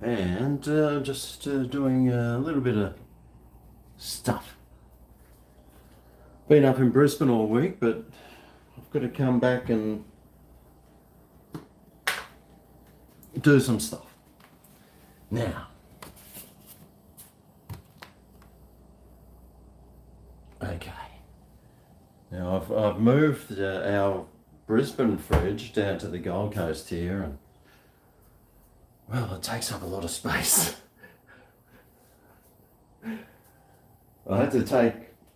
and just doing a little bit of stuff. Been up in Brisbane all week, but I've got to come back and do some stuff. Now, okay. Now I've moved our Brisbane fridge down to the Gold Coast here, and well, it takes up a lot of space. I had to take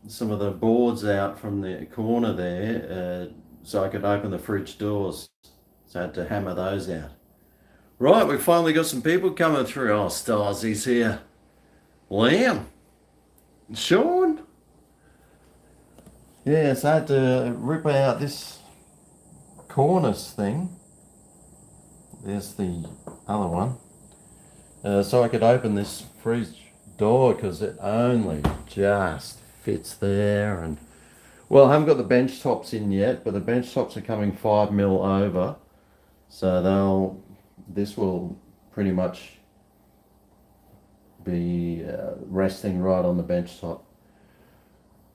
some of the boards out from the corner there so I could open the fridge doors. So I had to hammer those out. Right, we've finally got some people coming through. Oh, Starsie's here. Liam. Sean. Yes, I had to rip out this cornice thing. There's the other one. So I could open this fridge door because it only just fits there. And well, I haven't got the bench tops in yet, but the bench tops are coming 5 mil over. So this will pretty much be resting right on the bench top.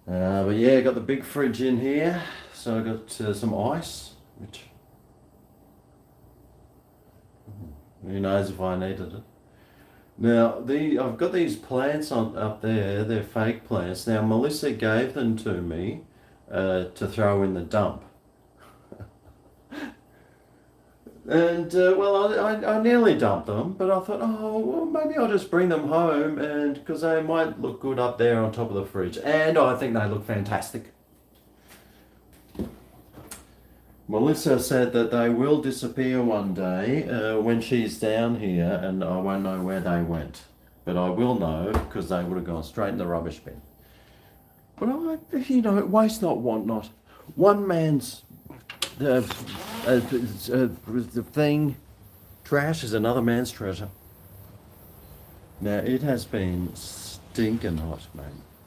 But yeah, got the big fridge in here. So I got some ice, which who knows if I needed it. Now I've got these plants up there. They're fake plants. Now Melissa gave them to me to throw in the dump. And well, I nearly dumped them, but I thought, oh, well, maybe I'll just bring them home, and because they might look good up there on top of the fridge, and I think they look fantastic. Melissa said that they will disappear one day when she's down here, and I won't know where they went, but I will know because they would have gone straight in the rubbish bin. But waste not, want not. One man's the thing, trash is another man's treasure. Now it has been stinking hot, mate.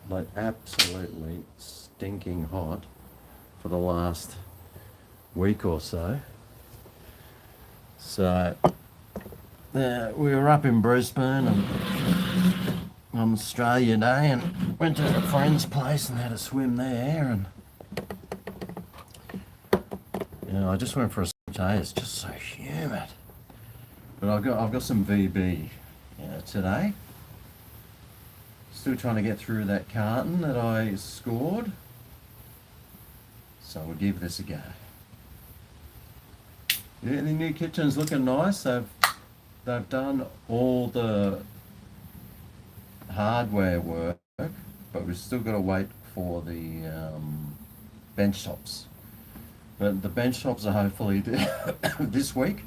Like absolutely stinking hot for the last week or so. So we were up in Brisbane and on Australia Day and went to a friend's place and had a swim there, and I just went for a day. It's just so humid. But I've got some VB today. Still trying to get through that carton that I scored. So we'll give this a go. Yeah, the new kitchen's looking nice. They've done all the hardware work, but we've still got to wait for the bench tops. But the bench tops are hopefully this week,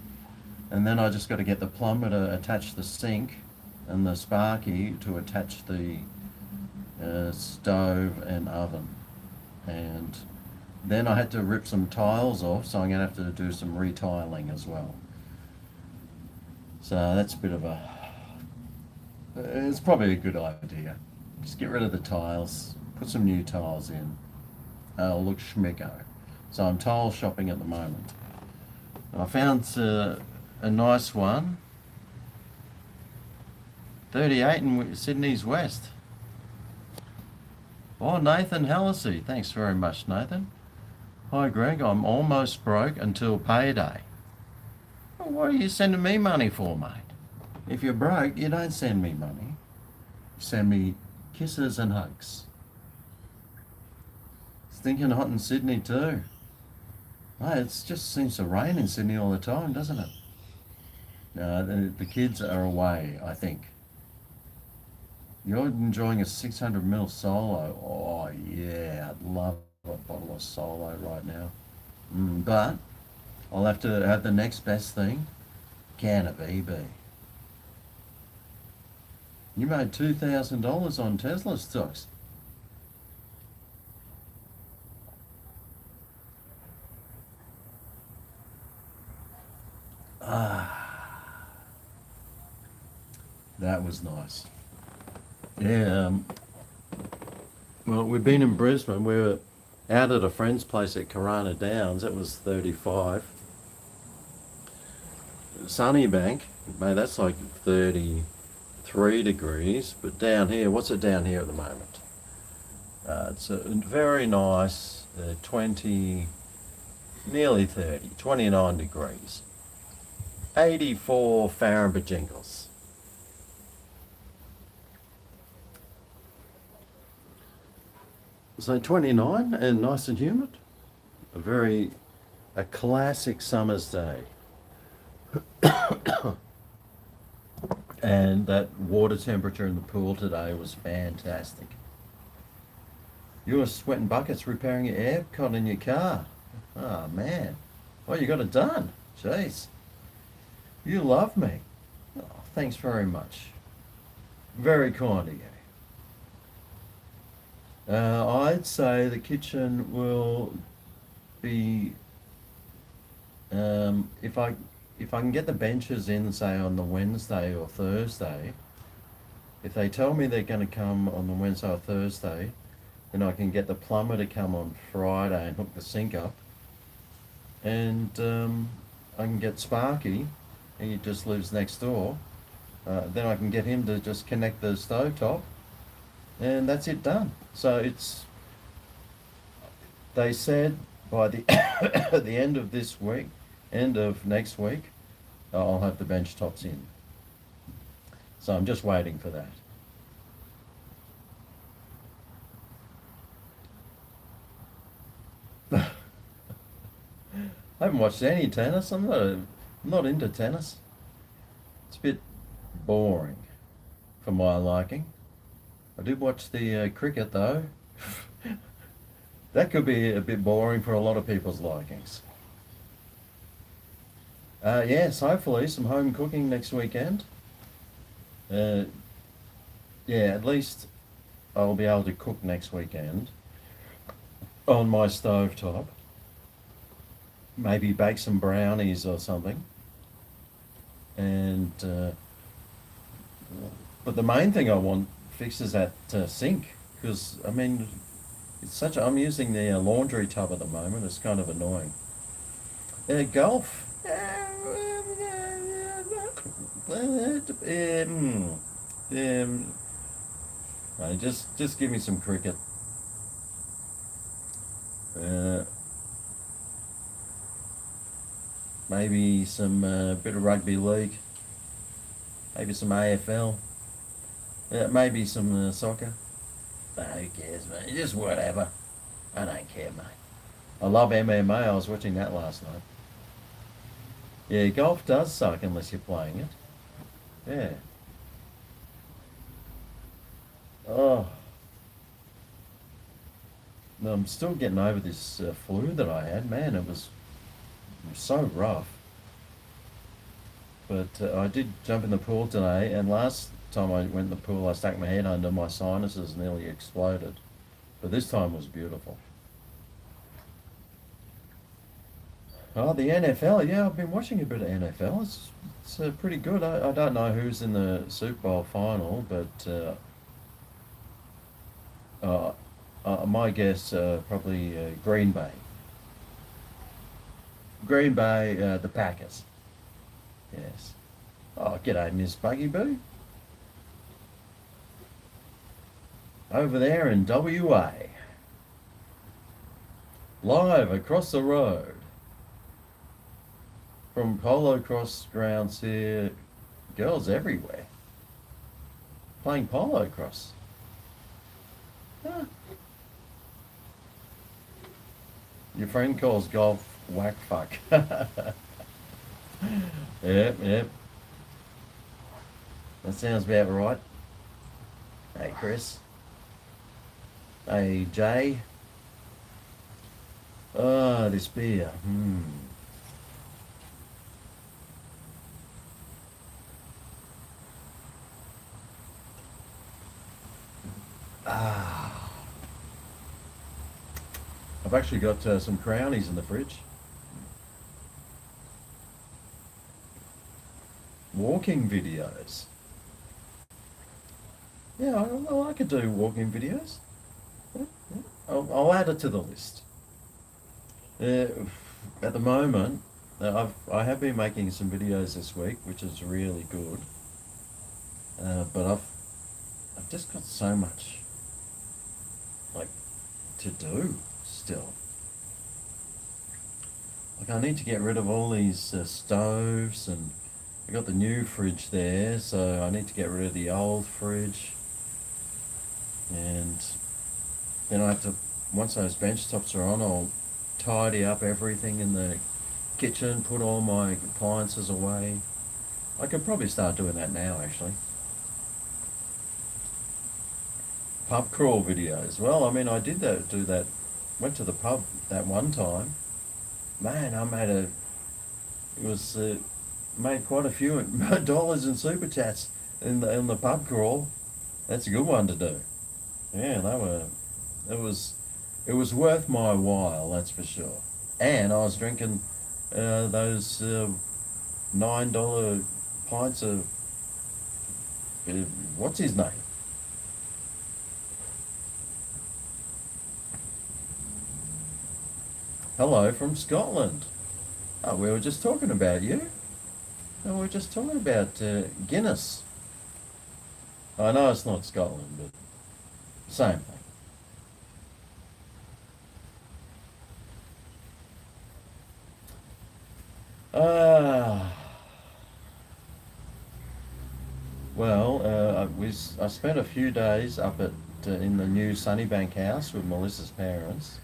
and then I just got to get the plumber to attach the sink and the sparky to attach the stove and oven. And then I had to rip some tiles off, so I'm going to have to do some retiling as well. So that's a bit of it's probably a good idea. Just get rid of the tiles, put some new tiles in. It'll look schmicko. So I'm tile shopping at the moment. I found a nice one. 38 in Sydney's West. Oh, Nathan Hallisey. Thanks very much, Nathan. Hi, Greg. I'm almost broke until payday. Well, what are you sending me money for, mate? If you're broke, you don't send me money. You send me kisses and hugs. Stinking hot in Sydney too. Hey, it just seems to rain in Sydney all the time, doesn't it? No, the kids are away, I think. You're enjoying a 600ml Solo. Oh yeah, I'd love a bottle of Solo right now. But I'll have to have the next best thing, can of EB. You made $2,000 on Tesla stocks. That was nice. Yeah, well, we've been in Brisbane. We were out at a friend's place at Corona Downs. It was 35. Sunnybank, mate, that's like 33 degrees, but down here, what's it down here at the moment? It's a very nice 20, nearly 30, 29 degrees. 84 Fahrenheit. So 29 and nice and humid. A classic summer's day. And that water temperature in the pool today was fantastic. You were sweating buckets repairing your aircon in your car. Oh man. Well, you got it done. Jeez. You love me. Oh, thanks very much. Very kind of you. I'd say the kitchen will be, if I can get the benches in, say on the Wednesday or Thursday. If they tell me they're going to come on the Wednesday or Thursday, then I can get the plumber to come on Friday and hook the sink up, and I can get Sparky, he just lives next door. Then I can get him to just connect the stovetop, and that's it done. So they said by the at the end of this week, end of next week, I'll have the bench tops in. So I'm just waiting for that. I haven't watched any tennis. I'm not into tennis. It's a bit boring for my liking. I do watch the cricket though. That could be a bit boring for a lot of people's likings. Yes, hopefully some home cooking next weekend. Yeah, at least I'll be able to cook next weekend on my stovetop. Maybe bake some brownies or something. And but the main thing I want fixed is that sink, because I mean I'm using the laundry tub at the moment. It's kind of annoying. Golf. Just give me some cricket. Maybe some bit of rugby league. Maybe some AFL. Maybe some soccer. Who cares, mate? Just whatever. I don't care, mate. I love MMA. I was watching that last night. Yeah, golf does suck unless you're playing it. Yeah. Oh. No, I'm still getting over this flu that I had. Man, it was so rough. But I did jump in the pool today, and last time I went in the pool, I stuck my head under, my sinuses nearly exploded. But this time was beautiful. Oh, the NFL. Yeah, I've been watching a bit of NFL. It's pretty good. I don't know who's in the Super Bowl final, but my guess probably Green Bay. Green Bay, the Packers. Yes. Oh, g'day, Miss Buggy Boo. Over there in WA. Live across the road. From polo cross grounds here, girls everywhere. Playing polo cross. Huh. Your friend calls golf whack fuck. Yep. That sounds about right. Hey, Chris. Hey, Jay. Oh, this beer. Ah. I've actually got some Crownies in the fridge. Walking videos. Yeah, I could do walking videos. I'll add it to the list. At the moment, Now, I have been making some videos this week, which is really good. But I've just got so much like to do still. Like I need to get rid of all these stoves, and I got the new fridge there, so I need to get rid of the old fridge, and then I have to, once those bench tops are on, I'll tidy up everything in the kitchen, put all my appliances away. I could probably start doing that now actually. Pub crawl videos. Well, I mean, I did that, do that, went to the pub that one time. Man, I made a, it was, made quite a few dollars in super chats in the pub crawl. That's a good one to do. Yeah, it was, it was worth my while, that's for sure. And I was drinking those $9 pints of, uh, what's his name? Hello from Scotland. Oh, we were just talking about you. No, we were just talking about Guinness. I know it's not Scotland, but same thing. Ah, well, I spent a few days up at in the new Sunnybank house with Melissa's parents,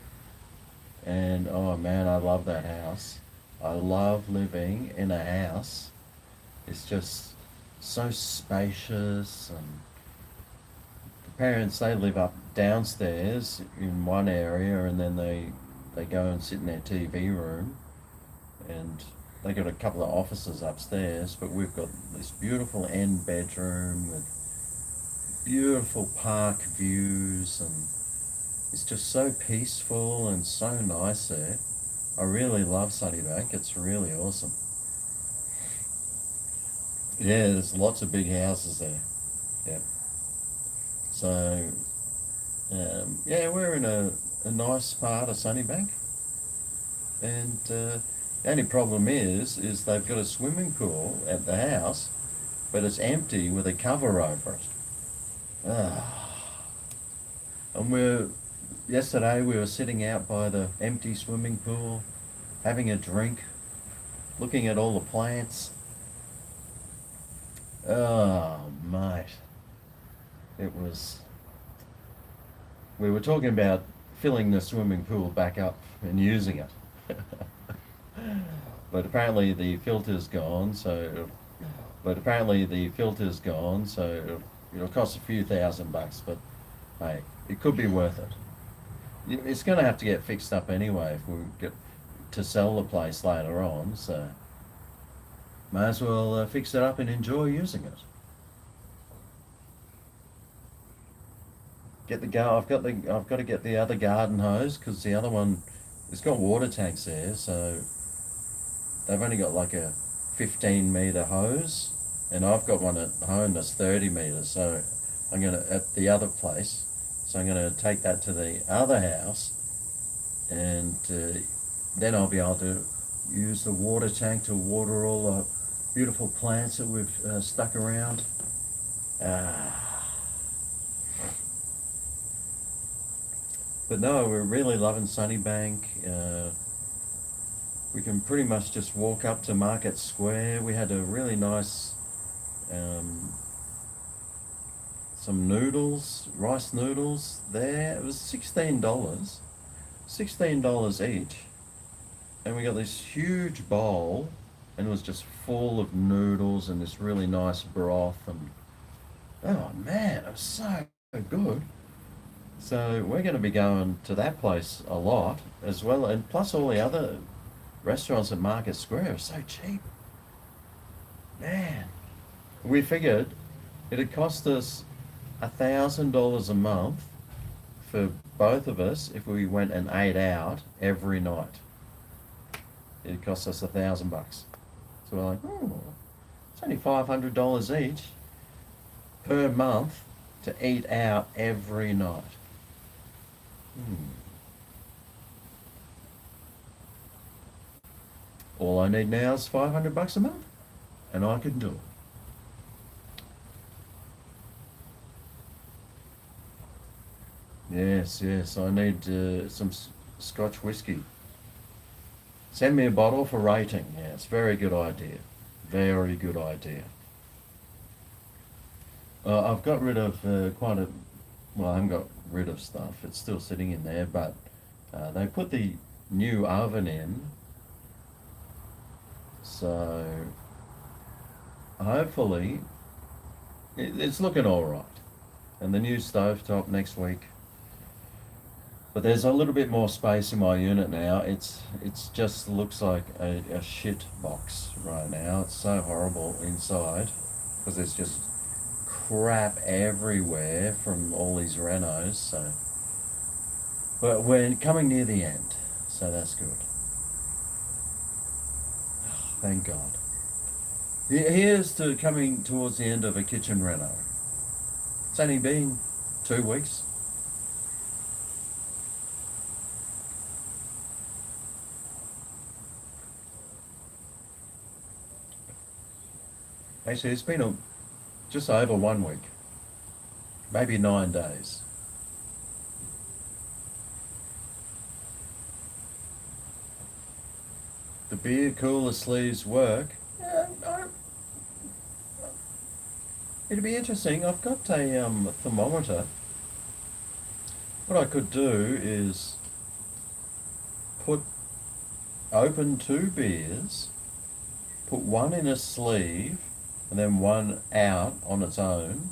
and oh man, I love that house. I love living in a house. It's just so spacious, and the parents, they live up downstairs in one area, and then they go and sit in their TV room, and they got a couple of offices upstairs, but we've got this beautiful end bedroom with beautiful park views, and it's just so peaceful and so nice there. I really love Sunnybank. It's really awesome. Yeah, there's lots of big houses there. Yeah. So, yeah, we're in a nice part of Sunnybank, and the only problem is they've got a swimming pool at the house, but it's empty with a cover over it. Ah. And yesterday we were sitting out by the empty swimming pool, having a drink, looking at all the plants. Oh, mate. It was, we were talking about filling the swimming pool back up and using it. But apparently the filter's gone, so it'll cost a few $1,000, but hey, it could be worth it. It's going to have to get fixed up anyway if we get to sell the place later on, so may as well fix it up and enjoy using it. I've got to get the other garden hose, because the other one, it's got water tanks there, so they've only got like a 15-meter hose, and I've got one at home that's 30 meters. So I'm gonna, at the other place, so I'm gonna take that to the other house, and then I'll be able to use the water tank to water all the beautiful plants that we've stuck around. Ah. But no, we're really loving Sunnybank. We can pretty much just walk up to Market Square. We had a really nice, um, some noodles, rice noodles there. It was $16 each. And we got this huge bowl, and it was just full of noodles and this really nice broth. And oh man, it was so good. So we're going to be going to that place a lot as well, and plus all the other restaurants at Market Square are so cheap. Man, we figured it'd cost us $1,000 a month for both of us if we went and ate out every night. It'd cost us $1,000. So we're like, oh, it's only $500 each per month to eat out every night. All I need now is $500 a month, and I can do it. Yes, yes, I need some Scotch whiskey. Send me a bottle for rating. Yes, very good idea. Very good idea. I've got rid of quite a, well, I haven't got rid of stuff. It's still sitting in there, but they put the new oven in, so hopefully it's looking all right. And the new stovetop next week. But there's a little bit more space in my unit now. It's just looks like a shit box right now. It's so horrible inside because there's just crap everywhere from all these renos. So, but we're coming near the end, so that's good. Thank God. Here's to coming towards the end of a kitchen reno. It's only been 2 weeks. Actually, it's been just over 1 week, maybe 9 days. The beer cooler sleeves work. Yeah, it'd be interesting. I've got a thermometer. What I could do is put open two beers, put one in a sleeve, and then one out on its own.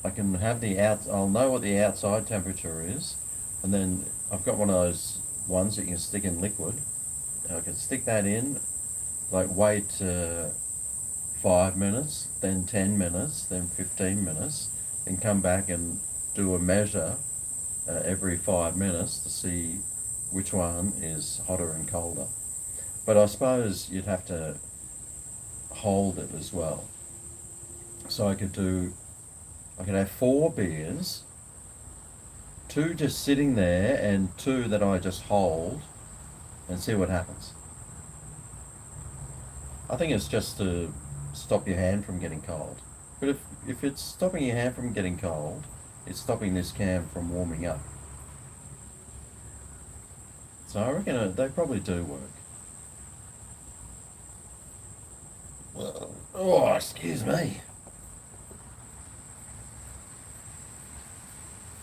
I can have I'll know what the outside temperature is, and then I've got one of those ones that you can stick in liquid. I can stick that in, like wait 5 minutes, then 10 minutes, then 15 minutes, then come back and do a measure every 5 minutes to see which one is hotter and colder. But I suppose you'd have to hold it as well. So I could have four beers, two just sitting there and two that I just hold and see what happens. I think it's just to stop your hand from getting cold. But if it's stopping your hand from getting cold, it's stopping this can from warming up. So I reckon they probably do work. Well, oh, excuse me.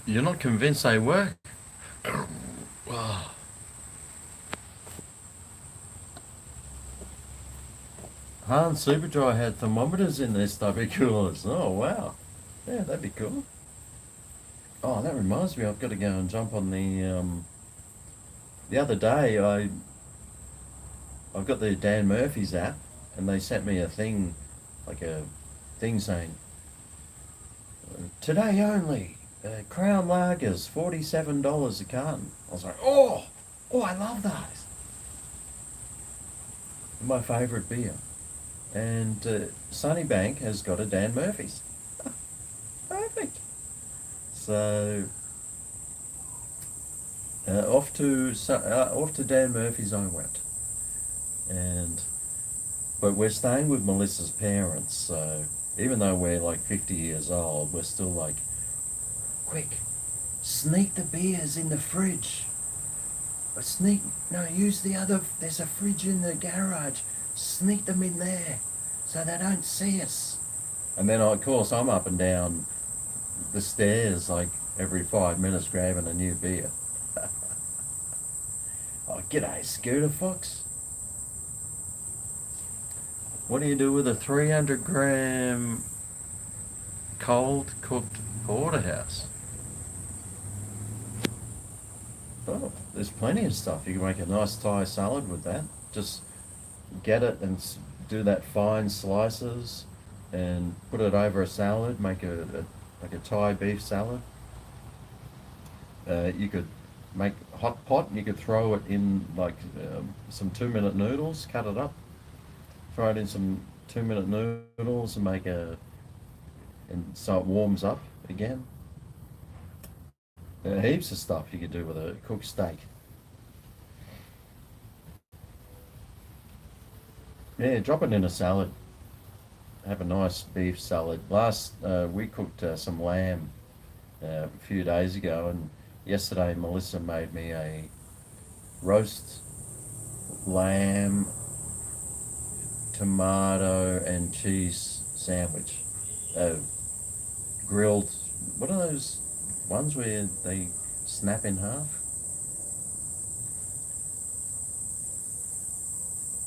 You're not convinced they work? Wow. Han Superdry had thermometers in their stubby coolers. Oh, wow. Yeah, that'd be cool. Oh, that reminds me, I've got to go and jump on the other day, I've got the Dan Murphy's app, and they sent me a thing, like a thing saying, today only, Crown Lagers, $47 a carton. I was like, oh, I love those. My favourite beer. And Sunnybank has got a Dan Murphy's. Perfect. So off to Dan Murphy's I went, and but we're staying with Melissa's parents, so even though we're like 50 years old, we're still like, quick, sneak the beers in the fridge. Sneak, no, use the other. There's a fridge in the garage. Sneak them in there, so they don't see us. And then of course I'm up and down the stairs like every 5 minutes grabbing a new beer. Oh, g'day, Scooter Fox. What do you do with a 300 gram cold cooked porterhouse? Oh, there's plenty of stuff. You can make a nice Thai salad with that. Just get it and do that fine slices and put it over a salad. Make like a Thai beef salad. You could make hot pot. You could throw it in like some 2 minute noodles. Cut it up. Throw it in some 2 minute noodles and and so it warms up again. Heaps of stuff you could do with a cooked steak. Yeah, drop it in a salad. Have a nice beef salad. Last we cooked some lamb a few days ago, and yesterday Melissa made me a roast lamb, tomato, and cheese sandwich. Uh, grilled. What are those ones where they snap in half?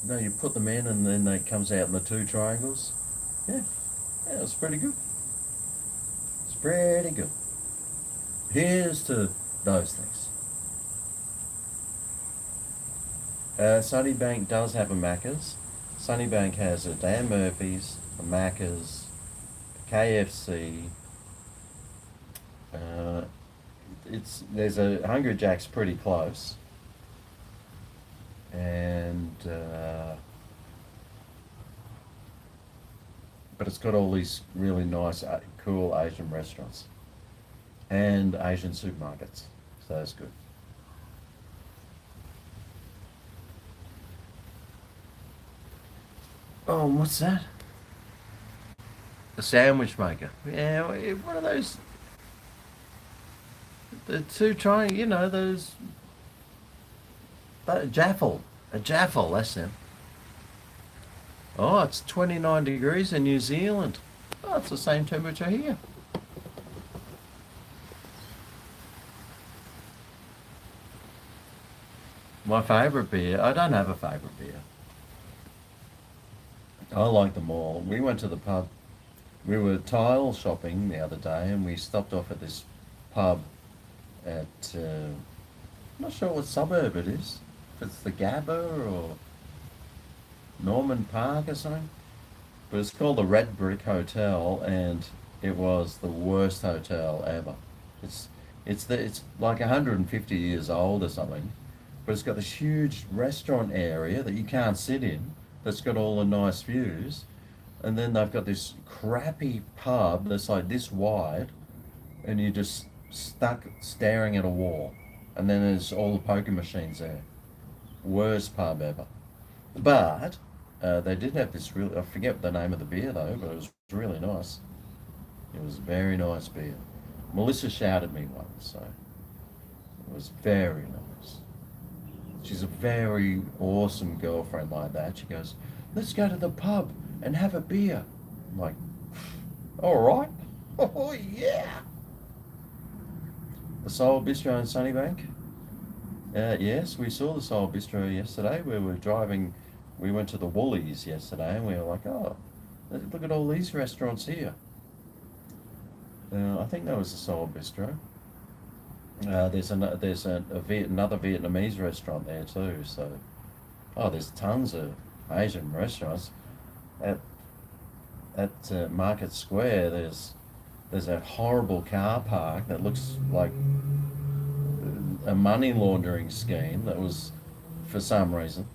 No, you put them in, and then it comes out in the two triangles. Yeah, yeah, it's pretty good. It's pretty good. Here's to those things. Sunnybank does have a Macca's. Sunnybank has a Dan Murphy's, a Macca's, KFC. Uh, it's there's a Hungry Jack's pretty close, and but it's got all these really nice, cool Asian restaurants and Asian supermarkets. So that's good. Oh, what's that? A sandwich maker. Yeah, one of those. The two trying, those. Jaffle. A jaffle, that's them. Oh, it's 29 degrees in New Zealand. Oh, it's the same temperature here. My favourite beer. I don't have a favourite beer. I like them all. We went to the pub. We were tile shopping the other day, and we stopped off at this pub at. I'm not sure what suburb it is. If it's the Gabba or Norman Park or something. But it's called the Red Brick Hotel, and it was the worst hotel ever. It's it's like 150 years old or something, but it's got this huge restaurant area that you can't sit in. That's got all the nice views, and then they've got this crappy pub that's like this wide, and you're just stuck staring at a wall. And then there's all the poker machines there. Worst pub ever. But they did have this really, I forget the name of the beer though, but it was really nice. It was very nice beer. Melissa shouted me once, so it was very nice. She's a very awesome girlfriend like that. She goes, let's go to the pub and have a beer. I'm like, all right. Oh, yeah. The Soul Bistro in Sunnybank. Yes, we saw the Soul Bistro yesterday. We were driving, we went to the Woolies yesterday, and we were like, oh, look at all these restaurants here. I think that was the Soul Bistro. Another Vietnamese restaurant there too. So, oh, there's tons of Asian restaurants at Market Square. There's a horrible car park that looks like a money laundering scheme that was for some reason.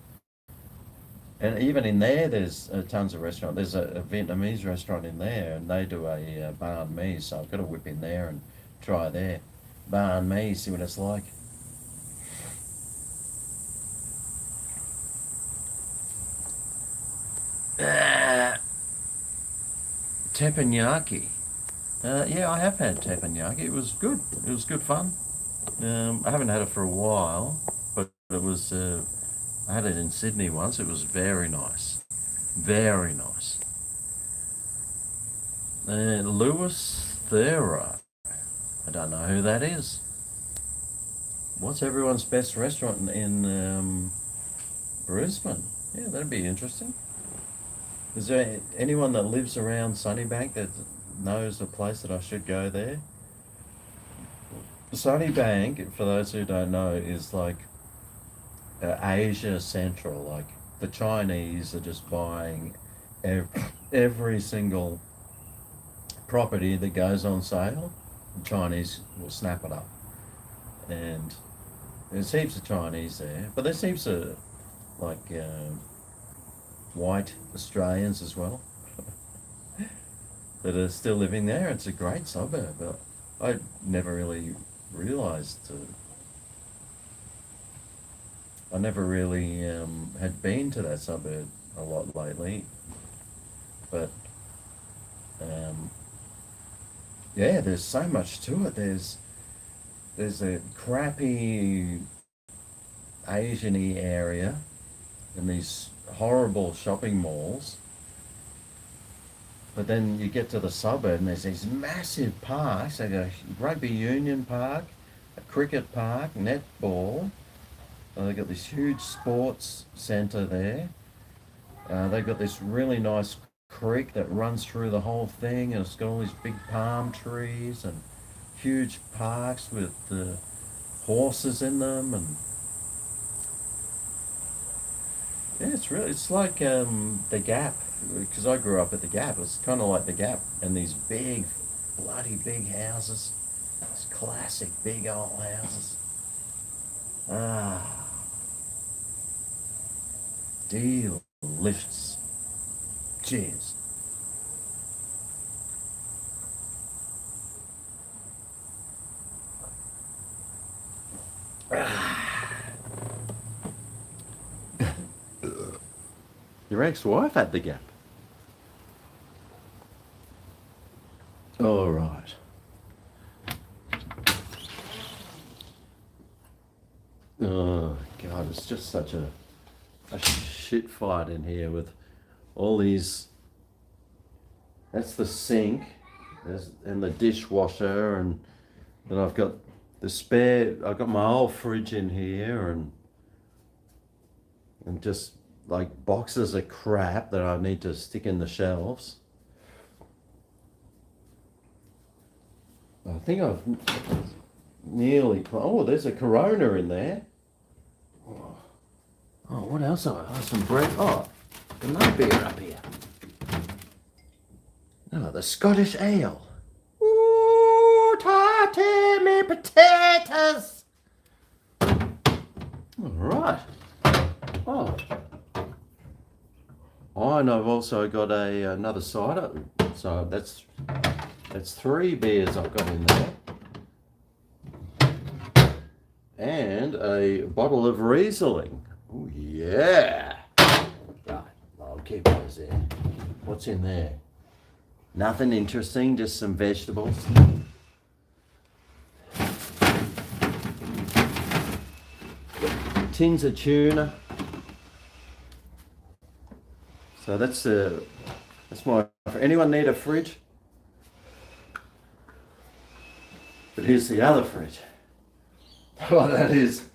And even in there, there's tons of restaurant. There's a Vietnamese restaurant in there, and they do a banh mi. So I've got to whip in there and try there. Banh mi, see what it's like. Ah, teppanyaki. Yeah, I have had teppanyaki. It was good. It was good fun. I haven't had it for a while, but it was. I had it in Sydney once. It was very nice. Very nice. Lewis Thera. I don't know who that is. What's everyone's best restaurant in Brisbane? Yeah, that'd be interesting. Is there anyone that lives around Sunnybank that knows a place that I should go there? Sunnybank, for those who don't know, is like Asia Central. Like the Chinese are just buying every single property that goes on sale. The Chinese will snap it up, and there's heaps of Chinese there, but there's heaps of like white Australians as well that are still living there. It's a great suburb, but I never really realised. I never really had been to that suburb a lot lately. But yeah, there's so much to it. There's a crappy Asian-y area in these horrible shopping malls. But then you get to the suburb and there's these massive parks, like a rugby union park, a cricket park, netball. They've got this huge sports centre there. They've got this really nice creek that runs through the whole thing, and it's got all these big palm trees and huge parks with horses in them, and yeah, it's like the Gap, because I grew up at the Gap. It's kind of like the Gap, and these big, bloody big houses, these classic big old houses. Ah, delicious. Cheers. Your ex-wife had the Gap. All right. Oh God, it's just such a shit fight in here with all these. That's the sink, and the dishwasher, and then I've got the spare. I've got my old fridge in here, and just like boxes of crap that I need to stick in the shelves. I think I've nearly. Oh, there's a Corona in there. Oh, what else have I? Oh, some bread. Oh, another beer up here. Oh, the Scottish ale. Ooh, tarty me potatoes. All right. Oh. Oh, and I've also got another cider. So that's 3 beers I've got in there. And a bottle of Riesling. Oh, yeah. Right, I'll keep those there. What's in there? Nothing interesting, just some vegetables. Tins of tuna. So that's my. Anyone need a fridge? But here's the other fridge. Oh, that is.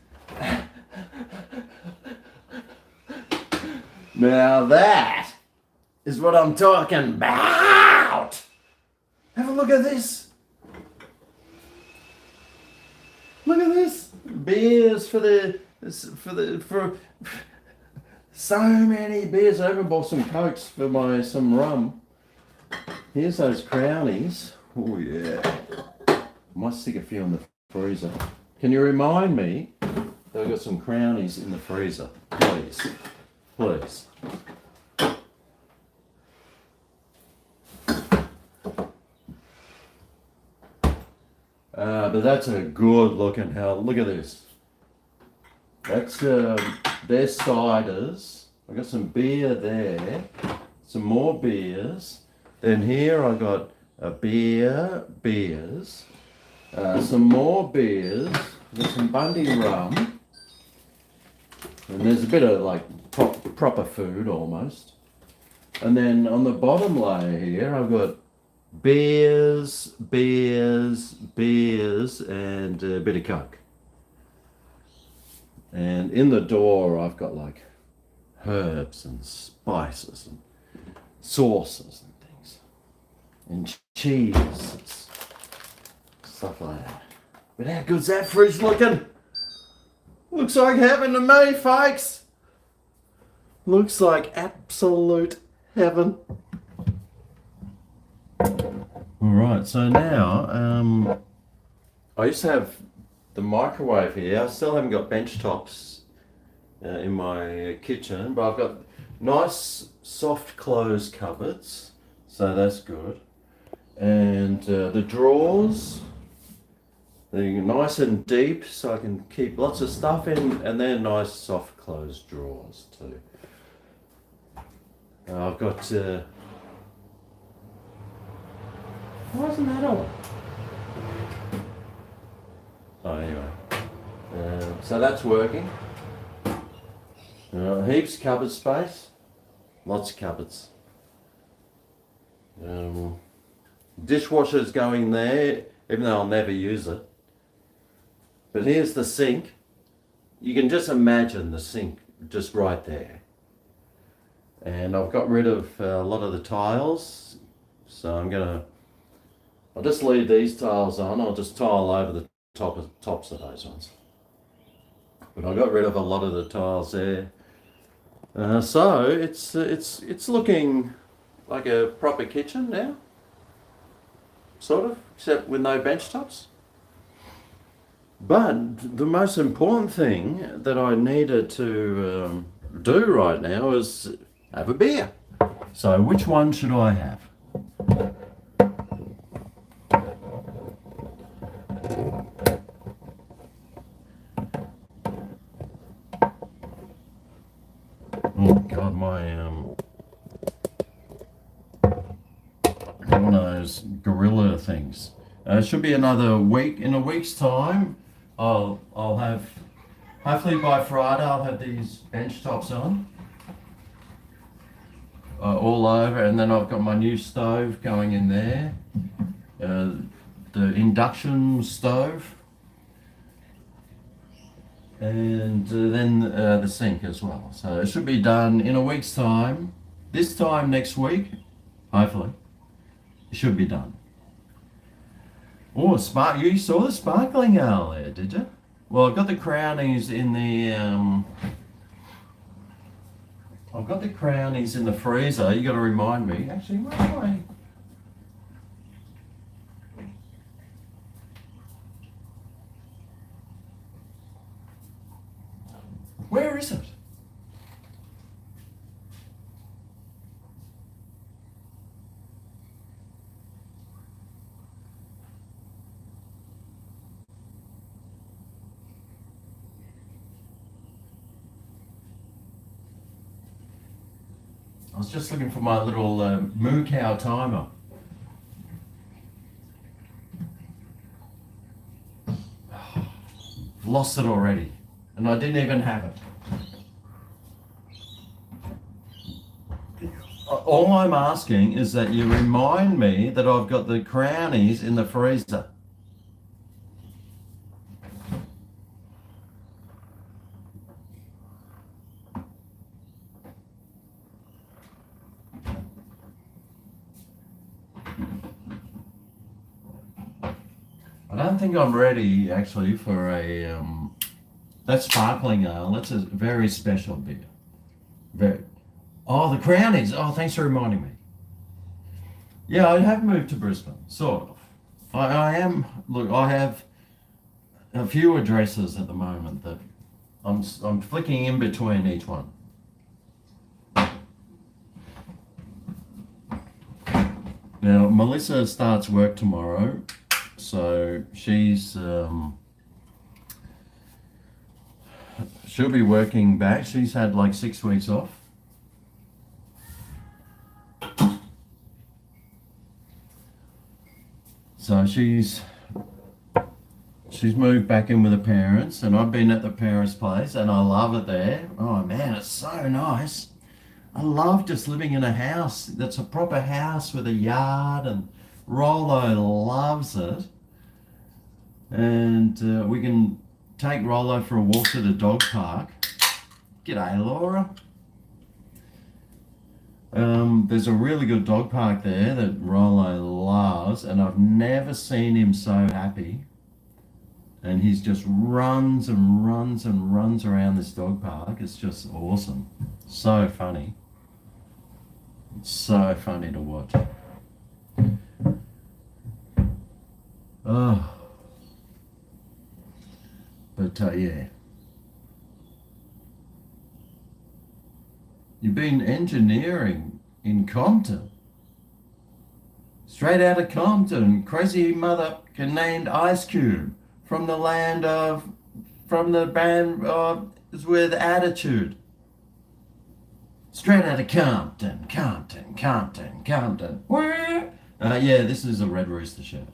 Now that is what I'm talking about. Have a look at this. Look at this. Beers for so many beers. I even bought some Cokes for some rum. Here's those Crownies. Oh yeah. I might stick a few in the freezer. Can you remind me that I've got some Crownies in the freezer? Please. Please. But that's a good looking hell. Look at this. That's their ciders. I got some beer there. Some more beers. Then here I got a beers. Some more beers. Got some Bundy rum. And there's a bit of like proper food almost. And then on the bottom layer here I've got beers, and a bit of Coke. And in the door I've got like herbs and spices and sauces and things. And cheese and stuff like that. But how good's that fridge looking? Looks like heaven to me, folks. Looks like absolute heaven. Alright, so now, I used to have the microwave here. I still haven't got bench tops in my kitchen, but I've got nice soft close cupboards, so that's good. And the drawers, they're nice and deep, so I can keep lots of stuff in, and they're nice soft closed drawers too. I've got, why isn't that on? Oh, anyway. So that's working. Heaps cupboard space. Lots of cupboards. Dishwasher's going there, even though I'll never use it. But here's the sink. You can just imagine the sink just right there. And I've got rid of a lot of the tiles. So I'll just leave these tiles on. I'll just tile over the tops of those ones. But I got rid of a lot of the tiles there. So it's looking like a proper kitchen now, sort of, except with no bench tops. But the most important thing that I needed to do right now is have a beer. So which one should I have? Oh God, one of those gorilla things. It should be another week. In a week's time, I'll have, hopefully by Friday, I'll have these bench tops on all over, and then I've got my new stove going in there, the induction stove, and then the sink as well. So it should be done in a week's time. This time next week, hopefully, it should be done. Oh, you saw the sparkling ale there, did you? Well, I've got the crownies in the freezer. You got to remind me. Actually, where am I? Where is it? I was just looking for my little moo cow timer. Lost it already, and I didn't even have it. All I'm asking is that you remind me that I've got the crownies in the freezer. I don't think I'm ready actually for that sparkling ale. That's a very special beer. Oh, the crownies. Oh, thanks for reminding me. Yeah, I have moved to Brisbane, sort of. I am. Look, I have a few addresses at the moment that I'm flicking in between each one. Now, Melissa starts work tomorrow, so she'll be working back. She's had like 6 weeks off. So she's moved back in with her parents, and I've been at the parents' place, and I love it there. Oh man, it's so nice. I love just living in a house that's a proper house with a yard, and Rollo loves it. And we can take Rollo for a walk to the dog park. G'day, Laura. There's a really good dog park there that Rollo loves, and I've never seen him so happy. And he's just runs and runs and runs around this dog park. It's just awesome. So funny. It's so funny to watch. Oh. But yeah. You've been engineering in Compton. Straight out of Compton. Crazy mother named Ice Cube. From the band with Attitude. Straight out of Compton, Compton, Compton, Compton. Where? Yeah, this is a Red Rooster shirt.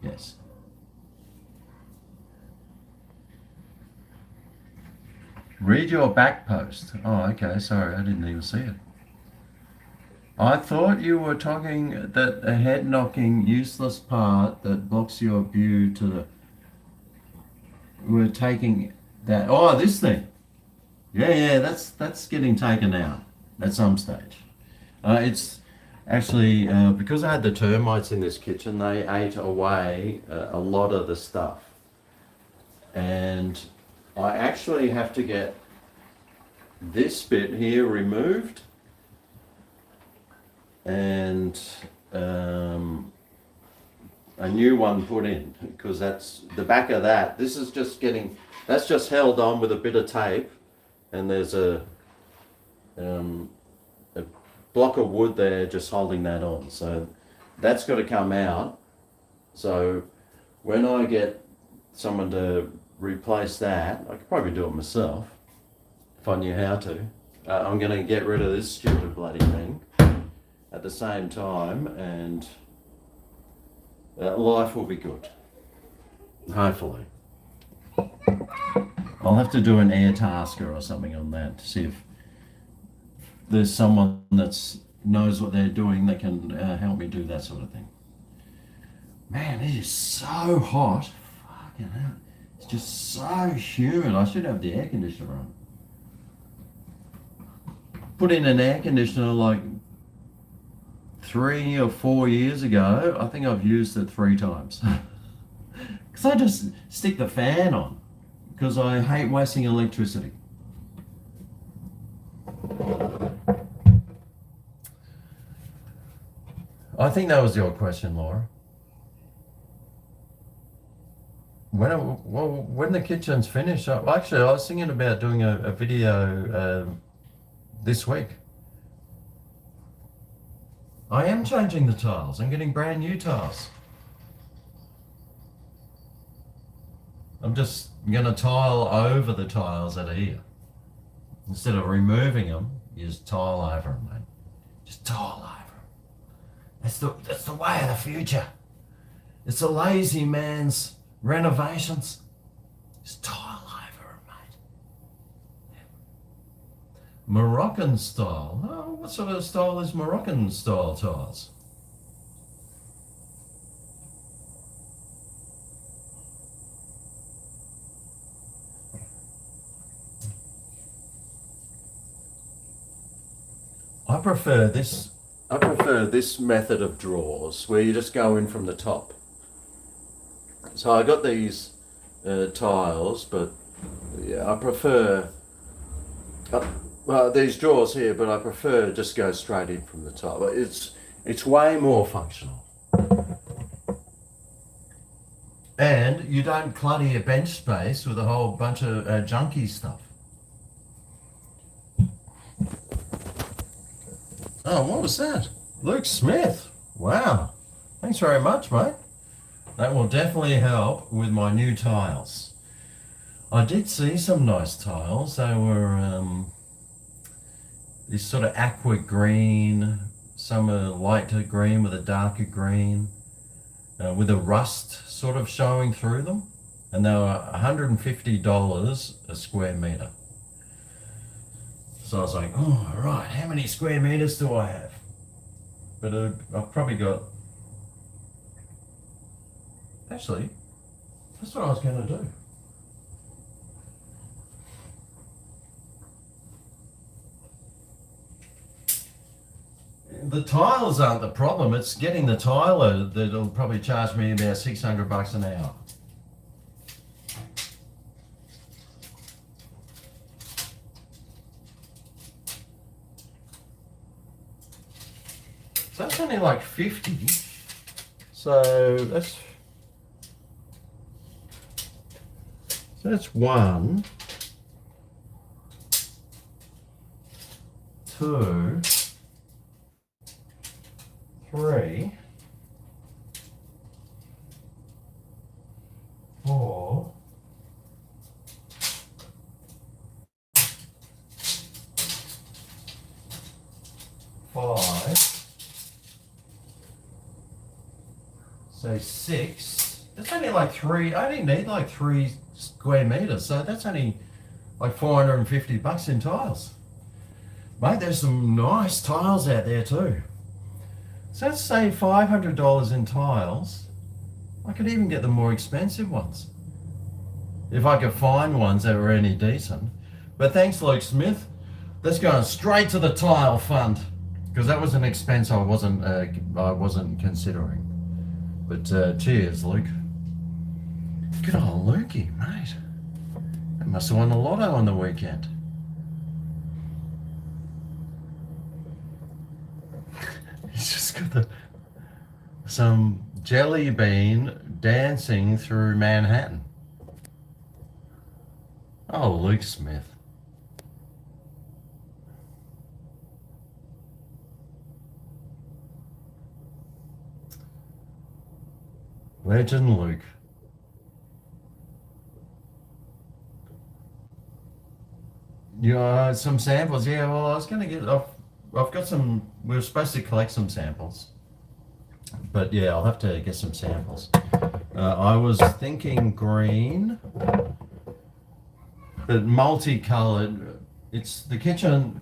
Yes. Read your back post. Oh, okay. Sorry, I didn't even see it. I thought you were talking that a head knocking useless part that blocks your view to the. We're taking that. Oh, this thing. Yeah, that's getting taken out at some stage. It's actually because I had the termites in this kitchen. They ate away a lot of the stuff, and I actually have to get this bit here removed and a new one put in, because that's the back of that. This is just getting, that's just held on with a bit of tape, and there's a block of wood there just holding that on. So that's got to come out. So when I get someone to replace that, I could probably do it myself if I knew how to. I'm going to get rid of this stupid bloody thing at the same time, and life will be good. Hopefully. I'll have to do an air tasker or something on that to see if there's someone that knows what they're doing that can help me do that sort of thing. Man, it is so hot. Fucking hell. It's just so humid. I should have the air conditioner on. Put in an air conditioner like 3 or 4 years ago. I think I've used it 3 times. Because I just stick the fan on. Because I hate wasting electricity. I think that was your question, Laura. When the kitchen's finished, actually I was thinking about doing a video this week. I am changing the tiles. I'm getting brand new tiles. I'm just going to tile over the tiles that are here. Instead of removing them, you just tile over them, mate. Just tile over them. That's the way of the future. It's a lazy man's renovations. Just tile over them, mate. Yeah. Moroccan style. Oh, what sort of style is Moroccan style tiles? I prefer this method of drawers where you just go in from the top. So I got these tiles, but yeah, I prefer these drawers here, but I prefer just go straight in from the top. It's way more functional, and you don't clutter your bench space with a whole bunch of junky stuff. Oh, what was that? Luke Smith. Wow. Thanks very much, mate. That will definitely help with my new tiles. I did see some nice tiles. They were this sort of aqua green, some are lighter green with a darker green, with a rust sort of showing through them. And they were $150 a square metre. So I was like, oh, right, how many square meters do I have? But I've probably got, actually, that's what I was going to do. The tiles aren't the problem, it's getting the tiler that'll probably charge me about $600 an hour. So that's only like 50. So that's 1, 2, 3, 4, 5, say 6. That's only like 3. I only need like 3 square meters, so that's only like $450 in tiles. Mate, there's some nice tiles out there too. So let's say $500 in tiles. I could even get the more expensive ones if I could find ones that were any decent. But thanks, Luke Smith. Let's go straight to the tile fund, because that was an expense I wasn't considering. But cheers, Luke. Good old Lukey, mate. They must have won the lotto on the weekend. He's just got some jelly bean dancing through Manhattan. Oh, Luke Smith. Legend Luke. Yeah, some samples. Yeah, well, I was going to get. I've got some. We were supposed to collect some samples, but yeah, I'll have to get some samples. I was thinking green, but multicolored. It's the kitchen.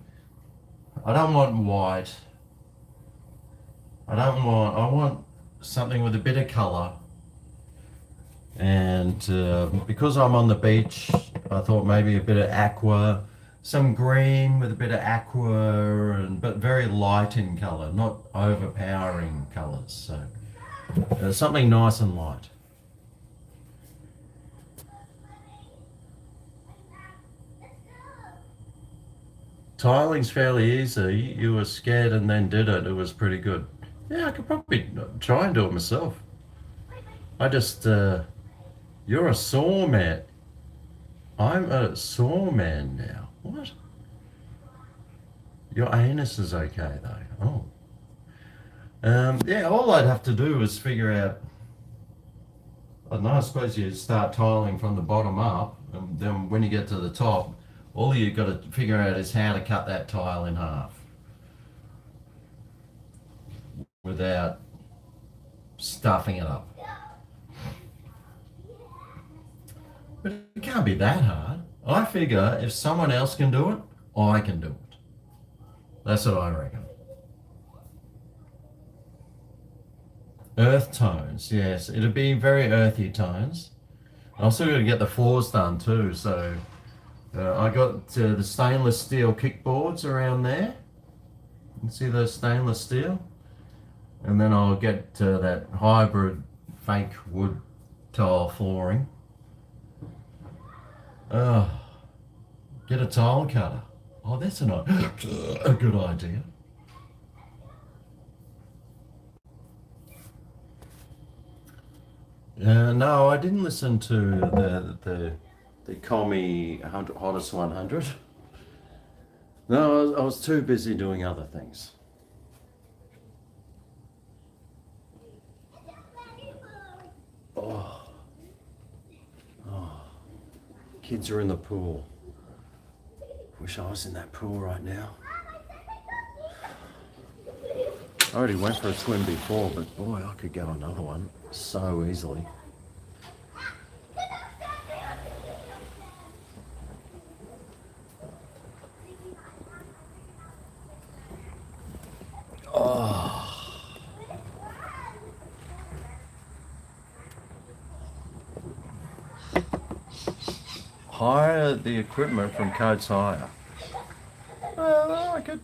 I don't want white. I want something with a bit of color. And because I'm on the beach, I thought maybe a bit of aqua, some green with a bit of aqua, but very light in color, not overpowering colors. So something nice and light. Tiling's fairly easy. You were scared and then did it. It was pretty good. Yeah, I could probably try and do it myself. I just, you're a sore man. I'm a sore man now. What? Your anus is okay though. Oh. Yeah, all I'd have to do is figure out, I don't know, I suppose you start tiling from the bottom up, and then when you get to the top, all you've got to figure out is how to cut that tile in half without stuffing it up. But it can't be that hard. I figure if someone else can do it, I can do it. That's what I reckon. Earth tones, yes. It'd be very earthy tones. I also got to get the floors done too, so I got the stainless steel kickboards around there. You can see those stainless steel? And then I'll get that hybrid fake wood tile flooring. Get a tile cutter. Oh, that's a good idea. No, I didn't listen to the Commie Hottest 100. No, I was too busy doing other things. Oh, kids are in the pool. Wish I was in that pool right now. I already went for a swim before, but boy, I could go another one so easily. Hire the equipment from Coates Hire. Well, I could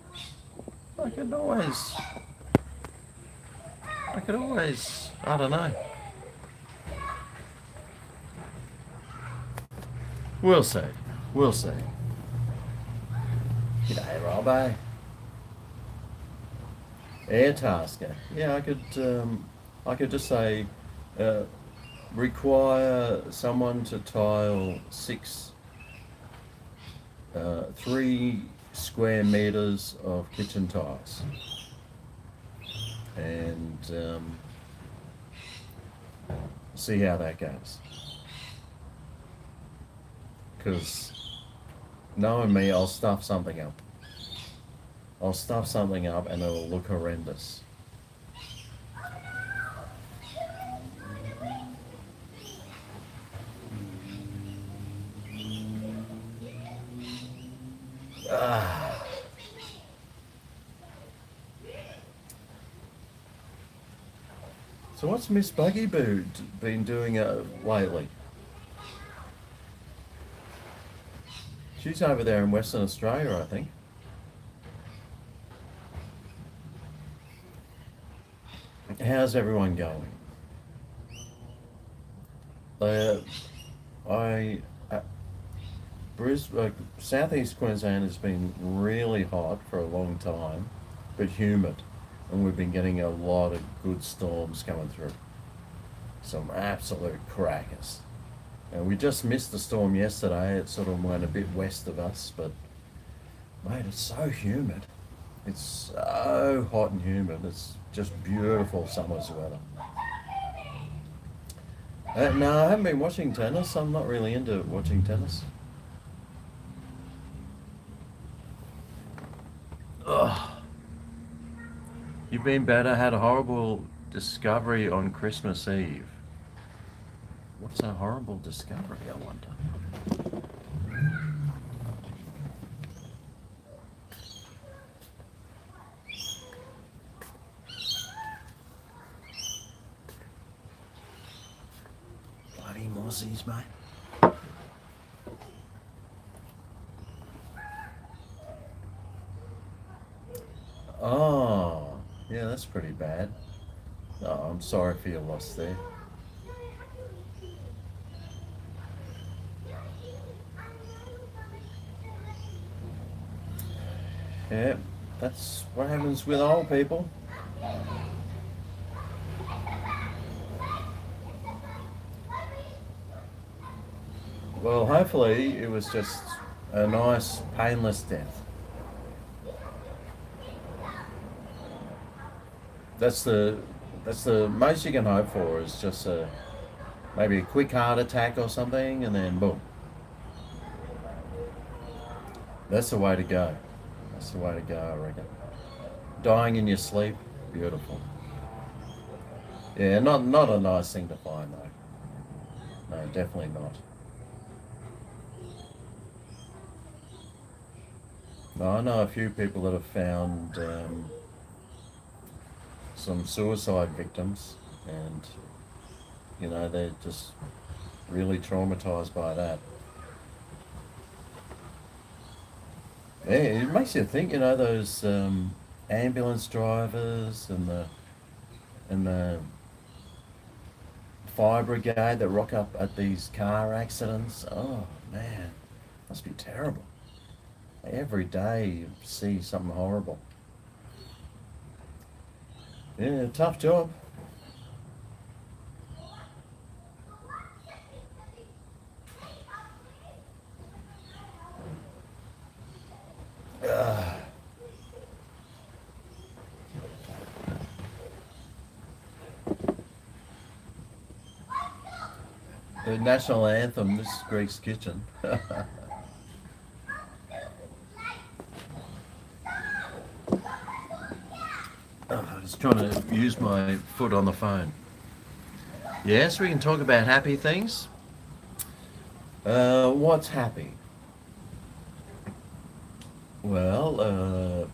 always, I don't know. We'll see. G'day, Robbo. Air Tasker. Yeah, I could just say, require someone to tile 3 square meters of kitchen tiles, and see how that goes. Because knowing me, I'll stuff something up. And it'll look horrendous. So what's Miss Buggy Boo been doing lately? She's over there in Western Australia, I think. How's everyone going? Uh, I Southeast Queensland has been really hot for a long time, but humid, and we've been getting a lot of good storms coming through. Some absolute crackers. And we just missed the storm yesterday. It sort of went a bit west of us, but mate, it's so humid. It's so hot and humid. It's just beautiful summer's weather. No, I haven't been watching tennis. I'm not really into watching tennis. Ugh. You've been better. Had a horrible discovery on Christmas Eve. What's a horrible discovery, I wonder? Bloody mossies, mate. Oh, yeah, that's pretty bad. Oh, I'm sorry for your loss there. Yeah, that's what happens with old people. Well, hopefully it was just a nice, painless death. That's the that's the most you can hope for is just maybe a quick heart attack or something, and then boom. That's the way to go. That's the way to go, I reckon. Dying in your sleep, beautiful. Yeah, not a nice thing to find though. No, definitely not. No, I know a few people that have found some suicide victims, and they're just really traumatized by that. Yeah, it makes you think. Those ambulance drivers and the fire brigade that rock up at these car accidents. Oh man, must be terrible. Every day you see something horrible. Yeah, tough job. Uh, the national anthem, this is Greg's Kitchen. I was trying to use my foot on the phone. Yes, we can talk about happy things. What's happy? Well,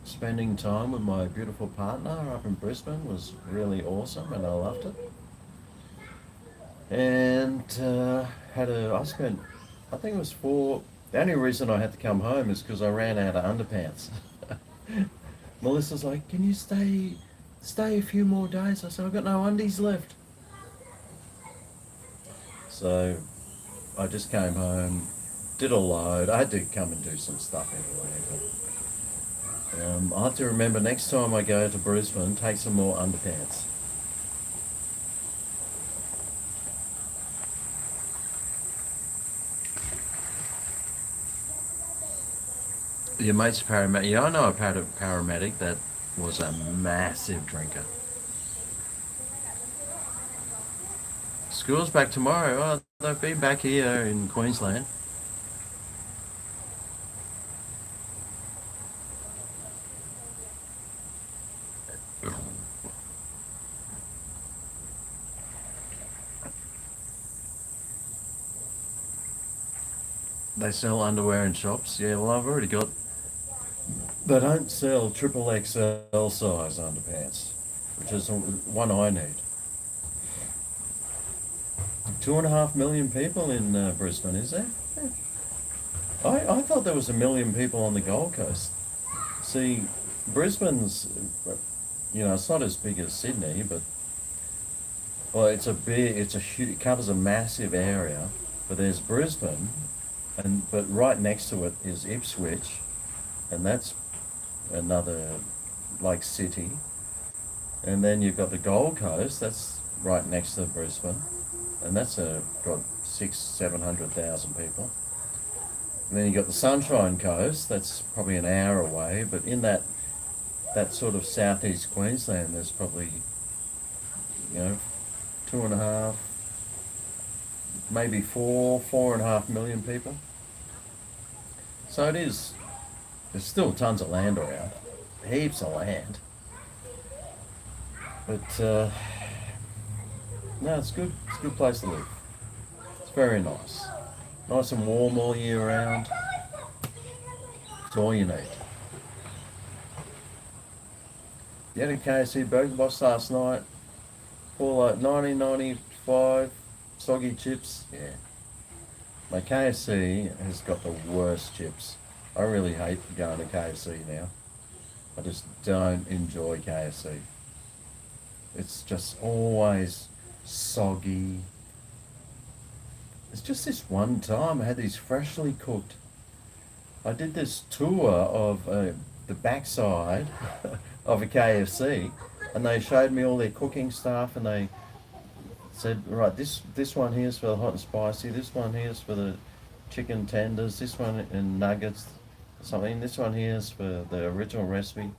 spending time with my beautiful partner up in Brisbane was really awesome, and I loved it. And I spent, I think it was four. The only reason I had to come home is because I ran out of underpants. Melissa's like, "Can you stay a few more days?" I said, "I've got no undies left." So I just came home, did a load. I had to come and do some stuff anyway, but I'll have to remember next time I go to Brisbane, take some more underpants. Your mate's a paramedic. Yeah, I know a paramedic that was a massive drinker. School's back tomorrow. Oh, they've been back here in Queensland. They sell underwear in shops. Yeah, well, I've already got. They don't sell triple XL size underpants. which is the one I need. 2.5 million people in Brisbane, is there? Yeah. I thought there was 1 million people on the Gold Coast. See, Brisbane's, it's not as big as Sydney, but well, it covers a massive area. But there's Brisbane, but right next to it is Ipswich, and that's another like city. And then you've got the Gold Coast, that's right next to Brisbane, and that's got 700,000 people. And then you've got the Sunshine Coast, that's probably an hour away, but in that sort of southeast Queensland, there's probably, 2.5, maybe 4.5 million people. So there's still tons of land around, heaps of land. But no, it's good. It's a good place to live. It's very nice. Nice and warm all year round. It's all you need. You had a KFC Burger Boss last night for like 19.95 soggy chips. Yeah. My KFC has got the worst chips. I really hate going to KFC now. I just don't enjoy KFC. It's just always soggy. It's just this one time I had these freshly cooked. I did this tour of the backside of a KFC, and they showed me all their cooking stuff, and they said, right, this one here's for the hot and spicy, this one here's for the chicken tenders, this one in nuggets, something, this one here's for the original recipe.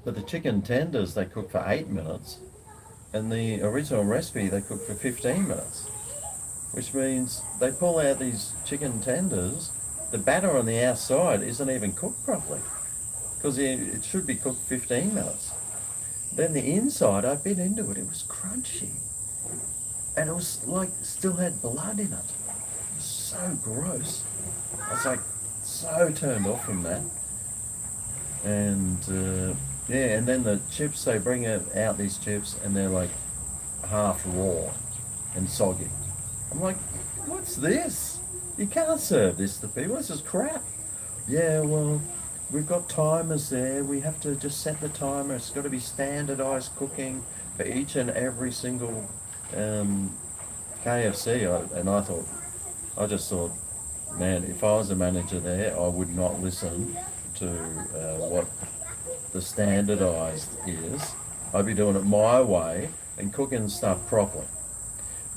But the chicken tenders they cook for 8 minutes, and the original recipe they cook for 15 minutes. Which means they pull out these chicken tenders, the batter on the outside isn't even cooked properly, because it should be cooked 15 minutes. Then the inside, I bit into it, it was crunchy. And it was like, still had blood in it. It was so gross. I was like, so turned off from that. And and then the chips, they bring out these chips and they're like half raw and soggy. I'm like, what's this? You can't serve this to people, this is crap. Yeah, well, we've got timers there, we have to just set the timer, it's got to be standardised cooking for each and every single KFC. I just thought, man, if I was a manager there, I would not listen to what the standardised is. I'd be doing it my way and cooking stuff properly.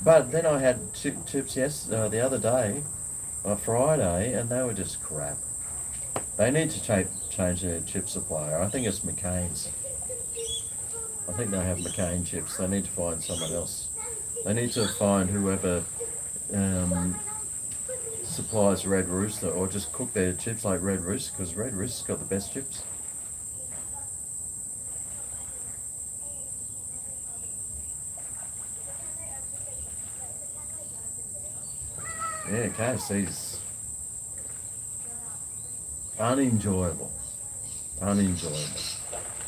But then I had chips the other day, Friday, and they were just crap. They need to change their chip supplier. I think it's McCain's. I think they have McCain chips. They need to find someone else. They need to find whoever supplies Red Rooster, or just cook their chips like Red Rooster, because Red Rooster's got the best chips. Yeah, KFC's unenjoyable.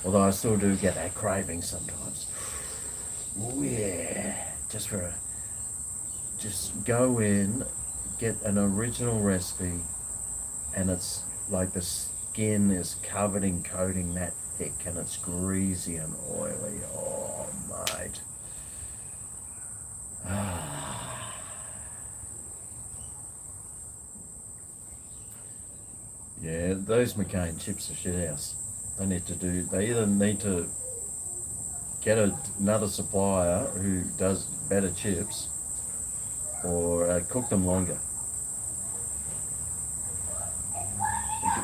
Although I still do get that craving sometimes. Oh yeah, just go in, get an original recipe, and it's like the skin is covered in coating that thick, and it's greasy and oily. Oh mate. Yeah, those McCain chips are shit house. They either need to get another supplier who does better chips, or cook them longer.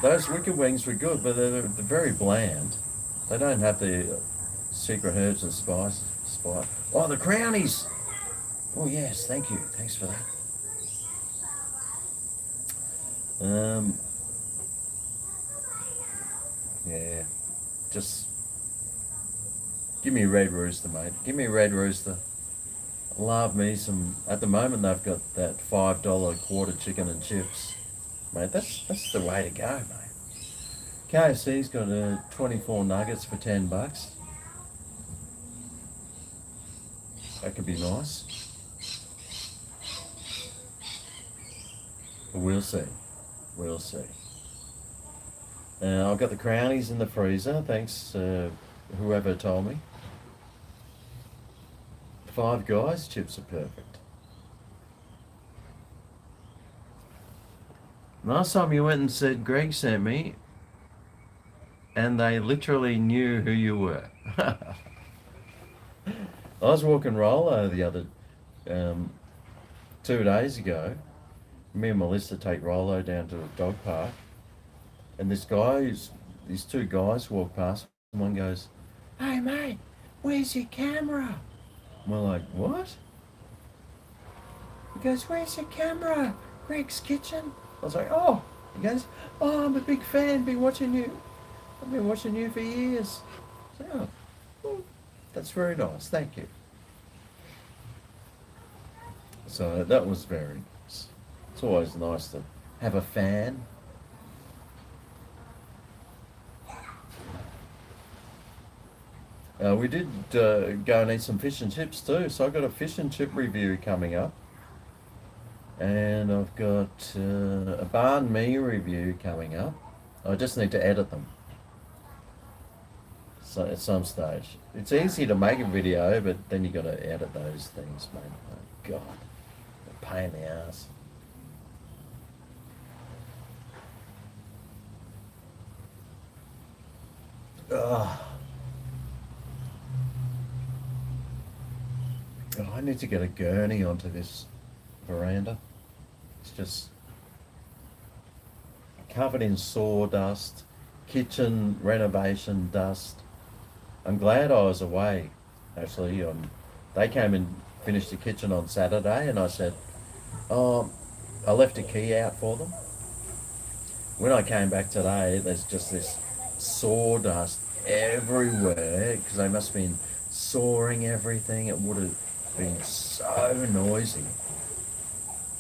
Those wicked wings were good, but they're very bland. They don't have the secret herbs and spice. Oh, the crownies! Oh yes, thank you. Thanks for that. Yeah, just give me Red Rooster, mate. Give me Red Rooster. Love me some. At the moment, they've got that $5 quarter chicken and chips, mate. That's the way to go, mate. KFC's got 24 nuggets for $10. That could be nice. We'll see. We'll see. I've got the crownies in the freezer. Thanks, whoever told me. Five Guys chips are perfect. Last time you went and said Greg sent me, and they literally knew who you were. I was walking Rolo the other 2 days ago. Me and Melissa take Rolo down to a dog park, and these two guys walk past, and one goes, "Hey mate, where's your camera?" And we're like, "What?" He goes, "Where's your camera? Greg's kitchen." I was like, "Oh." He goes, "Oh, I'm a big fan. Been watching you. I've been watching you for years." I was like, "Oh, well, that's very nice. Thank you." So that was very nice. It's always nice to have a fan. We did go and eat some fish and chips too, so I've got a fish and chip review coming up. And I've got a banh mi review coming up. I just need to edit them so at some stage. It's easy to make a video, but then you got to edit those things, mate. Oh, God, a pain in the ass. Ugh. Oh, I need to get a gurney onto this veranda. It's just covered in sawdust, kitchen renovation dust. I'm glad I was away, actually. They came and finished the kitchen on Saturday, and I said, "Oh, I left a key out for them." When I came back today, there's just this sawdust everywhere because they must have been sawing everything. It would have been so noisy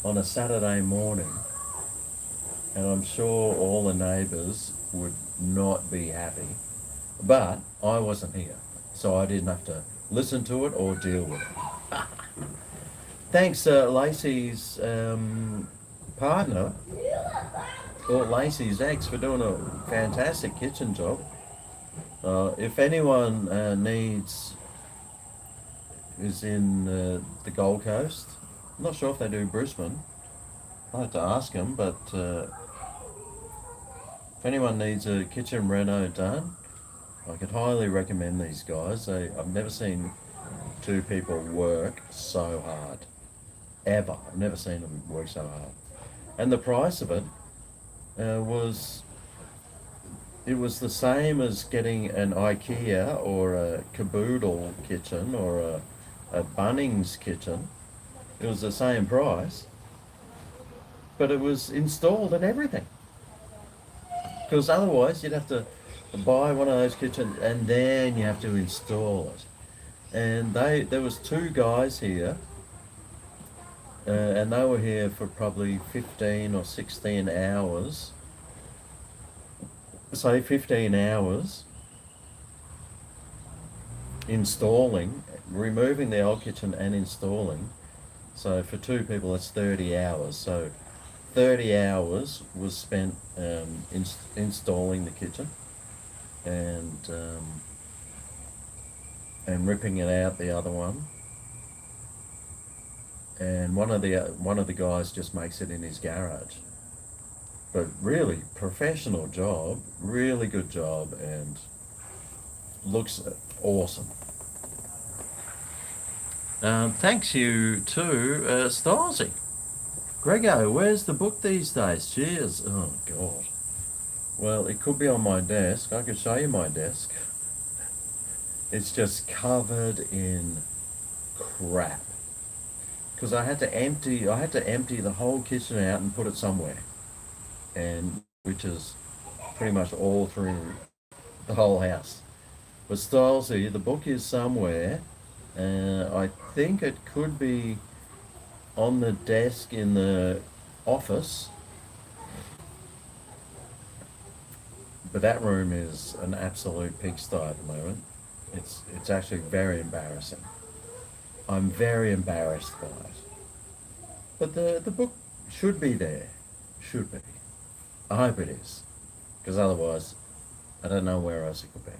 on a Saturday morning, and I'm sure all the neighbours would not be happy. But I wasn't here, so I didn't have to listen to it or deal with it. Thanks, Lacey's partner, or Lacey's ex, for doing a fantastic kitchen job. If anyone is in the Gold Coast, I'm not sure if they do Brisbane. I'll have to ask them, but if anyone needs a kitchen reno done, I could highly recommend these guys. I've never seen two people work so hard. Ever. I've never seen them work so hard. And the price of it was it was the same as getting an IKEA or a Caboodle kitchen or a Bunnings kitchen. It was the same price, but it was installed and everything. Because otherwise, you'd have to buy one of those kitchens and then you have to install it. And there was two guys here, and they were here for probably 15 or 16 hours. Say 15 hours installing, removing the old kitchen and installing. So for two people, that's 30 hours. So 30 hours was spent installing the kitchen and ripping it out the other one. And one of the guys just makes it in his garage. But really professional job, really good job, and looks awesome. Thanks you too, Stasy. GregO, where's the book these days? Cheers. Oh, God. Well, it could be on my desk. I could show you my desk. It's just covered in crap. Because I had to empty the whole kitchen out and put it somewhere. And which is pretty much all through the whole house. But Stylesy, the book is somewhere. I think it could be on the desk in the office, but that room is an absolute pigsty at the moment. It's actually very embarrassing. I'm very embarrassed by it. But the book should be there. Should be. I hope it is. Because otherwise, I don't know where else it could be.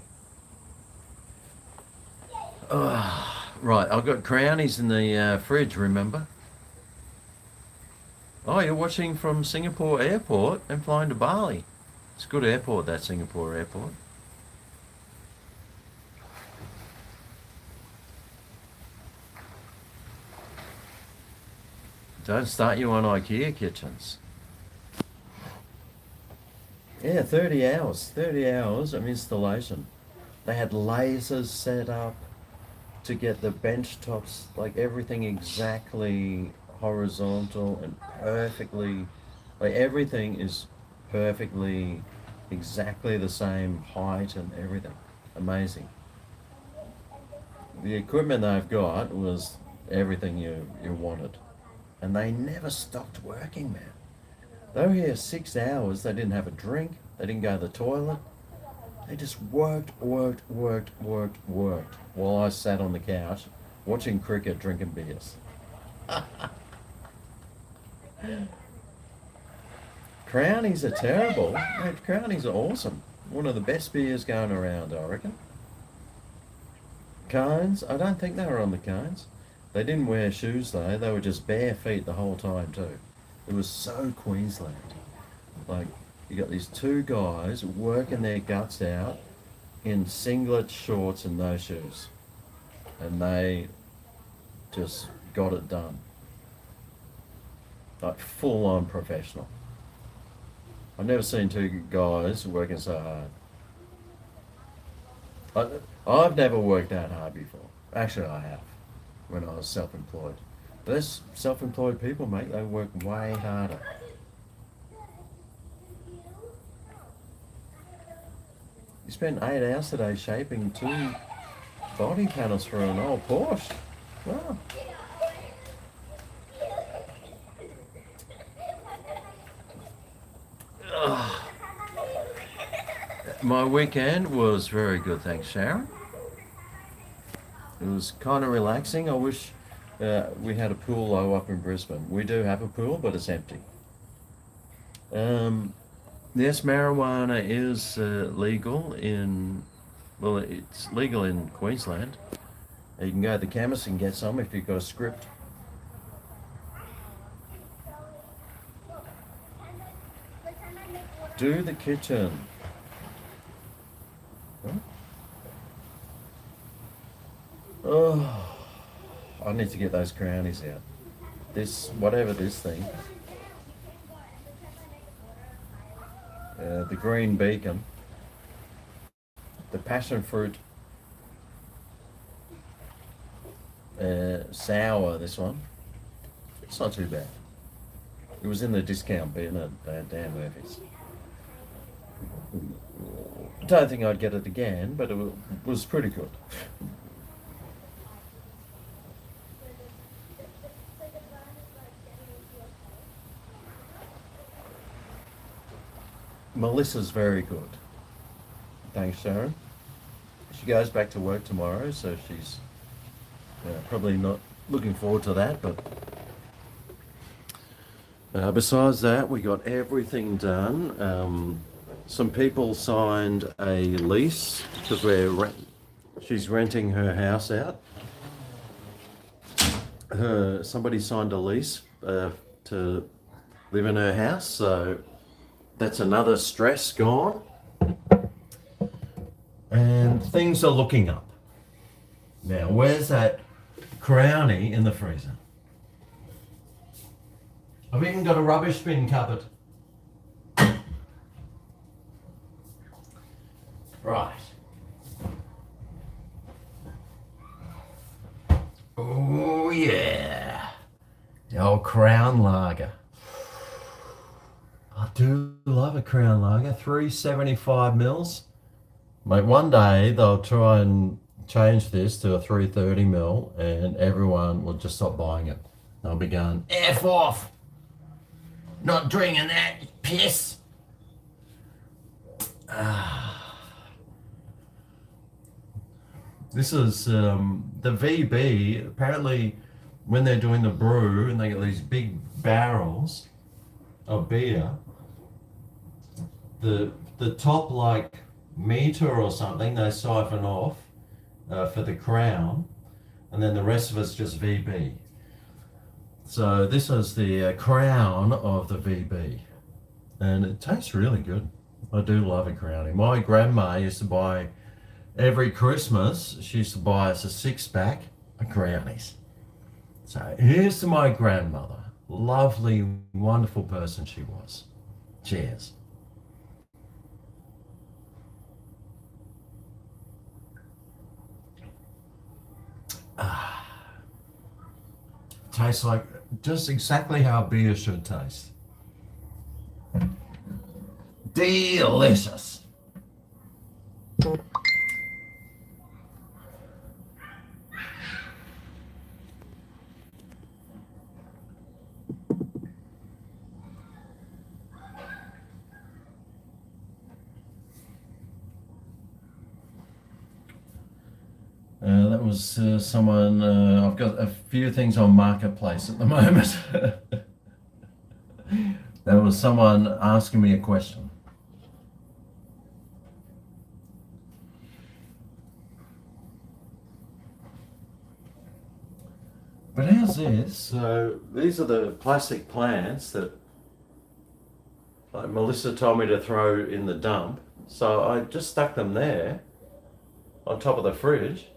Right, I've got crownies in the fridge, remember? Oh, you're watching from Singapore Airport and flying to Bali. It's a good airport, that Singapore airport. Don't start you on IKEA kitchens. Yeah, 30 hours. 30 hours of installation. They had lasers set up to get the bench tops, like everything exactly horizontal and perfectly, like everything is perfectly exactly the same height and everything. Amazing. The equipment they've got was everything you wanted. And they never stopped working, man. They were here 6 hours, they didn't have a drink, they didn't go to the toilet. They just worked while I sat on the couch watching cricket, drinking beers. Crownies are terrible. Mate, Crownies are awesome. One of the best beers going around, I reckon. Cones, I don't think they were on the cones. They didn't wear shoes though, they were just bare feet the whole time too. It was so Queensland. Like, you got these two guys working their guts out in singlets, shorts and no shoes. And they just got it done. Like full on professional. I've never seen two guys working so hard. I've never worked that hard before. Actually, I have, when I was self-employed. But there's self-employed people, mate, they work way harder. You spend 8 hours today shaping 2 body panels for an old Porsche. Wow. Ugh. My weekend was very good, thanks, Sharon. It was kind of relaxing. I wish we had a pool though up in Brisbane. We do have a pool, but it's empty. Yes, marijuana is legal in, well, it's legal in Queensland. You can go to the chemist and get some if you've got a script. Do the kitchen. Huh? Oh, I need to get those crownies out. This, whatever this thing. The green beacon. The passion fruit. Sour, this one. It's not too bad. It was in the discount bin at Dan Murphy's. Don't think I'd get it again, but it was pretty good. Melissa's very good. Thanks, Sharon. She goes back to work tomorrow, so she's probably not looking forward to that, but besides that, we got everything done. Some people signed a lease because she's renting her house out. Somebody signed a lease to live in her house, so that's another stress gone. And things are looking up. Now, where's that crownie in the freezer? I've even got a rubbish bin cupboard. Right. Oh yeah. The old Crown Lager. I do love a Crown Lager. 375 mils. Mate, one day they'll try and change this to a 330 mil and everyone will just stop buying it. They'll be going, F off! Not drinking that piss! This is the VB. Apparently, when they're doing the brew and they get these big barrels of beer, the top like meter or something they siphon off for the crown, and then the rest of it's just VB. So this is the crown of the VB, and it tastes really good. I do love a crownie. My grandma used to buy every Christmas. She used to buy us a 6-pack of crownies. So here's to my grandmother. Lovely, wonderful person she was. Cheers. Tastes like just exactly how beer should taste. Delicious. That was someone, I've got a few things on Marketplace at the moment. That was someone asking me a question. But how's this? So these are the plastic plants that Melissa told me to throw in the dump. So I just stuck them there on top of the fridge.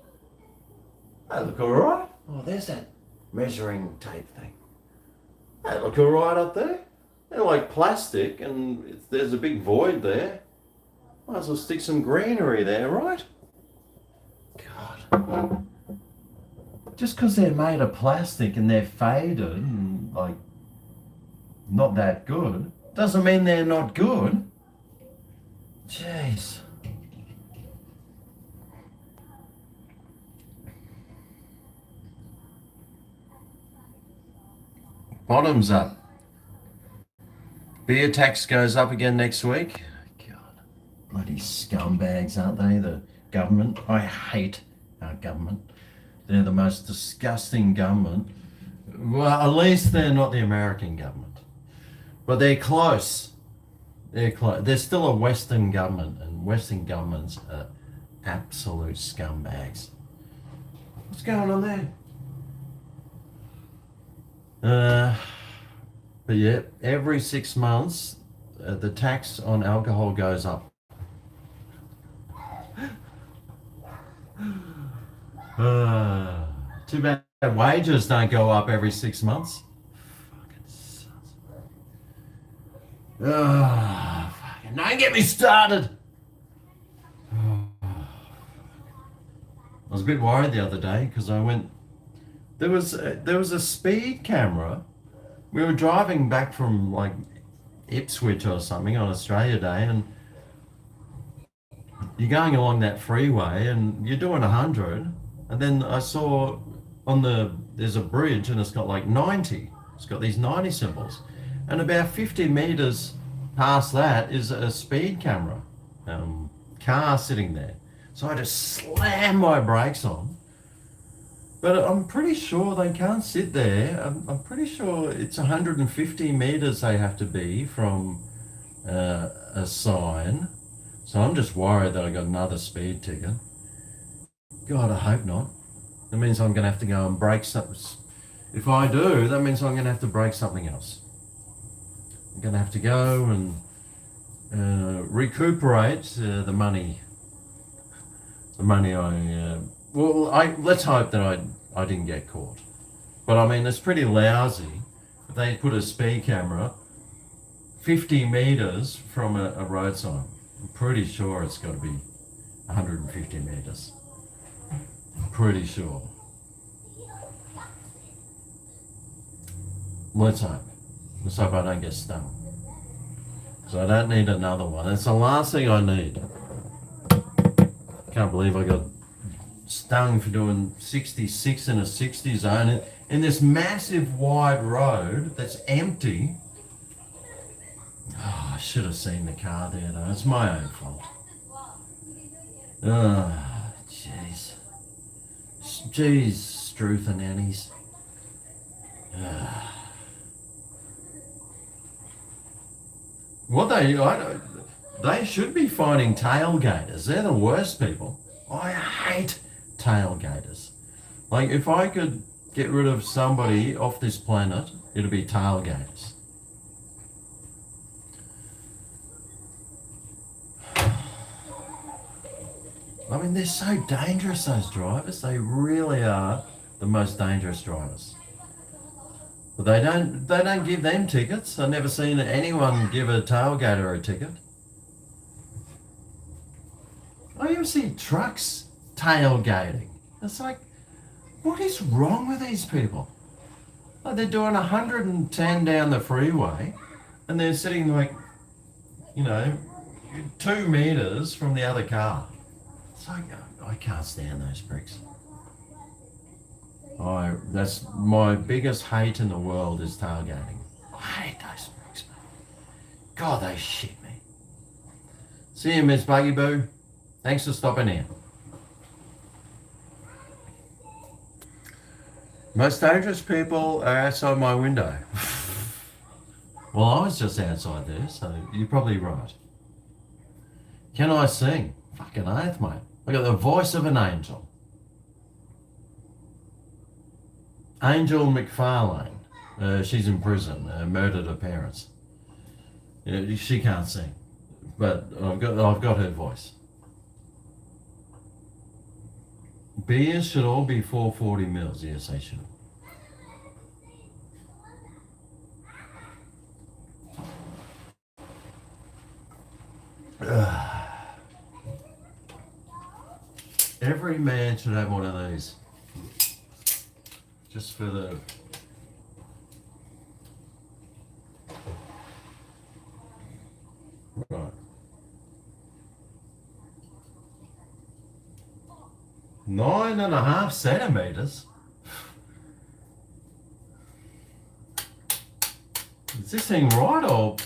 They look all right. Oh, there's that measuring tape thing. They look all right up there. They're like plastic and there's a big void there. Might as well stick some greenery there, right? God. Just because they're made of plastic and they're faded and like not that good, doesn't mean they're not good. Jeez. Bottoms up. Beer tax goes up again next week. God, bloody scumbags, aren't they? The government. I hate our government. They're the most disgusting government. Well, at least they're not the American government. But they're close. They're close. They're still a Western government, and Western governments are absolute scumbags. What's going on there? But yeah, every 6 months, the tax on alcohol goes up. Too bad wages don't go up every 6 months. Fucking sons. Fucking don't get me started. I was a bit worried the other day because I went. There was a speed camera. We were driving back from like Ipswich or something on Australia Day, and you're going along that freeway and you're doing 100, and then I saw there's a bridge and it's got like 90. It's got these 90 symbols, and about 50 meters past that is a speed camera car sitting there. So I just slammed my brakes on. But I'm pretty sure they can't sit there. I'm pretty sure it's 150 meters they have to be from a sign. So I'm just worried that I got another speed ticket. God, I hope not. That means I'm going to have to go and break something. If I do, that means I'm going to have to break something else. I'm going to have to go and recuperate the money. The money let's hope that I didn't get caught. But I mean, it's pretty lousy. If they put a speed camera 50 meters from a road sign. I'm pretty sure it's got to be 150 meters. Pretty sure. Let's hope. Let's hope I don't get stung. So I don't need another one. That's the last thing I need. Can't believe I got stung for doing 66 in a 60 zone in this massive wide road that's empty. Oh, I should have seen the car there though. It's my own fault. Oh, jeez. Geez, Struth and Annies. What they should be finding tailgaters. They're the worst people. I hate tailgaters. Like, if I could get rid of somebody off this planet, it'd be tailgaters. I mean, they're so dangerous, those drivers. They really are the most dangerous drivers. But they don't give them tickets. I've never seen anyone give a tailgater a ticket. I even see trucks tailgating. It's like, what is wrong with these people? Like, they're doing 110 down the freeway and they're sitting like, 2 meters from the other car. It's like, I can't stand those pricks. That's my biggest hate in the world is tailgating. I hate those pricks, mate. God, they shit me. See you, Miss Buggy Boo. Thanks for stopping in. Most dangerous people are outside my window. Well, I was just outside there, so you're probably right. Can I sing? Fucking oath, mate. I got the voice of an angel. Angel McFarlane. She's in prison. Murdered her parents. She can't sing, but I've got her voice. Beers should all be 440 mils. Yes, they should. Every man should have one of these. Just for the... Right. 9.5 centimeters? Is this thing right or...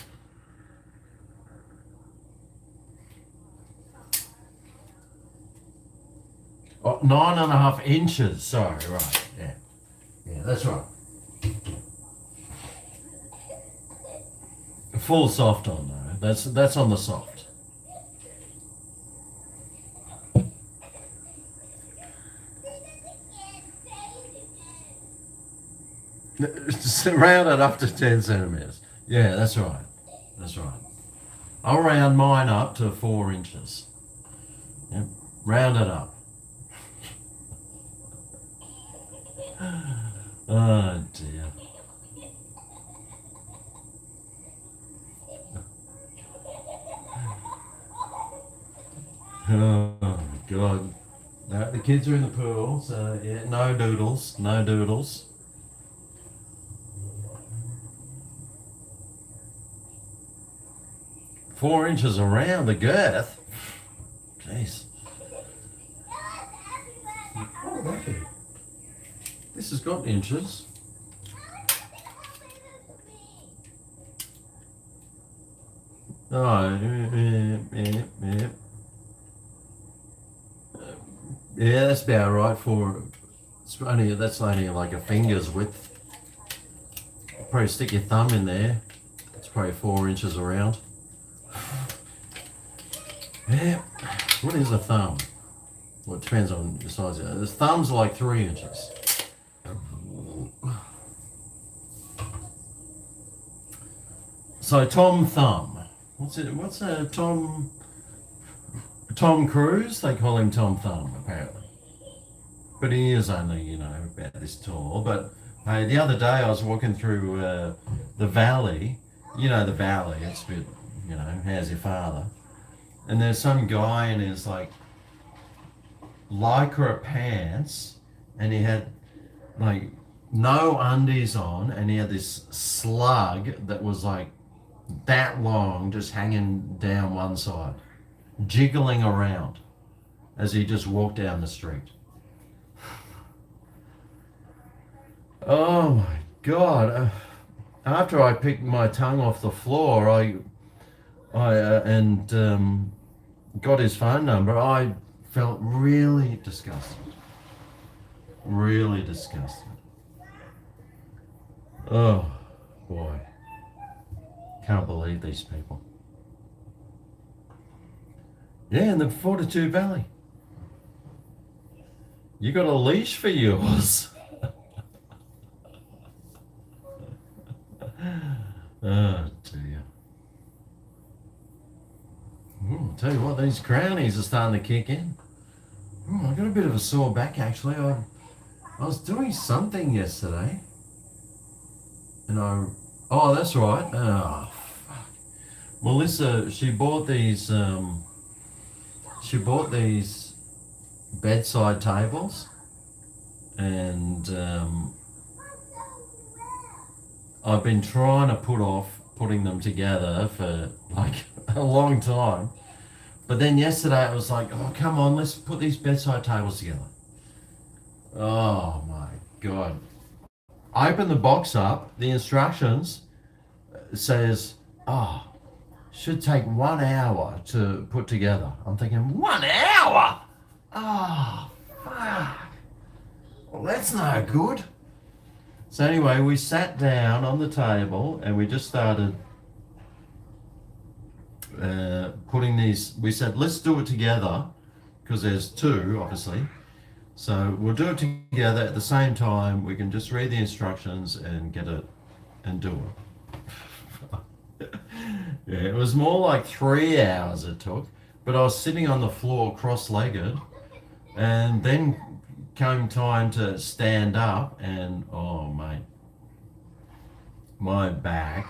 Oh, 9.5 inches, sorry, right, yeah. Yeah, that's right. Full soft on though, that's on the soft. Just round it up to 10 centimeters. Yeah, that's right, that's right. I'll round mine up to 4 inches. Yep, round it up. Oh dear. Oh God. No, the kids are in the pool, so yeah, no doodles, no doodles. Four inches around the girth. Jeez. Oh, thank you. This has got inches. Oh, yeah, that's about right for. That's only like a finger's width. Probably stick your thumb in there. It's probably 4 inches around. Yeah. What is a thumb? Well, it depends on the size. The thumb's like 3 inches. So Tom Thumb. What's a Tom Cruise? They call him Tom Thumb, apparently. But he is only, about this tall. But hey, the other day I was walking through the valley. You know the valley, it's a bit, how's your father? And there's some guy in his like lycra pants and he had like no undies on and he had this slug that was like that long just hanging down one side, jiggling around as he just walked down the street. Oh my God. After I picked my tongue off the floor, I got his phone number, I felt really disgusted. Really disgusting. Oh, boy. Can't believe these people. Yeah, in the Fortitude Valley. You got a leash for yours. Oh, dear. I'll tell you what, these crownies are starting to kick in. I got a bit of a sore back, actually. I was doing something yesterday. And oh, that's right. Oh, fuck. Melissa, she bought these bedside tables, and I've been trying to put off putting them together for like a long time. But then yesterday it was like, oh, come on, let's put these bedside tables together. Oh my God. I open the box up, the instructions says, oh, should take 1 hour to put together. I'm thinking, 1 hour? Oh, fuck. Well, that's no good. So anyway, we sat down on the table and we just started putting these. We said, let's do it together because there's two, obviously. So we'll do it together at the same time. We can just read the instructions and get it and do it. Yeah, it was more like 3 hours it took, but I was sitting on the floor cross-legged, and then came time to stand up, and oh mate, my back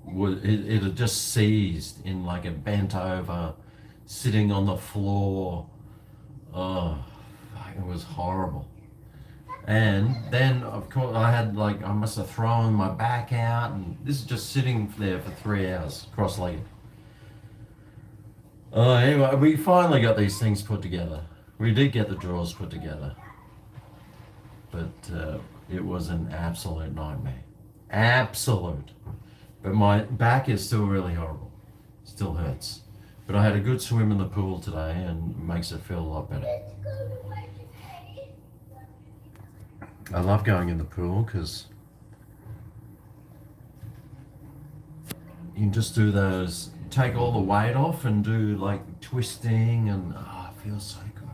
it had just seized in like a bent over, sitting on the floor. Oh, it was horrible. And then, of course, I must have thrown my back out, and this is just sitting there for 3 hours, cross-legged. Anyway, we finally got these things put together. We did get the drawers put together, but it was an absolute nightmare. Absolute. But my back is still really horrible. Still hurts. But I had a good swim in the pool today, and makes it feel a lot better. I love going in the pool because you can just do those, take all the weight off and do like twisting, and it feels so good.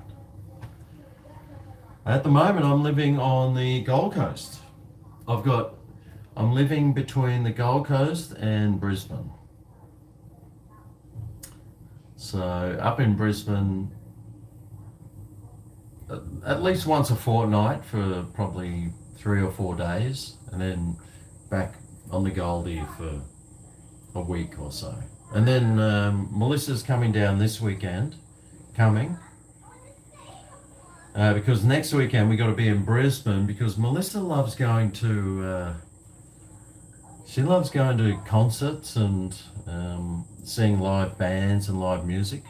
At the moment, I'm living on the Gold Coast. I'm living between the Gold Coast and Brisbane. So up in Brisbane, at least once a fortnight for probably 3 or 4 days, and then back on the Goldie for a week or so. And then Melissa's coming down this weekend, because next weekend we got to be in Brisbane, because Melissa loves going to concerts and seeing live bands and live music.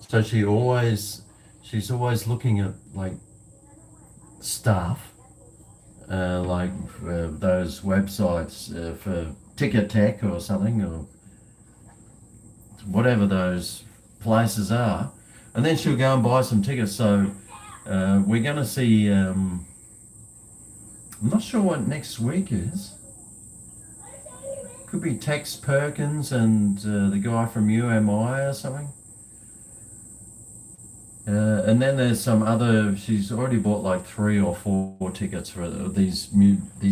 So she's always looking at like stuff, those websites for Ticket Tech or something, or whatever those places are, and then she'll go and buy some tickets. So we're going to see. I'm not sure what next week is. Could be Tex Perkins and the guy from UMI or something. And then there's some other. She's already bought like 3 or 4 tickets for these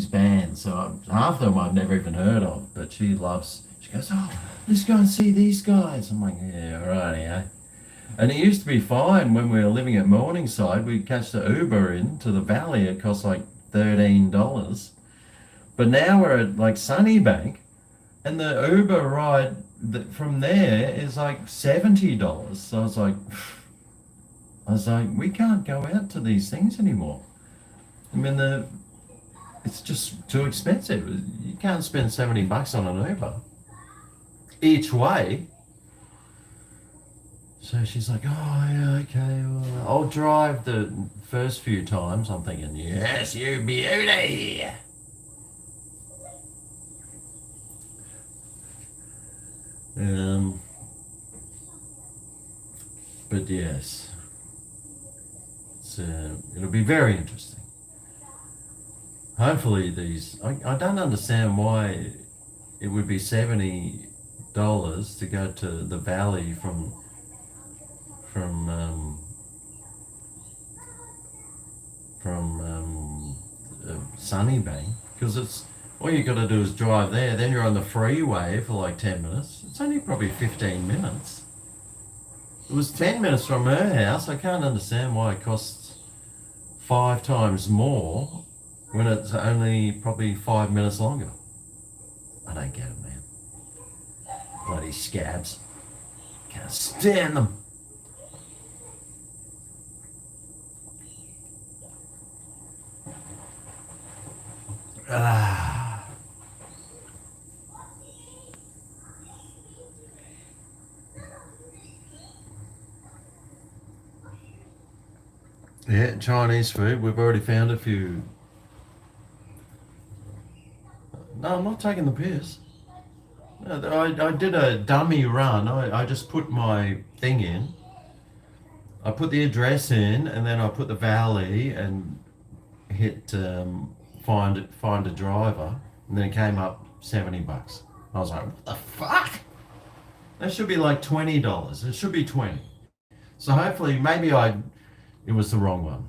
bands. So half of them I've never even heard of, but she loves. She goes, oh, let's go and see these guys. I'm like, yeah, right, yeah. And it used to be fine when we were living at Morningside. We'd catch the Uber into the valley. It cost like $13. But now we're at like Sunnybank, and the Uber ride from there is like $70. So I was like, we can't go out to these things anymore. I mean, it's just too expensive. You can't spend $70 on an Uber each way. So she's like, oh, yeah, okay, well, I'll drive the first few times. I'm thinking, yes, you beauty. But yes, it'll be very interesting. hopefully I don't understand why it would be $70 to go to the valley from Sunnybank, because it's all you got to do is drive there. Then you're on the freeway for like 10 minutes. It's only probably 15 minutes. It was 10 minutes from her house. I can't understand why it costs 5 times more when it's only probably 5 minutes longer. I don't get it, man. Bloody scabs. Can't stand them. Ah. Yeah, Chinese food. We've already found a few. No, I'm not taking the piss. No, I did a dummy run. I just put my thing in. I put the address in, and then I put the valley and hit find a driver, and then it came up $70. I was like, what the fuck? That should be like $20. It should be 20. So hopefully, it was the wrong one.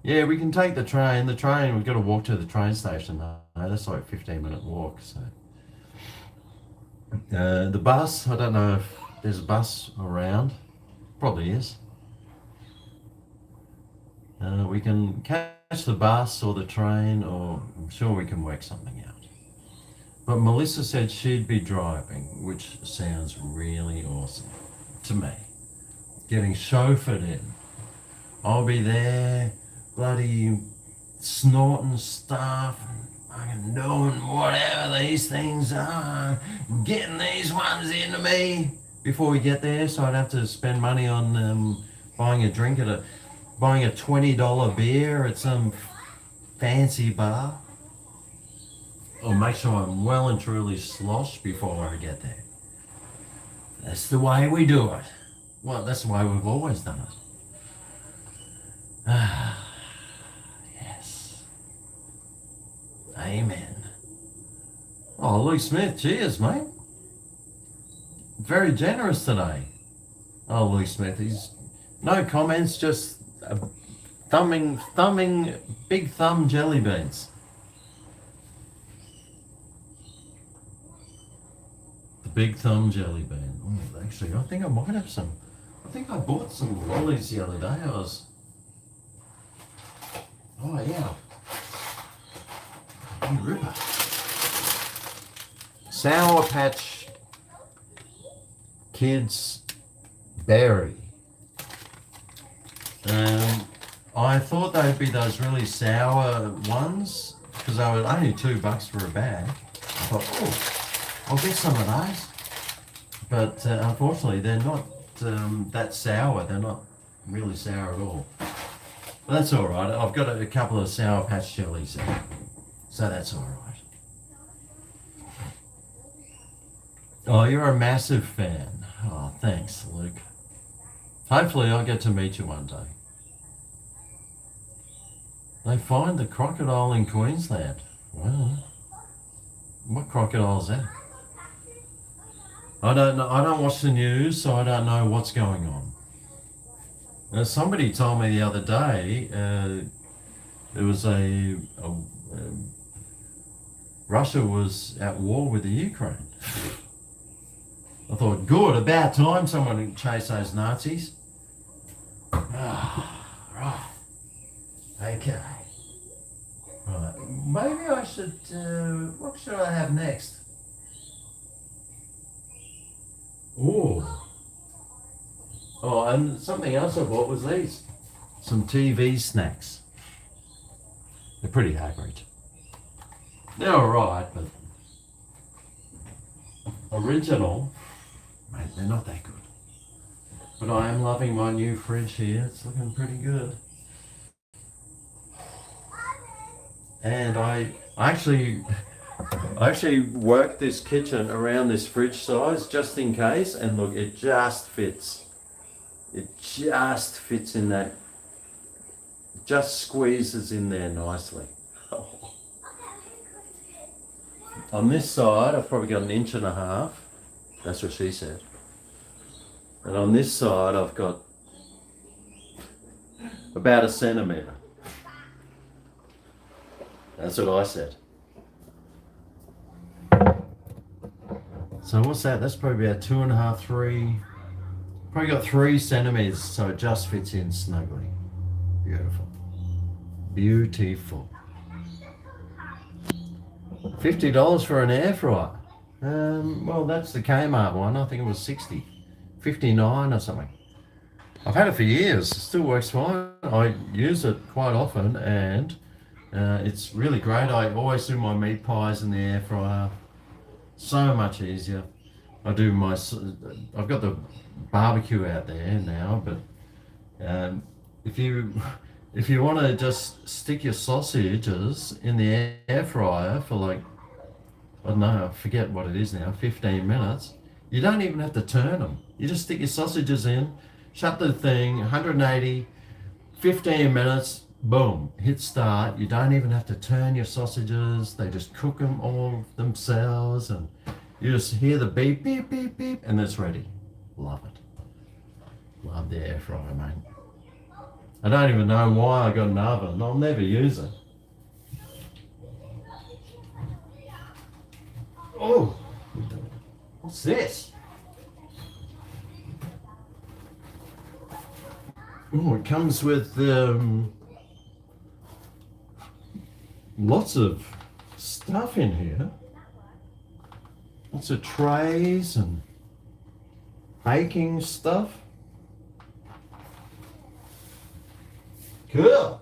Yeah, we can take the train. The train, we've got to walk to the train station. No, that's like a 15-minute walk. So the bus, I don't know if there's a bus around. Probably is. We can catch the bus or the train, or I'm sure we can work something out. But Melissa said she'd be driving, which sounds really awesome to me. Getting chauffeured in. I'll be there, bloody snorting stuff, fucking doing whatever these things are, getting these ones into me before we get there, so I'd have to spend money on buying a drink buying a $20 beer at some fancy bar. Or make sure I'm well and truly sloshed before I get there. That's the way we do it. Well, that's the way we've always done it. Ah, yes. Amen. Oh, Luke Smith, cheers, mate. Very generous today. Oh, Luke Smith, he's no comments, just thumbing, big thumb jelly beans. The big thumb jelly bean. Oh, actually, I think I might have some. I think I bought some lollies the other day. Oh, yeah. Big ripper. Sour Patch Kids Berry. I thought they'd be those really sour ones, because they were only $2 for a bag. I thought, oh, I'll get some of those. But unfortunately, they're not that sour. They're not really sour at all. But that's all right. I've got a couple of Sour Patch jellies there, so that's all right. Oh, you're a massive fan. Oh, thanks, Luke. Hopefully I'll get to meet you one day. They find the crocodile in Queensland. Well, what crocodile is that? I don't know. I don't watch the news, so I don't know what's going on. Somebody told me the other day there was Russia was at war with the Ukraine. I thought, good, about time someone would chase those Nazis. Right. Okay. Right. Maybe I should, what should I have next? Oh, and something else I bought was these. Some TV snacks. They're pretty average. They're alright, but original, mate, they're not that good. But I am loving my new fridge here. It's looking pretty good. And I actually worked this kitchen around this fridge size just in case, and look, it just fits. It just fits in that, just squeezes in there nicely. Oh, On this side, I've probably got 1.5 inches. That's what she said. And on this side, I've got about 1 centimetre. That's what I said. So what's that? That's probably about 2.5, 3. Probably got 3 centimetres, so it just fits in snugly. Beautiful. Beautiful. $50 for an air fryer. Well, that's the Kmart one. I think it was 60, 59 or something. I've had it for years. It still works fine. I use it quite often, and it's really great. I always do my meat pies in the air fryer. So much easier. I've got the barbecue out there now, but if you want to just stick your sausages in the air fryer for like, I don't know, I forget what it is now, 15 minutes, you don't even have to turn them. You just stick your sausages in, shut the thing, 180, 15 minutes, boom, hit start. You don't even have to turn your sausages. They just cook them all themselves, and you just hear the beep, beep, beep, beep, and it's ready. Love it. Love the air fryer, mate. I don't even know why I got an oven. I'll never use it. Oh, what's this? Oh, it comes with lots of stuff in here. Lots of trays and baking stuff. Cool.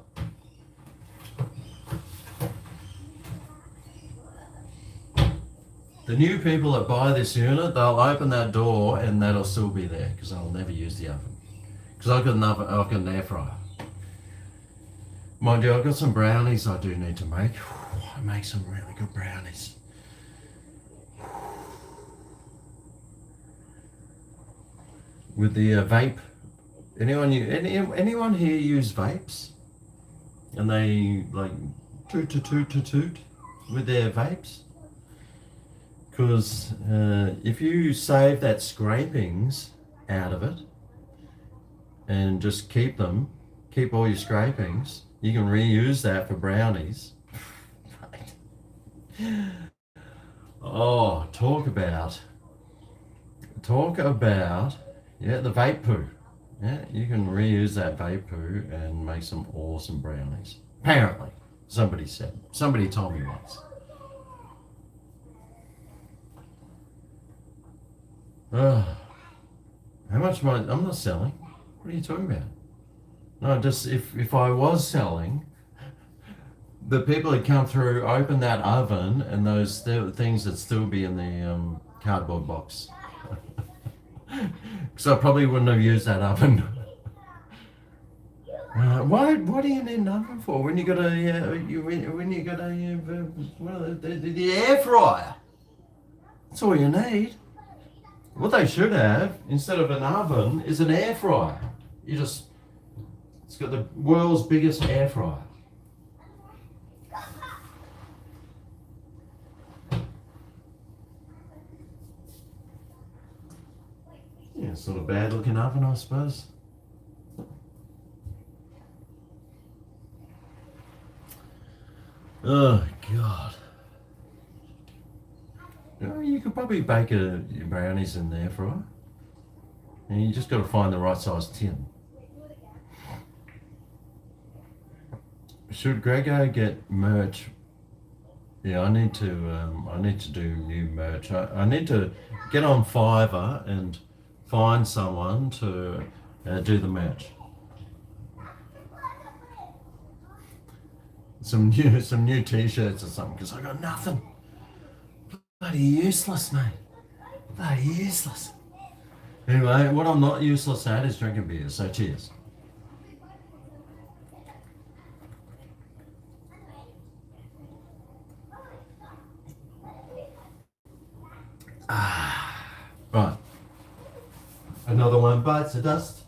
The new people that buy this unit, they'll open that door and that'll still be there because I'll never use the oven. Because I've got an air fryer. Mind you, I've got some brownies I do need to make. I make some really good brownies. With the vape. Anyone here use vapes? And they like toot with their vapes? Because if you save that scrapings out of it and just keep all your scrapings, you can reuse that for brownies. Oh, talk about, yeah, the vape poo. Yeah, you can reuse that vape poo and make some awesome brownies. Apparently, somebody told me once. How much money? I'm not selling. What are you talking about? No, just if I was selling, the people that come through, open that oven, and those things that still be in the cardboard box. Because I probably wouldn't have used that oven. What do you need an oven for when you got the air fryer? That's all you need. What they should have instead of an oven is an air fryer. It's got the world's biggest air fryer. Yeah, it's not a bad looking oven, I suppose. Oh God. You could probably bake your brownies in there for it. And you just got to find the right size tin. Should GregO get merch? Yeah, I need to do new merch. I need to get on Fiverr and find someone to do the merch. Some new t-shirts or something, because I got nothing. Bloody useless, mate. Bloody useless. Anyway, what I'm not useless at is drinking beer, so cheers. Right. Another one bites the dust.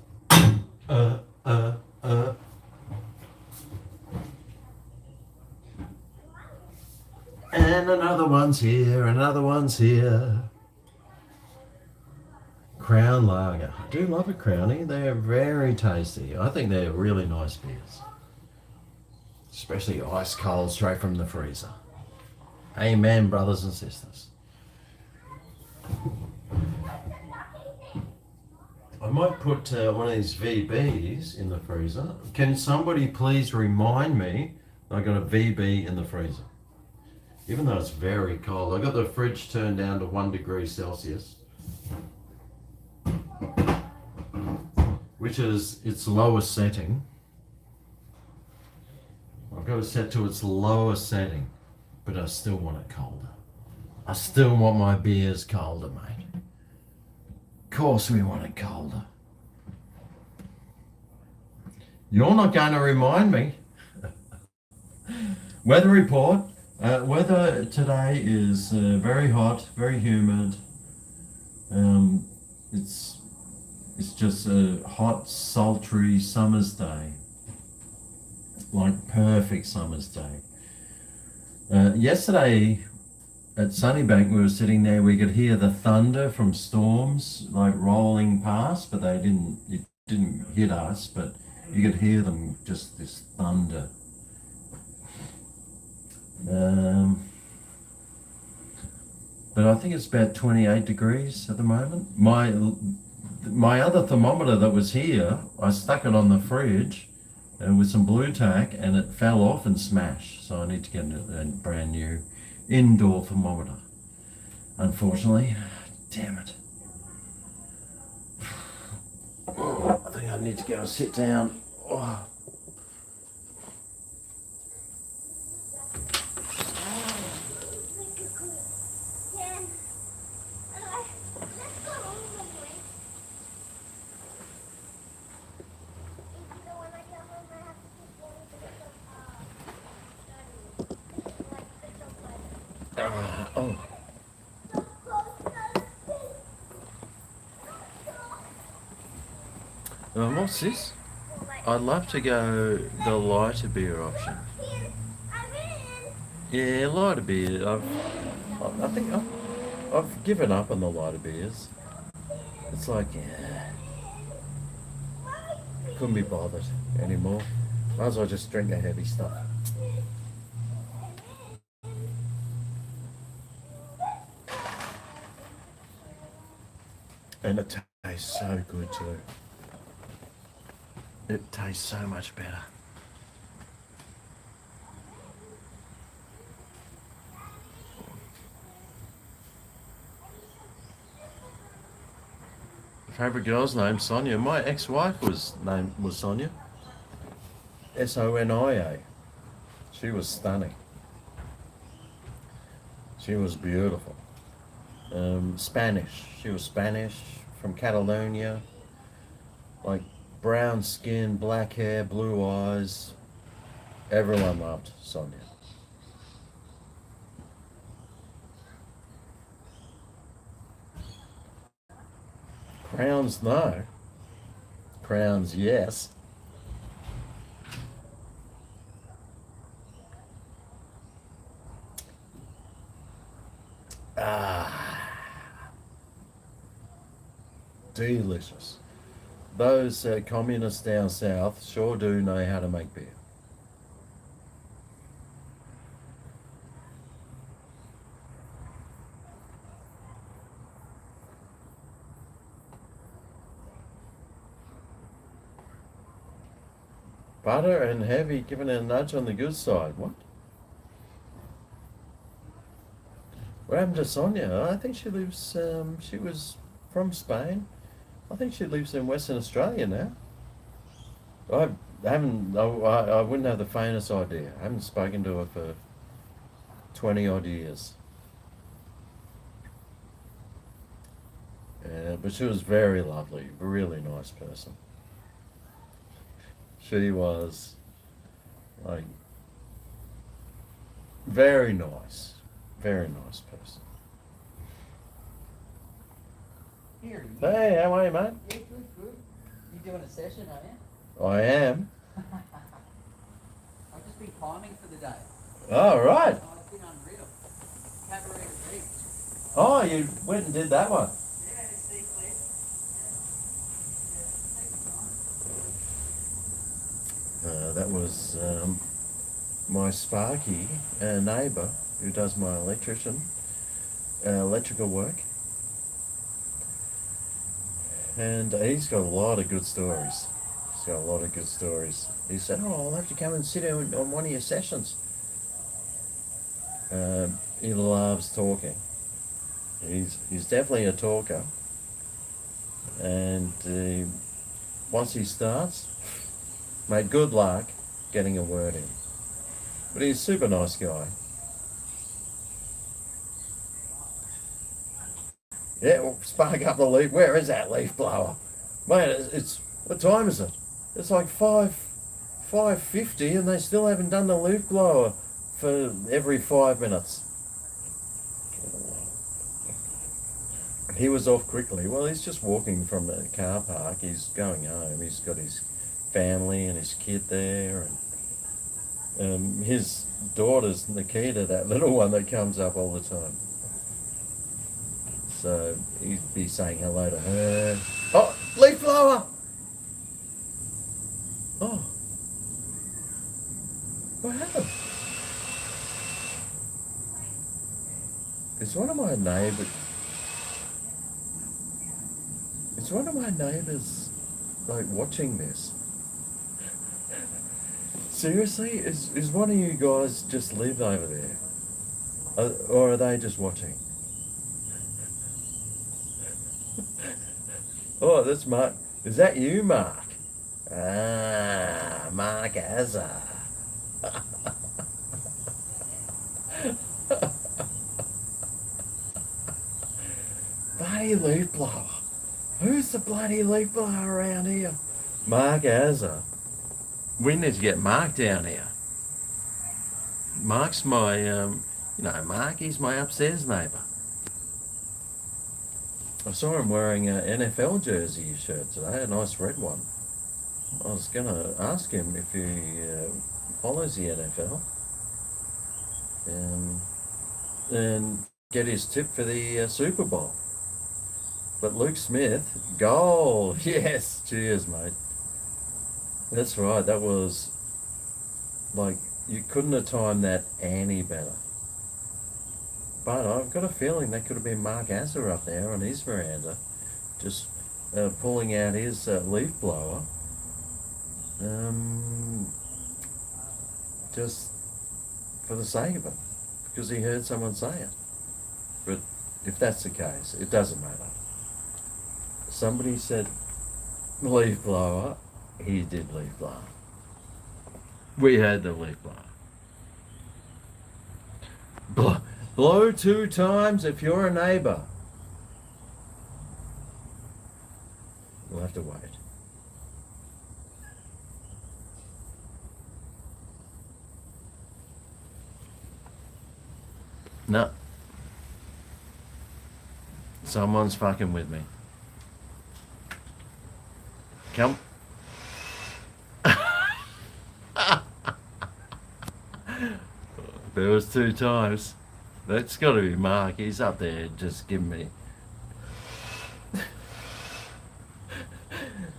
And another one's here, another one's here. Crown Lager. I do love a Crownie. They're very tasty. I think they're really nice beers. Especially ice cold straight from the freezer. Amen, brothers and sisters. I might put one of these VBs in the freezer. Can somebody please remind me I got a VB in the freezer? Even though it's very cold. I got the fridge turned down to 1 degree Celsius, which is its lowest setting. I've got it set to its lowest setting, but I still want it colder. I still want my beers colder, mate. Of course we want it colder. You're not going to remind me. Weather report. Weather today is very hot, very humid. It's just a hot, sultry summer's day. Like perfect summer's day. Yesterday at Sunnybank, we were sitting there, we could hear the thunder from storms like rolling past, but it didn't hit us, but you could hear them, just this thunder. But I think it's about 28 degrees at the moment. My other thermometer that was here, I stuck it on the fridge with some blue tack, and it fell off and smashed. So I need to get a brand new indoor thermometer. Unfortunately, damn it. Oh, I think I need to go and sit down. Oh. What's this? I'd love to go the lighter beer option. Yeah, lighter beer. I think I've given up on the lighter beers. It's like, yeah, couldn't be bothered anymore. Might as well just drink the heavy stuff. And it tastes so good too. It tastes so much better. Favourite girl's name, Sonia. My ex-wife was Sonia. Sonia. She was stunning. She was beautiful. Spanish. She was Spanish from Catalonia. Like brown skin, black hair, blue eyes. Everyone loved Sonia. Crowns, no. Crowns, yes. Delicious. Those communists down south sure do know how to make beer. Butter and heavy, giving it a nudge on the good side. What? What happened to Sonia? I think she lives, she was from Spain. I think she lives in Western Australia now. I wouldn't have the faintest idea. I haven't spoken to her for 20 odd years. But she was very lovely, really nice person. She was like very nice person. Here, Hey, how are you, mate? yeah, good. You doing a session, are you? I am. I've just been climbing for the day. All right. Oh, it's been unreal. collaborative Vapes. Oh, you went and did that one. Yeah, it's stay clear. That was my Sparky neighbour who does my electrical work. And he's got a lot of good stories. He's got a lot of good stories. He said, "Oh, I'll have to come and sit on one of your sessions." He loves talking. He's definitely a talker. And once he starts, mate, good luck getting a word in. But he's a super nice guy. Yeah, well, spark up the leaf. Where is that leaf blower? Mate, it's what time is it? It's like 5:50 and they still haven't done the leaf blower for every 5 minutes. He was off quickly. Well, he's just walking from the car park. He's going home. He's got his family and his kid there, and his daughter's Nikita, that little one that comes up all the time. So he'd be saying hello to her. Oh, leaf blower! Oh, what happened? It's one of my neighbours. It's one of my neighbours, like, watching this. Seriously, is one of you guys just live over there, or are they just watching? Oh, that's Mark. Is that you, Mark? Ah, Mark Azza. Bloody leaf blower. Who's the bloody leaf blower around here? Mark Azza. We need to get Mark down here. Mark's my, Mark, he's my upstairs neighbour. I saw him wearing an NFL jersey shirt today, a nice red one. I was going to ask him if he follows the NFL and get his tip for the Super Bowl. But Luke Smith, goal! Yes, cheers, mate. That's right, that was, like, you couldn't have timed that any better. But I've got a feeling that could have been Mark Asser up there on his veranda, just pulling out his leaf blower, just for the sake of it, because he heard someone say it. But if that's the case, it doesn't matter. Somebody said leaf blower, he did leaf blower. We had the leaf blower. Blow 2 times if you're a neighbour. We'll have to wait. No. Someone's fucking with me. Come. There was 2 times. That's got to be Mark. He's up there just giving me.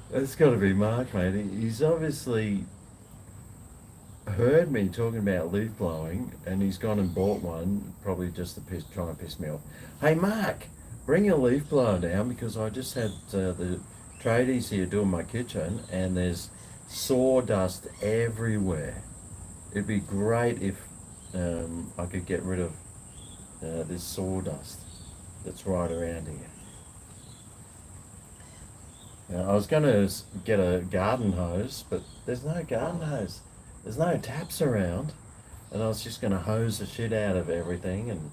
That's got to be Mark, mate. He's obviously heard me talking about leaf blowing, and he's gone and bought one, probably just to trying to piss me off. Hey, Mark, bring your leaf blower down, because I just had the tradies here doing my kitchen, and there's sawdust everywhere. It'd be great if I could get rid of this sawdust that's right around here. I was going to get a garden hose, but there's no garden hose. There's no taps around, and I was just going to hose the shit out of everything and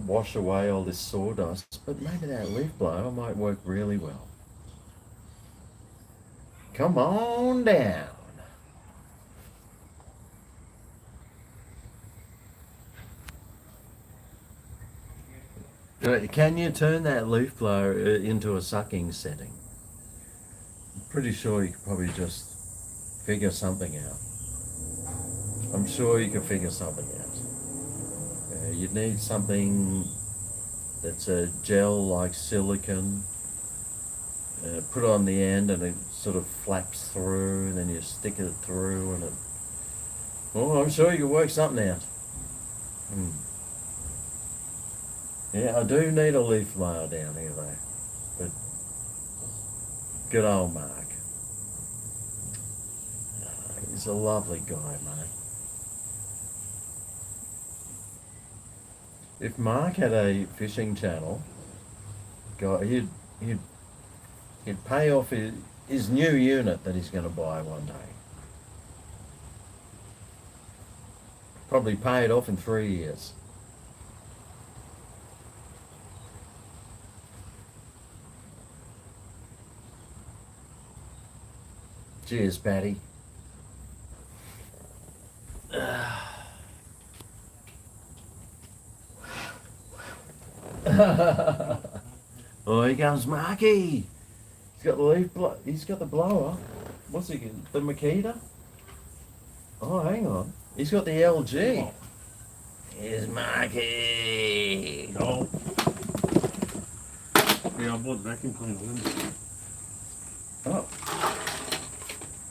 wash away all this sawdust. But maybe that leaf blower might work really well. Come on down. Can you turn that leaf blower into a sucking setting? I'm pretty sure you could probably just figure something out. I'm sure you can figure something out. Yeah. You'd need something that's a gel like silicone. Put it on the end and it sort of flaps through, and then you stick it through, and it. Oh, I'm sure you can work something out. Yeah, I do need a leaf blower down here though, but good old Mark. He's a lovely guy, mate. If Mark had a fishing channel, God, he'd pay off his new unit that he's going to buy one day. Probably pay it off in 3 years. Cheers, Patty. Oh, here comes Marky. He's got the he's got the blower. What's he? The Makita? Oh, hang on. He's got the LG. Here's Marky. Oh. Yeah, I bought vacuum cleaner. Oh.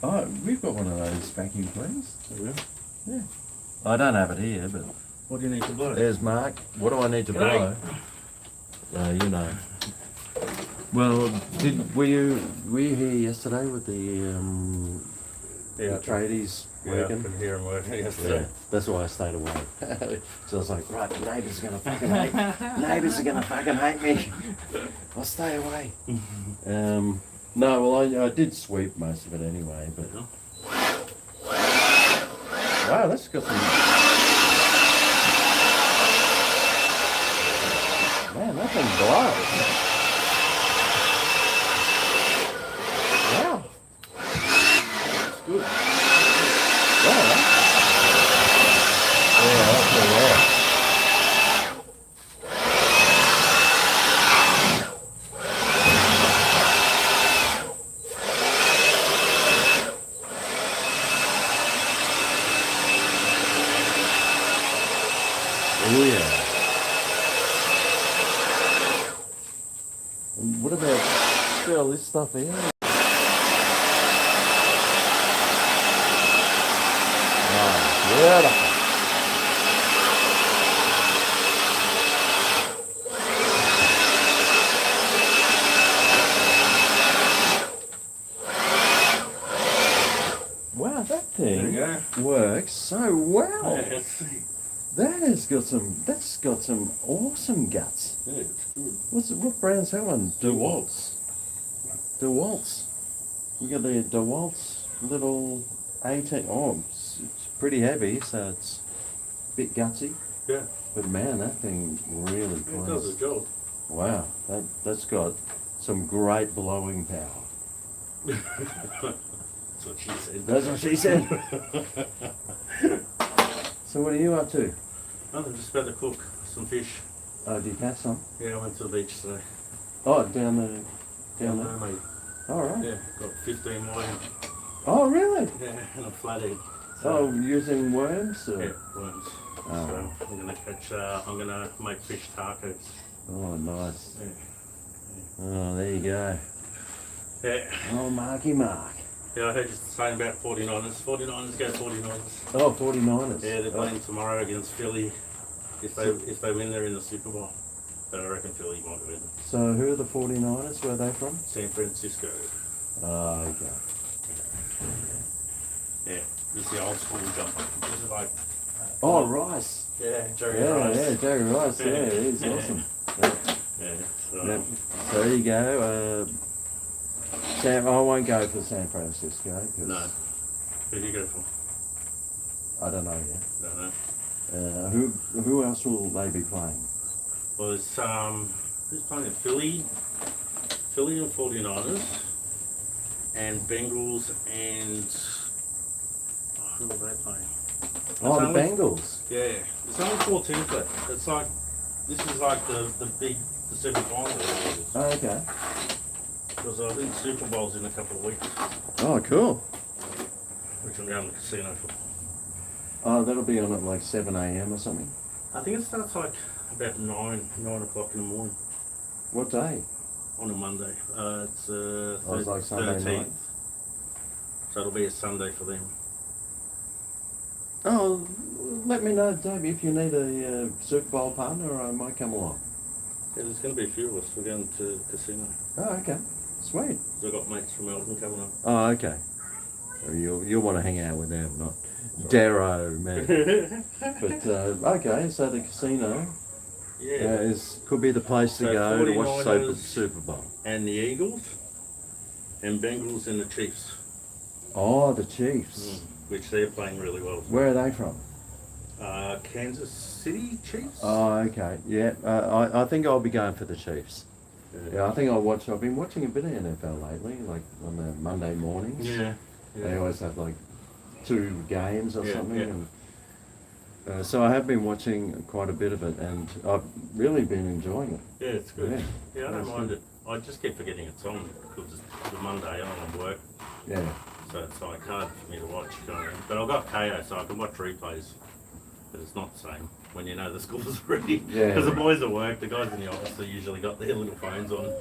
Oh, we've got one of those vacuum cleaners. Yeah. I don't have it here, but What do you need to blow? there's Mark. What do I need to blow? You know. Well, were you here yesterday with the tradies Yeah, I working? could hear him working yesterday. Yeah, that's why I stayed away. So I was like, right, the neighbours are gonna fucking hate. Neighbours are gonna fucking hate me. I'll stay away. No, well, I did sweep most of it anyway, but wow, that's got some. Man, that thing blows. Wow. That's good. Wow. Yeah, that's pretty well. Oh yeah. And what about all this stuff here? Oh, beautiful. Wow, that thing There you works so well. Yeah, let's see. That's got some awesome guts. Yeah, it's good. What brand's that one? DeWalt's. DeWalt's. You got the DeWalt's little 18. Oh, it's pretty heavy, so it's a bit gutsy. Yeah, But man, that thing really it does plays. the job. Wow, that's got some great blowing power. That's what she said. That's what she said. So what are you up to? I'm just about to cook some fish. Oh, do you catch some? Yeah, I went to the beach today. Oh, down there. Mate. All right. Yeah, got 15 whiting. Oh, really? Yeah, and a flathead. Oh, using worms? Or? Yeah, worms. Oh. So I'm gonna catch. I'm gonna make fish tacos. Oh, nice. Yeah. Oh, there you go. Yeah. Oh, Marky Mark. Yeah, I heard you saying about 49ers. 49ers go 49ers. Oh, 49ers. Yeah, they're playing tomorrow against Philly. If they win, they're in the Super Bowl. But I reckon Philly might win. So who are the 49ers? Where are they from? San Francisco. Oh, okay. Yeah, this is the old school jumper. This is like. Oh, Rice. Yeah, Jerry Yeah, Rice. yeah, Jerry Rice. Yeah, he's awesome. Yeah. Yeah. So, Yep. So there you go. Sam, I won't go for San Francisco because No. Who do you go for? I don't know yet. Don't know. Who else will they be playing? Well, it's who's playing it? Philly and 49ers, and Bengals and who are they playing? Oh, the only- Bengals. Yeah, there's only 4 teams left. It's like this is like the semi-final. Oh, okay. Because I think Super Bowl's in a couple of weeks, Oh, cool. which I'm going to the casino for. Oh, that'll be on at like 7 a.m. or something. I think it starts like about 9 o'clock in the morning What day? on a Monday. It's Oh, it's like Sunday 13th. night. So it'll be a Sunday for them. Oh, let me know, Dave, if you need a Super Bowl partner, I might come along. Yeah, there's going to be a few of us. We're going to the casino. Oh, okay. Sweet. So I've got mates from Melbourne coming up. Oh, okay. You'll want to hang out with them, not Darrow, man. But, okay, so the casino Yeah. could be the place to So go to watch 49ers Super Bowl. And the Eagles and Bengals and the Chiefs. Oh, the Chiefs. Which they're playing really well. Where are they from? Kansas City Chiefs. Oh, okay. Yeah, I think I'll be going for the Chiefs. Yeah, I think I've been watching a bit of NFL lately, like on the Monday mornings. Yeah. They always have like 2 games or something. Yeah. And, so I have been watching quite a bit of it, and I've really been enjoying it. Yeah, it's good. Yeah, I don't That's mind good. it. I just keep forgetting it's on because it's Monday. I'm on work, Yeah. so it's like hard for me to watch. You know what I mean? But I've got KO, so I can watch replays. But it's not the same when you know the score's already. Yeah. Because the boys at work, the guys in the office, they usually got their little phones on.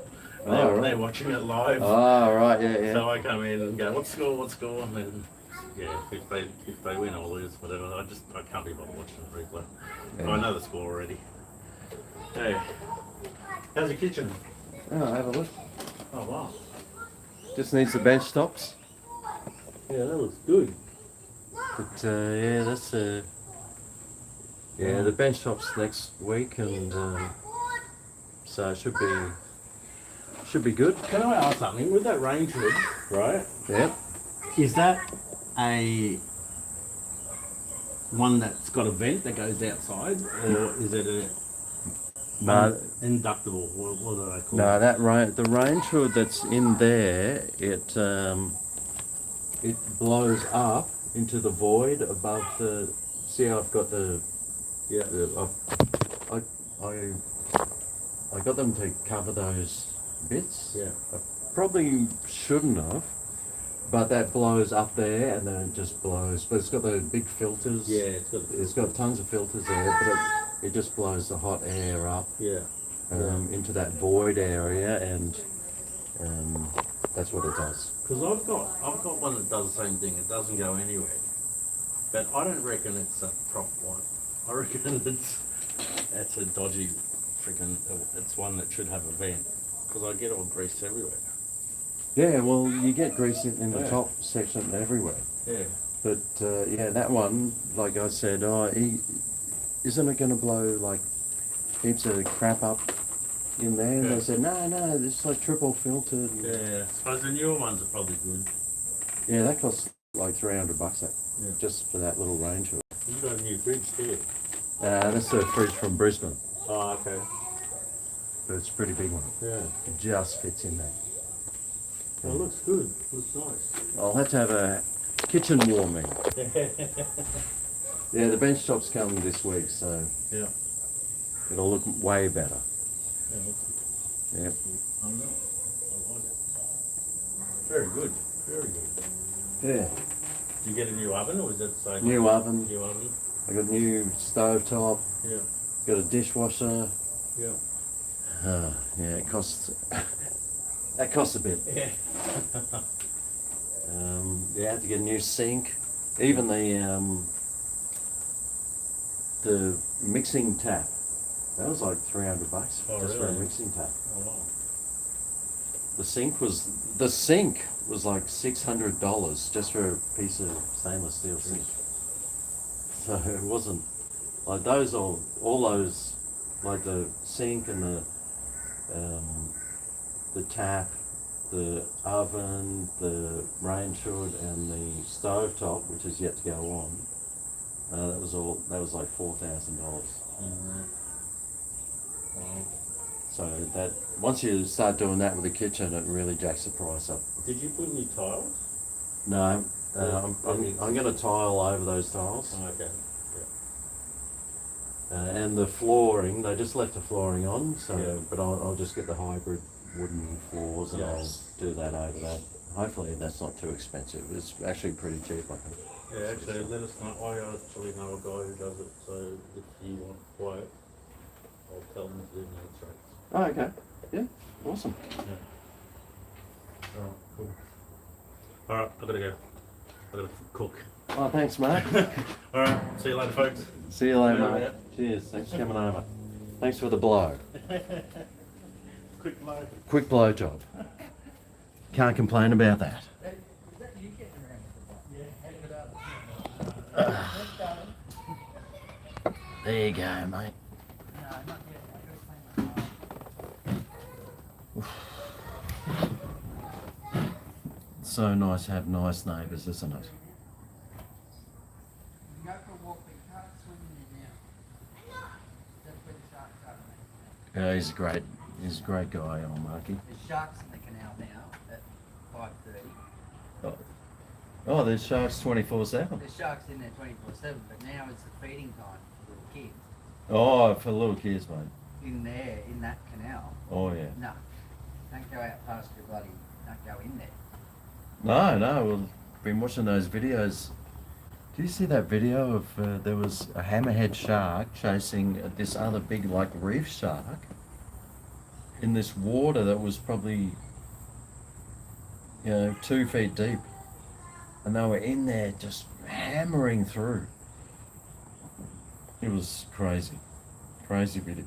Right. They're watching it live. Oh, right, yeah. So I come in and go, what's score? And then, yeah, if they win or lose, whatever, I can't be bothered watching the replay. Yeah. I know the score already. Hey, how's the kitchen? Oh, have a look. Oh wow. Just needs the bench tops. Yeah, that looks good. But yeah, that's the bench tops next week, and so it should be good. Can I ask something? With that range hood, right? Yeah. Is that a one that's got a vent that goes outside, or is it a No, inductible? What do they call no, it? the range hood that's in there, it blows up into the void above the. See, I've got the. Yeah. I got them to cover those bits. Yeah. I probably shouldn't have, but that blows up there and then it just blows. But it's got the big filters. Yeah, It's got tons of filters there, but it just blows the hot air up Yeah. into that void area, and that's what it does. Because I've got one that does the same thing. It doesn't go anywhere, but I don't reckon it's a proper one. I reckon it's a dodgy freaking. It's one that should have a vent because I get all grease everywhere. Yeah, well, you get grease in the Yeah. top section everywhere. Yeah. But yeah, that one, like I said, isn't it going to blow like heaps of crap up in there? And Yeah. they said, no, it's like triple filtered. Yeah. I suppose the newer ones are probably good. Yeah, that costs like $300 Yeah. just for that little range hood. You got a new fridge too. That's the fridge from Brisbane, Oh, okay. but it's a pretty big one. Yeah. It just fits in there. Well, it looks good. Looks nice. I'll have to have a kitchen warming. Yeah, the bench top's coming this week, so Yeah. it'll look way better. Yeah, looks good. Yep. I know. I like it. Very good. Very good. Yeah. Did you get a new oven or is that the same? New oven. New oven? I got a new stove top. Yeah. Got a dishwasher. Yeah. Yeah, it costs. That costs a bit. Yeah. Yeah, I had to get a new sink. Even the mixing tap. That was like $300 Oh, just for a really? mixing tap. Oh, wow. The sink was like $600 just for a piece of stainless steel sink. So it wasn't like those all those, like the sink and the tap, the oven, the range hood, and the stove top, which is yet to go on. That was like $4,000. Wow. So that once you start doing that with the kitchen, it really jacks the price up. Did you put any tiles? No, I'm going to tile over those tiles. Oh, okay. And the flooring, they just left the flooring on, so Yeah. but I'll just get the hybrid wooden floors and Yeah. I'll do that over that. Hopefully that's not too expensive. It's actually pretty cheap, I think. Yeah, actually, let us know. I actually know a guy who does it, so if you want to quote, I'll tell him to do notes rates. Oh, okay. Yeah, awesome. Yeah. Alright, cool. Alright, I gotta go. I gotta cook. Oh, thanks, mate. Alright, see you later, folks. See you later, Yeah, mate. yeah. Cheers. Thanks for coming over. Thanks for the blow. Quick load. Quick blow job. Can't complain about that. Is that you getting around with the bike? Yeah, hang it up. There you go, mate. No, not yet. I gotta clean my car. So nice to have nice neighbours, isn't it? You can go for a walk, but you can't swim in there now. That's where the sharks are, mate. Yeah, he's a great guy, old Marky. There's sharks in the canal now at 5:30. Oh, there's sharks 24/7. There's sharks in there 24/7, but now it's the feeding time for little kids. Oh, for little kids, mate. In there, in that canal. Oh, yeah. No, don't go out past your bloody, don't go in there. No, we've been watching those videos. Do you see that video of there was a hammerhead shark chasing this other big, like, reef shark in this water that was probably, 2 feet deep, and they were in there just hammering through. It was crazy video.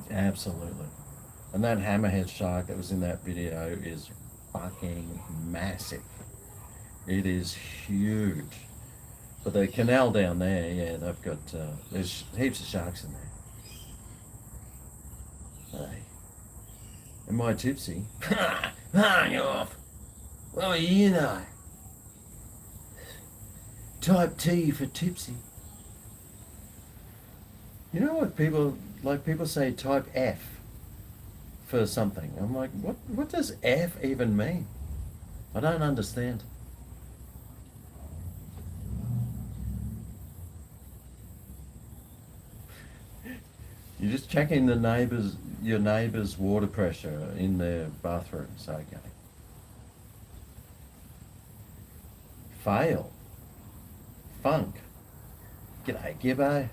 Absolutely. And that hammerhead shark that was in that video is fucking massive. It is huge. But the canal down there, yeah, they've got, there's heaps of sharks in there. Hey. Am I tipsy? Hang off. Well, you know. Type T for tipsy. You know what people say type F for something. I'm like, what does F even mean? I don't understand. You're just checking your neighbour's water pressure in their bathrooms, okay. Fail. Funk. G'day, Gibbo.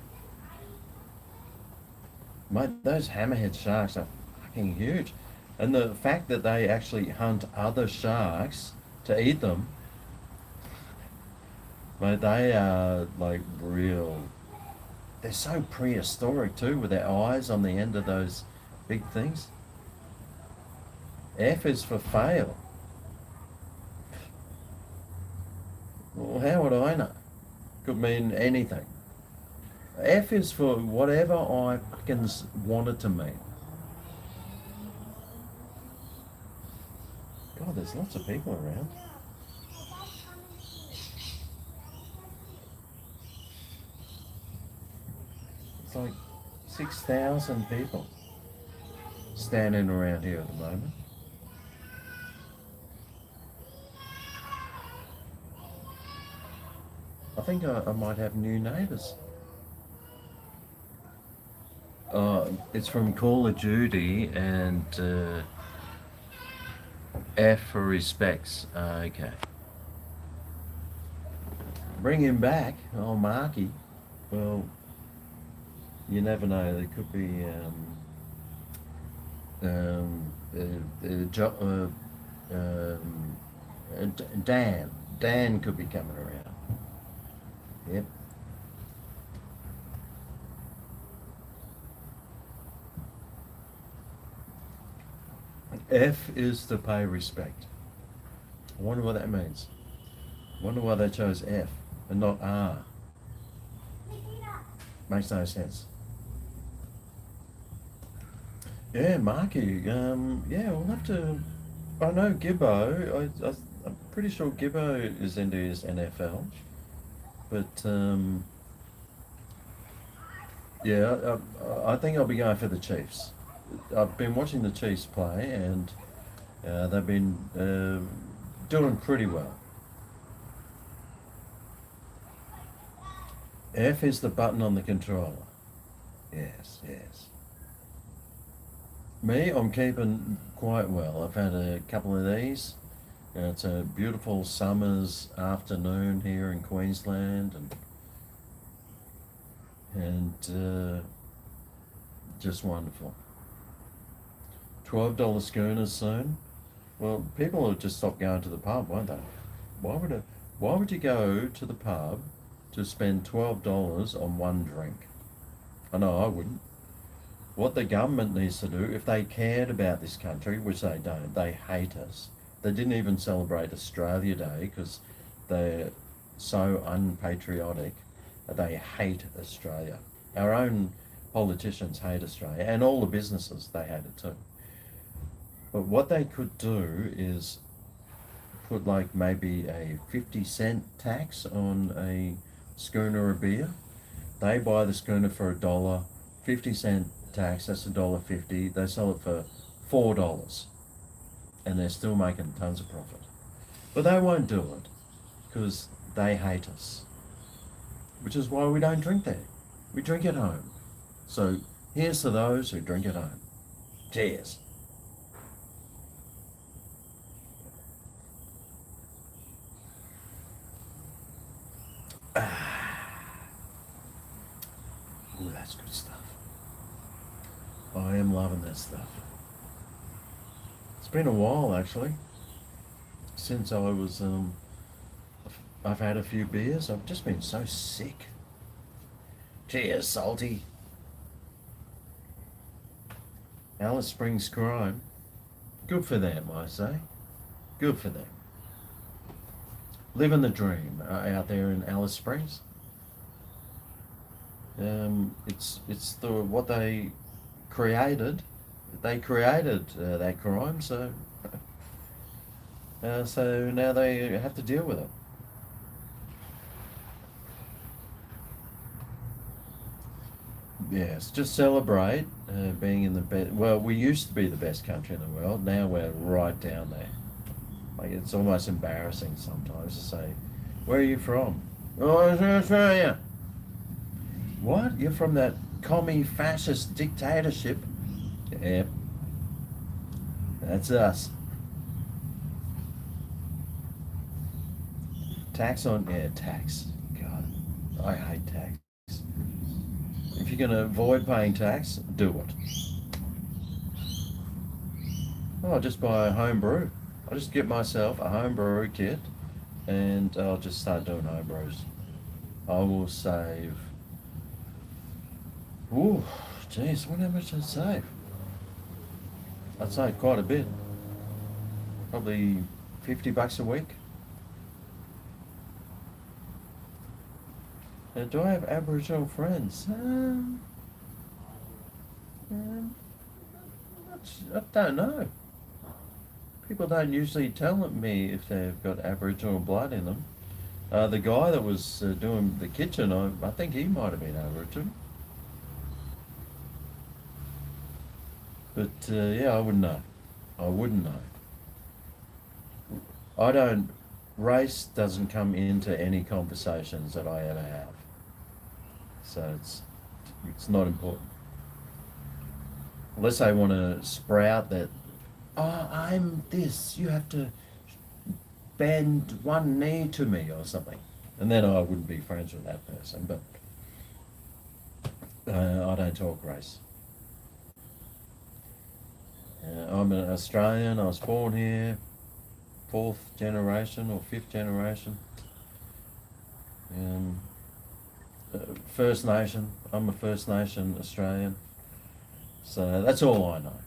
Mate, those hammerhead sharks are fucking huge. And the fact that they actually hunt other sharks to eat them, mate, they are like real. They're so prehistoric too, with their eyes on the end of those big things. F is for fail. Well, how would I know? Could mean anything. F is for whatever I fucking want it to mean. God, there's lots of people around. It's like 6,000 people standing around here at the moment. I think I might have new neighbours. It's from Call of Duty and F for respects. Okay. Bring him back, oh Marky. Well, you never know. There could be Dan could be coming around. Yep. F is to pay respect. I wonder what that means. I wonder why they chose F and not R. Makes no sense. Yeah, Marky. Yeah, we'll have to. I know Gibbo. I'm pretty sure Gibbo is into his NFL. But yeah, I think I'll be going for the Chiefs. I've been watching the Chiefs play, and they've been doing pretty well. F is the button on the controller. Yes. Me, I'm keeping quite well. I've had a couple of these. It's a beautiful summer's afternoon here in Queensland, and just wonderful. $12 schooners soon. Well, people will just stop going to the pub, won't they? Why would it? Why would you go to the pub to spend $12 on one drink? I know I wouldn't. What the government needs to do, if they cared about this country, which they don't, they hate us. They didn't even celebrate Australia Day because they're so unpatriotic. They hate Australia. Our own politicians hate Australia, and all the businesses, they hate it too. But what they could do is put like maybe a 50-cent tax on a schooner of beer. They buy the schooner for $1, 50-cent tax, that's $1.50. They sell it for $4, and they're still making tons of profit. But they won't do it because they hate us, which is why we don't drink there. We drink at home. So here's to those who drink at home. Cheers. Ooh, that's good stuff. I am loving that stuff. It's been a while actually since I've had a few beers. I've just been so sick. Cheers, salty. Alice Springs crime. Good for them, I say. Good for them. Living the dream out there in Alice Springs. It's what they created. They created that crime, so now they have to deal with it. Yes, just celebrate being in the best. Well, we used to be the best country in the world. Now we're right down there. Like it's almost embarrassing sometimes to say, "Where are you from?" "Oh, I'm from Australia." What? You're from that commie fascist dictatorship? Yeah, that's us. Tax. God, I hate tax. If you're going to avoid paying tax, do it. I'll just buy a home brew. I'll just get myself a home brew kit and I'll just start doing home brews. I will save. Ooh, geez, what how much I'd save? I'd save quite a bit. Probably $50 a week. Do I have Aboriginal friends? I don't know. People don't usually tell me if they've got Aboriginal blood in them. The guy that was doing the kitchen, I think he might have been Aboriginal. But yeah, I wouldn't know. I wouldn't know. I don't. Race doesn't come into any conversations that I ever have. So it's not important. Unless they want to sprout that, oh, I'm this, you have to bend one knee to me or something. And then I wouldn't be friends with that person, but I don't talk race. I'm an Australian, I was born here, fourth generation or fifth generation. Um, First Nation, I'm a First Nation Australian. So that's all I know.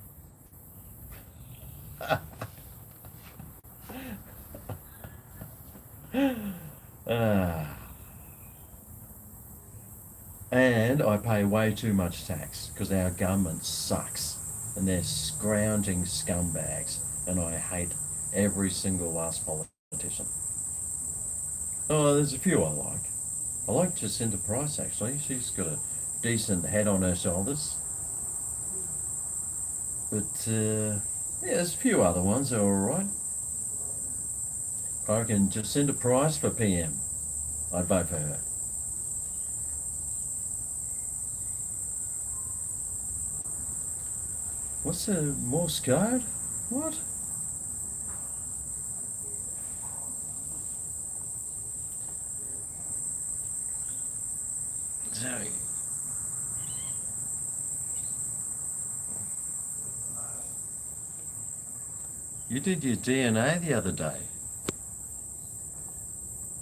And I pay way too much tax because our government sucks and they're scrounging scumbags and I hate every single last politician. Oh, there's a few I like. I like Jacinta Price actually. She's got a decent head on her shoulders. But yeah, there's a few other ones that are alright. I reckon Jacinta Price for PM. I'd vote for her. What's the Morse code? What? Sorry. You did your DNA the other day.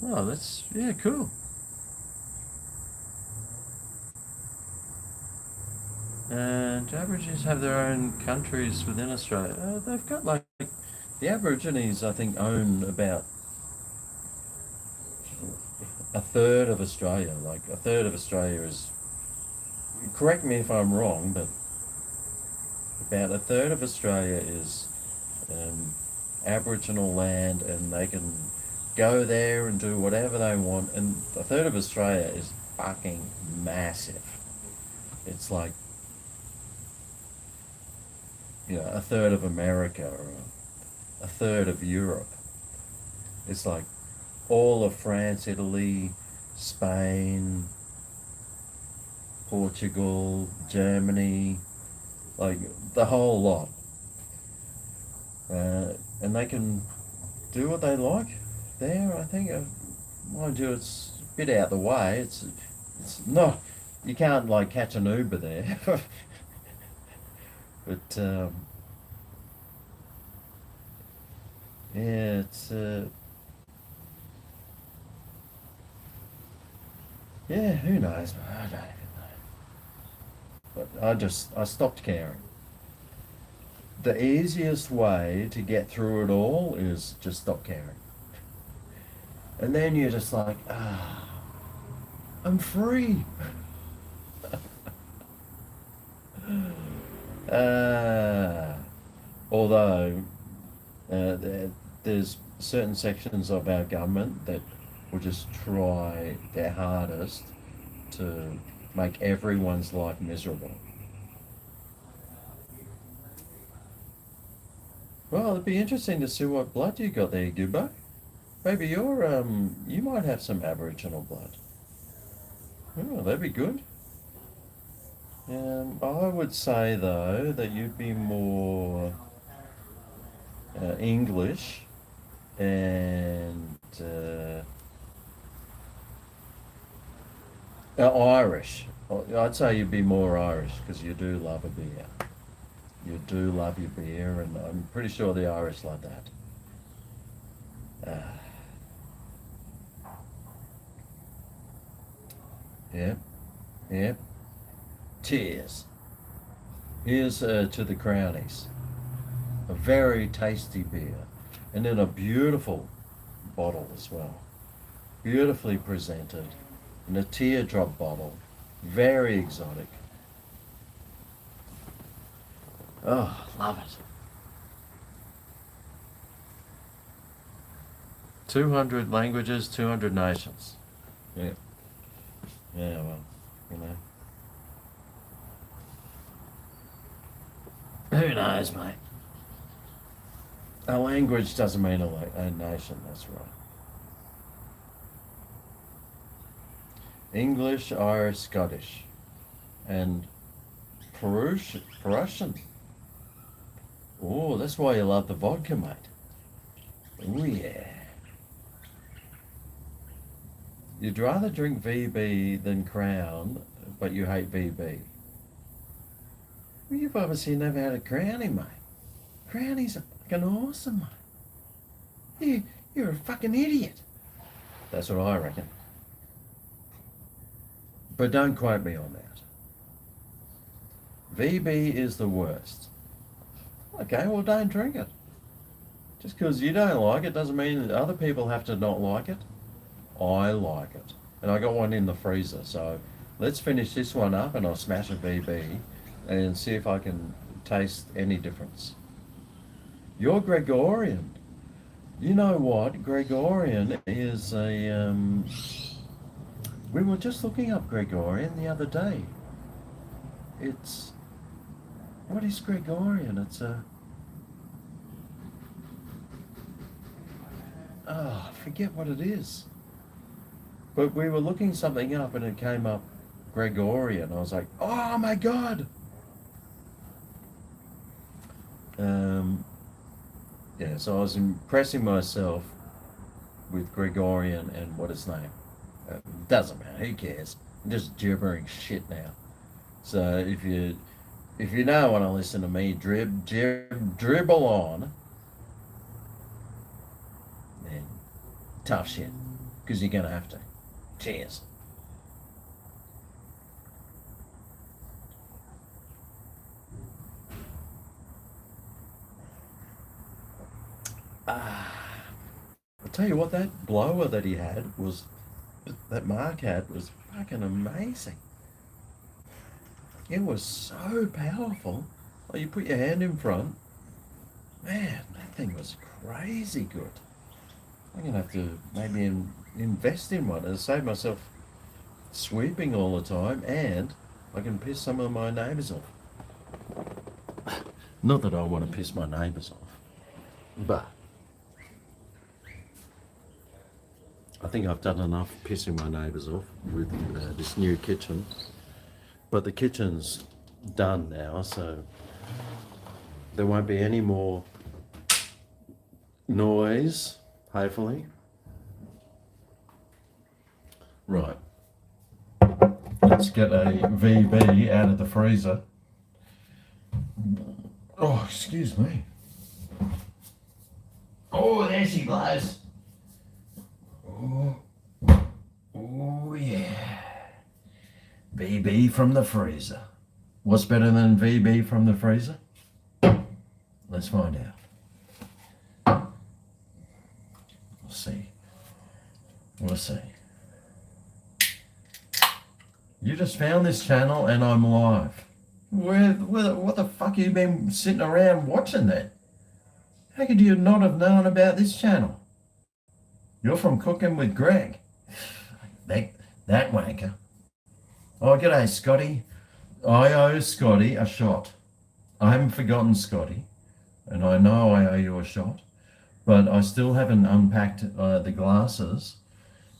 Oh, that's, yeah, cool. And Aborigines have their own countries within Australia. They've got like, the Aborigines, I think, own about a third of Australia. Like, a third of Australia is, correct me if I'm wrong, but about a third of Australia is Aboriginal land, and they can go there and do whatever they want. And a third of Australia is fucking massive. It's like, you know, a third of America or a third of Europe. It's like all of France, Italy, Spain, Portugal, Germany, like the whole lot. And they can do what they like there, I think. Mind you, it's a bit out the way. It's not, you can't like catch an Uber there. But yeah, it's yeah, who knows? I don't even know. But I stopped caring. The easiest way to get through it all is just stop caring. And then you're just like, I'm free. uh, Although there's certain sections of our government that will just try their hardest to make everyone's life miserable. Well, it'd be interesting to see what blood you got there, Gibbo. Maybe you might have some Aboriginal blood. Oh, that'd be good. I would say though that you'd be more English and Irish. I'd say you'd be more Irish because you do love a beer. You do love your beer, and I'm pretty sure the Irish love that. Yep, yep. Cheers. Here's to the Crownies. A very tasty beer, and in a beautiful bottle as well. Beautifully presented, in a teardrop bottle. Very exotic. Oh, love it. 200 languages, 200 nations. Yeah. Yeah, well, you know. Who knows, mate? A language doesn't mean a nation, that's right. English, Irish, Scottish, and Prussian. Oh, that's why you love the vodka, mate. Oh, yeah. You'd rather drink VB than Crown, but you hate VB. Well, you've obviously never had a Crownie, mate. Crownie's fucking awesome, mate. You're a fucking idiot. That's what I reckon. But don't quote me on that. VB is the worst. Okay, well, don't drink it. Just because you don't like it doesn't mean that other people have to not like it. I like it. And I got one in the freezer, so let's finish this one up and I'll smash a VB and see if I can taste any difference. You're Gregorian. You know what? Gregorian is a... we were just looking up Gregorian the other day. It's... What is Gregorian? It's a... Oh, I forget what it is. But we were looking something up and it came up Gregorian. I was like, oh my God! Yeah, so I was impressing myself with Gregorian and what his name. Doesn't matter, who cares? I'm just gibbering shit now. So if you don't want to listen to me dribble on, then tough shit, because you're gonna have to. Cheers. I'll tell you what, that blower that he had was, that Mark had, was fucking amazing. It was so powerful. Like you put your hand in front, man, that thing was crazy good. I'm gonna have to maybe invest in one and save myself sweeping all the time, and I can piss some of my neighbours off. Not that I want to piss my neighbours off, but I think I've done enough pissing my neighbours off with this new kitchen. But the kitchen's done now, so there won't be any more noise, hopefully. Right. Let's get a VB out of the freezer. Oh, excuse me. Oh, there she goes. Oh yeah. VB from the freezer. What's better than VB from the freezer? Let's find out. We'll see. We'll see. You just found this channel and I'm live. What the fuck have you been sitting around watching that? How could you not have known about this channel? You're from Cooking with Greg. That wanker. Oh, g'day, Scotty. I owe Scotty a shot. I haven't forgotten Scotty, and I know I owe you a shot, but I still haven't unpacked the glasses.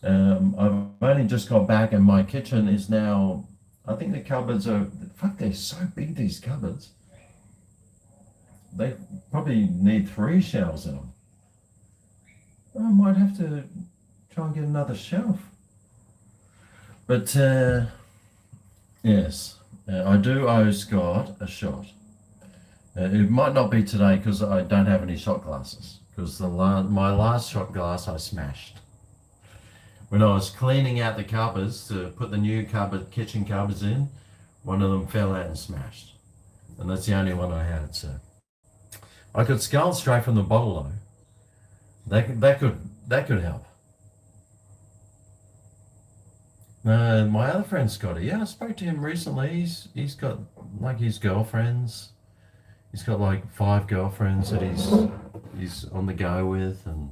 I've only just got back, and my kitchen is now, I think the cupboards are, fuck, they're so big, these cupboards. They probably need 3 shelves in them. I might have to try and get another shelf. But, yes, I do owe Scott a shot. It might not be today because I don't have any shot glasses, because my last shot glass I smashed. When I was cleaning out the cupboards to put the new kitchen cupboards in, one of them fell out and smashed. And that's the only one I had, so. I could scull straight from the bottle though. That could help. My other friend Scotty, yeah, I spoke to him recently. He's got like his girlfriends. He's got like 5 girlfriends that he's on the go with, and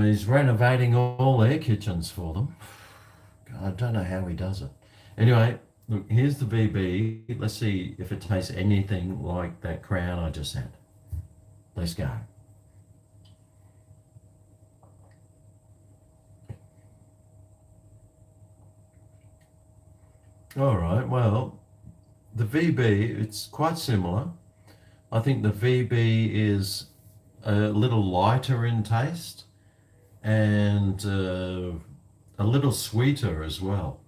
he's renovating all their kitchens for them. God, I don't know how he does it. Anyway, look, here's the VB. Let's see if it tastes anything like that crown I just had. Let's go. All right, well, the VB, it's quite similar. I think the VB is a little lighter in taste and a little sweeter as well.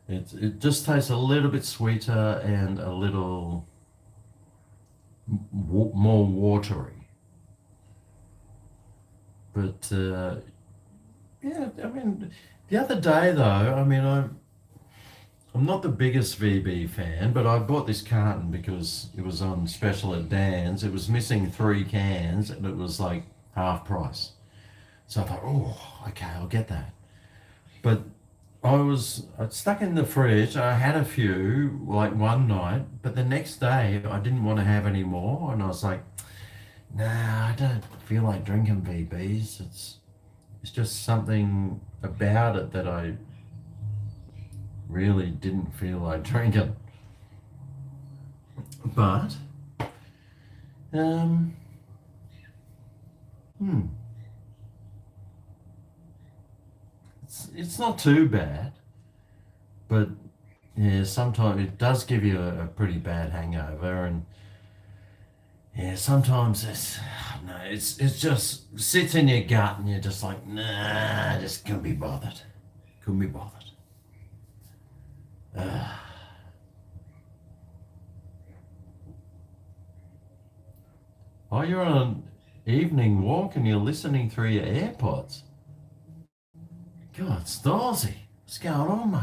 It just tastes a little bit sweeter and a little more watery. But yeah, I mean, the other day though, I mean, I'm not the biggest VB fan, but I bought this carton because it was on special at Dan's. It was missing 3 cans and it was like half price. So I thought, oh, okay, I'll get that. But I'd stuck in the fridge. I had a few like one night, but the next day I didn't want to have any more. And I was like, nah, I don't feel like drinking VBs. It's just something about it that I really didn't feel like drinking. But, it's not too bad, but yeah, sometimes it does give you a pretty bad hangover, and yeah, sometimes no, it's just sits in your gut, and you're just like, nah, I just couldn't be bothered, couldn't be bothered. Oh, you're on an evening walk and you're listening through your AirPods. God, Starsy, what's going on, mate?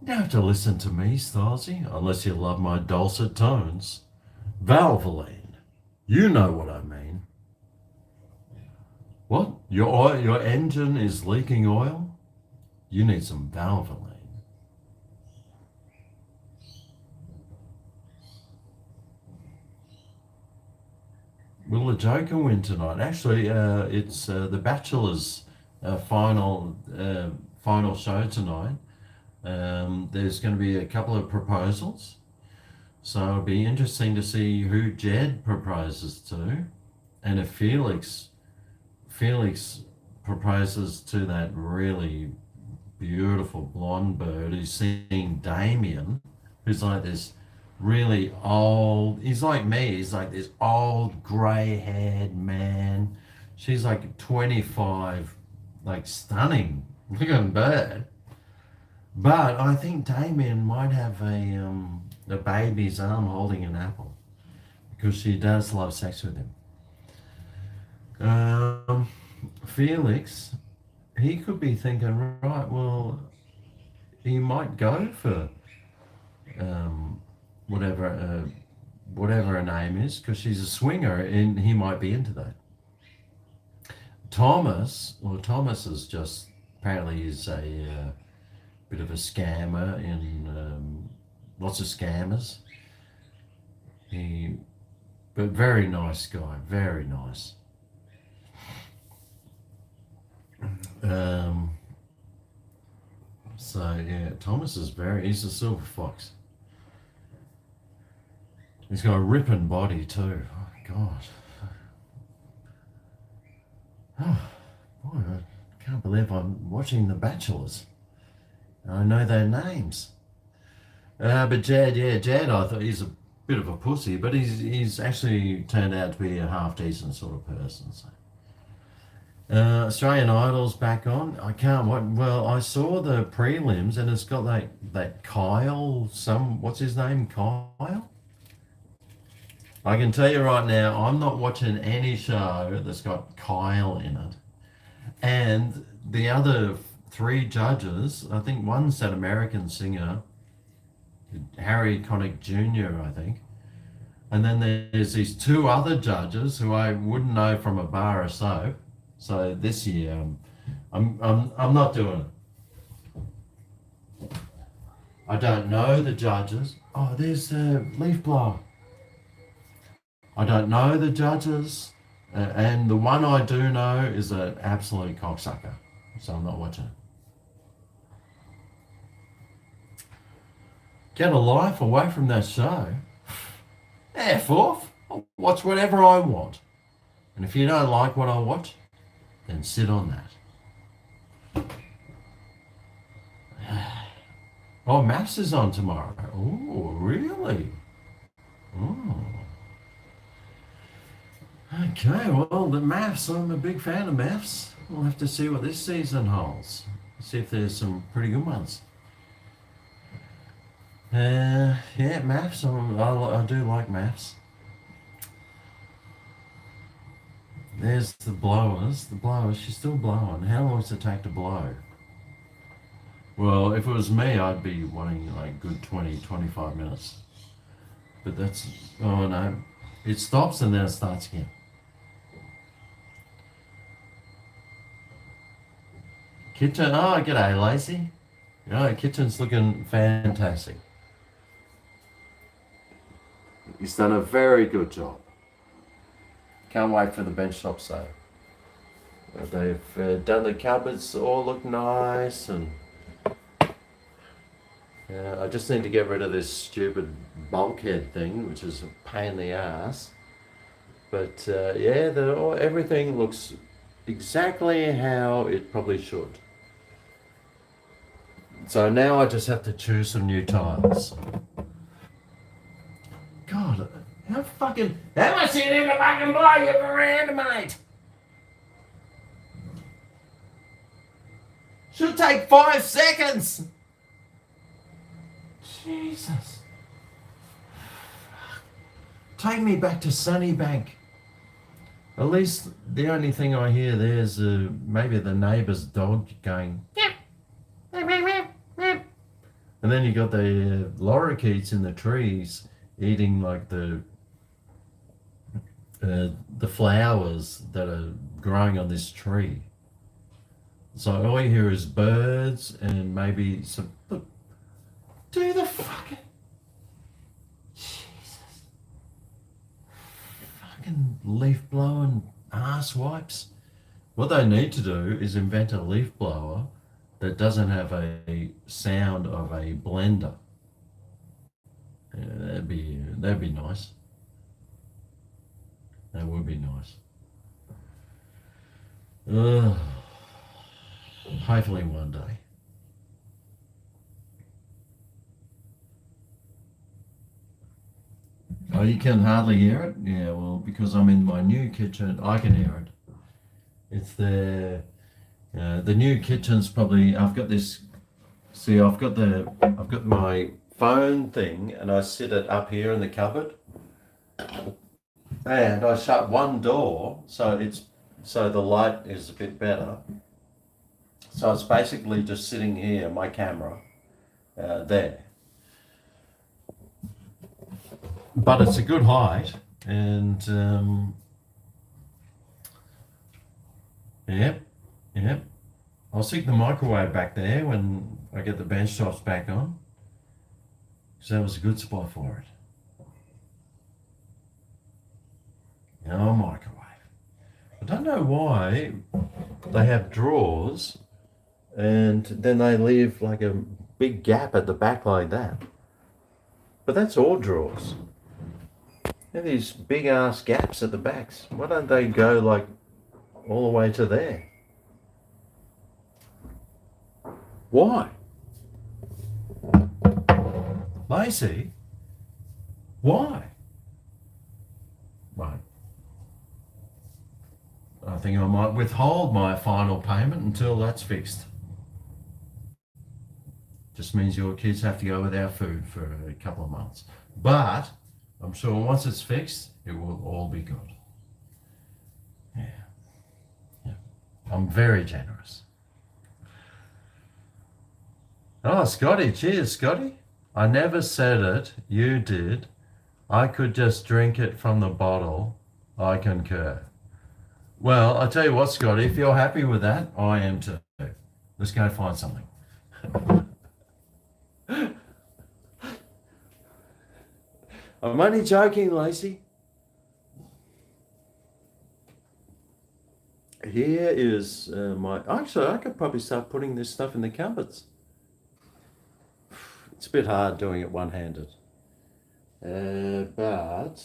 You don't have to listen to me, Starsy, unless you love my dulcet tones. Valvoline, you know what I mean. What? Your engine is leaking oil? You need some Valvoline. Will the Joker win tonight? Actually, it's the Bachelor's final show tonight. There's going to be a couple of proposals, so it'll be interesting to see who Jed proposes to, and if Felix proposes to that really beautiful blonde bird who's seeing Damien, who's like this really old, he's like me, he's like this old grey-haired man. She's like 25, like stunning looking bird. But I think Damien might have a baby's arm holding an apple because she does love sex with him. Felix, he could be thinking, right, well, he might go for um, whatever whatever her name is because she's a swinger and he might be into that. Thomas is just apparently is a bit of a scammer in lots of scammers. But very nice guy, very nice. So yeah, Thomas is he's a silver fox. He's got a ripping body too. Oh God. Oh boy, I can't believe I'm watching The Bachelors. I know their names. But Jed, I thought he's a bit of a pussy, but he's actually turned out to be a half decent sort of person. So. Australian Idol's back on. I can't. Well, I saw the prelims, and it's got that Kyle. What's his name? Kyle. I can tell you right now, I'm not watching any show that's got Kyle in it. And the other three judges, I think one's that American singer, Harry Connick Jr., I think. And then there's these two other judges who I wouldn't know from a bar of soap. So this year, I'm not doing it. I don't know the judges. Oh, there's the leaf blower. I don't know the judges, and the one I do know is an absolute cocksucker. So I'm not watching it. Get a life away from that show. F off. I'll watch whatever I want. And if you don't like what I watch, then sit on that. Oh, Maths is on tomorrow. Oh, really? Oh. Okay, well, the Maths, I'm a big fan of Maths. We'll have to see what this season holds. See if there's some pretty good ones. Yeah, Maths, I do like Maths. There's the blowers. The blowers, she's still blowing. How long does it take to blow? Well, if it was me, I'd be wanting like good 20, 25 minutes. But that's, oh no. It stops and then it starts again. Kitchen, oh, g'day, Lacey. Yeah, kitchen's looking fantastic. He's done a very good job. Can't wait for the bench top sale. They've done the cupboards, all look nice, and I just need to get rid of this stupid bulkhead thing, which is a pain in the ass. But yeah, everything looks exactly how it probably should. So now I just have to choose some new tiles. God, how much you need to fucking blow your veranda, mate? Should take 5 seconds. Jesus. Take me back to Sunnybank. At least the only thing I hear there is maybe the neighbour's dog going. And then you got the lorikeets in the trees eating like the flowers that are growing on this tree. So all you hear is birds and maybe some. Look, do the fucking. Jesus. Fucking leaf blowing ass wipes. What they need to do is invent a leaf blower that doesn't have a sound of a blender. Yeah, that'd be nice. That would be nice. Ugh. Hopefully one day. Oh, you can hardly hear it? Yeah, well, because I'm in my new kitchen, I can hear it. It's the new kitchen's probably, I've got this, see, I've got my phone thing and I sit it up here in the cupboard. And I shut one door so the light is a bit better. So it's basically just sitting here, my camera, there. But it's a good height, and yep. I'll stick the microwave back there when I get the bench tops back on, because that was a good spot for it. No microwave. I don't know why they have drawers and then they leave like a big gap at the back like that. But that's all drawers. They have these big ass gaps at the backs. Why don't they go like all the way to there? Why? Lacey? Why? Right. I think I might withhold my final payment until that's fixed. Just means your kids have to go without food for a couple of months. But I'm sure once it's fixed, it will all be good. Yeah. I'm very generous. Oh, Scotty, cheers, Scotty. I never said it, you did. I could just drink it from the bottle. I concur. Well, I tell you what, Scotty, if you're happy with that, I am too. Let's go find something. I'm only joking, Lacey. Here is actually, I could probably start putting this stuff in the cupboards. It's a bit hard doing it one-handed. But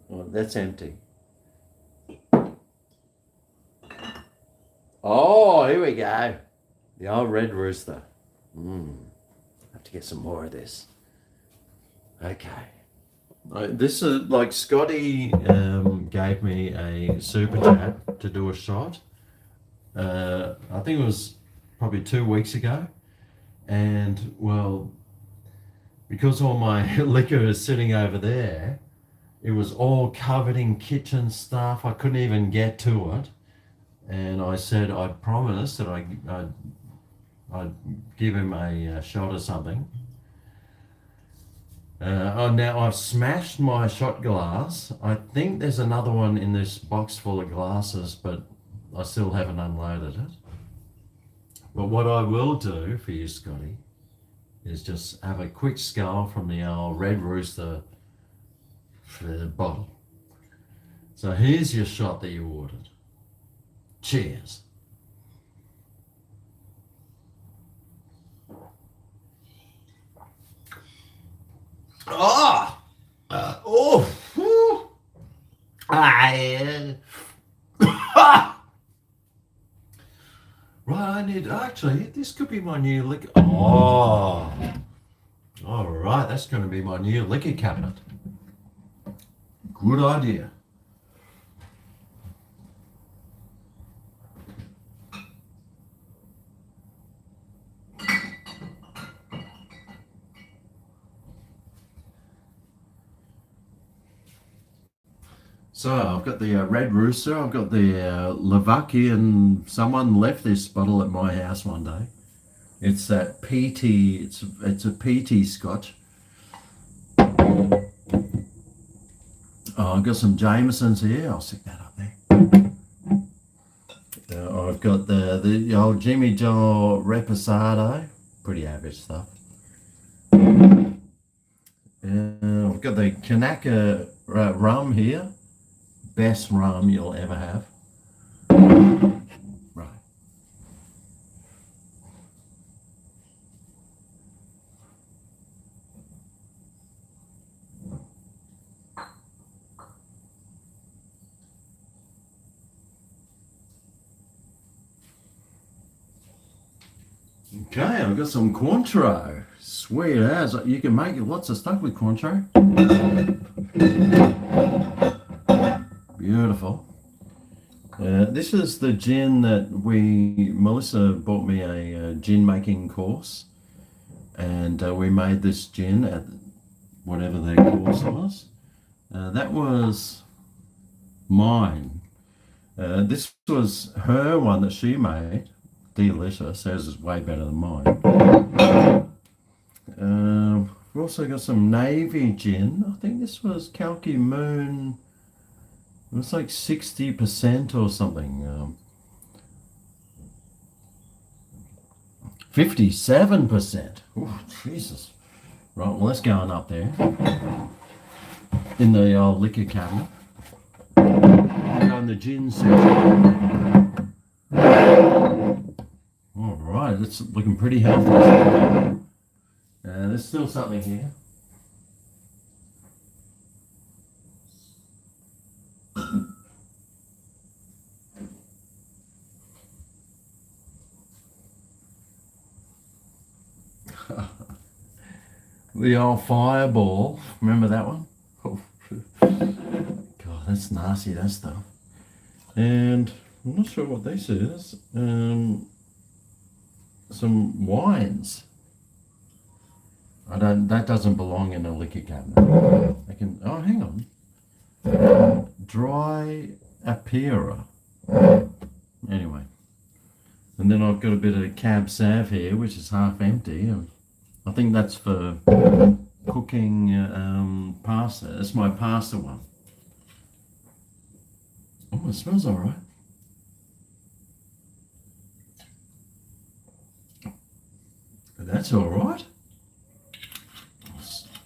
well, that's empty. Oh, here we go. The old red rooster. Have to get some more of this. Okay. This is like Scotty gave me a super chat to do a shot. I think it was probably 2 weeks ago. And well, because all my liquor is sitting over there, it was all covered in kitchen stuff. I couldn't even get to it. And I said I'd promise that I'd give him a shot or something. Now I've smashed my shot glass. I think there's another one in this box full of glasses, but I still haven't unloaded it. But what I will do for you, Scotty, is just have a quick scull from the old Red Rooster bottle. So here's your shot that you ordered. Cheers. Oh! Right, I need, actually, this could be my new liquor. Oh, all right, that's going to be my new liquor cabinet. Good idea. So I've got the Red Rooster, I've got the Lavaki, and someone left this bottle at my house one day. It's that peaty, it's a peaty scotch. Oh, I've got some Jamesons here, I'll stick that up there. I've got the old Jimmy Joe Reposado, pretty average stuff. I've got the Kanaka rum here, best rum you'll ever have. Right. Okay, I've got some Cointreau. Sweet as. You can make lots of stuff with Cointreau. Beautiful. This is the gin that Melissa bought me a gin making course, and we made this gin at whatever their course was. That was mine. This was her one that she made. Delicious. Hers is way better than mine. We've also got some navy gin. I think this was Kalki Moon. It was like 60% or something. 57%. Oh, Jesus. Right, well, that's going up there in the old liquor cabinet. Go in the gin section. All right, it's looking pretty healthy. There's still something here. The old fireball, remember that one? Oh, God, that's nasty, that stuff. And I'm not sure what this is. Some wines. That doesn't belong in a liquor cabinet. Oh, hang on. Dry Apera. Anyway. And then I've got a bit of Cab Sav here, which is half empty. I think that's for cooking pasta. That's my pasta one. Oh, it smells all right. That's all right.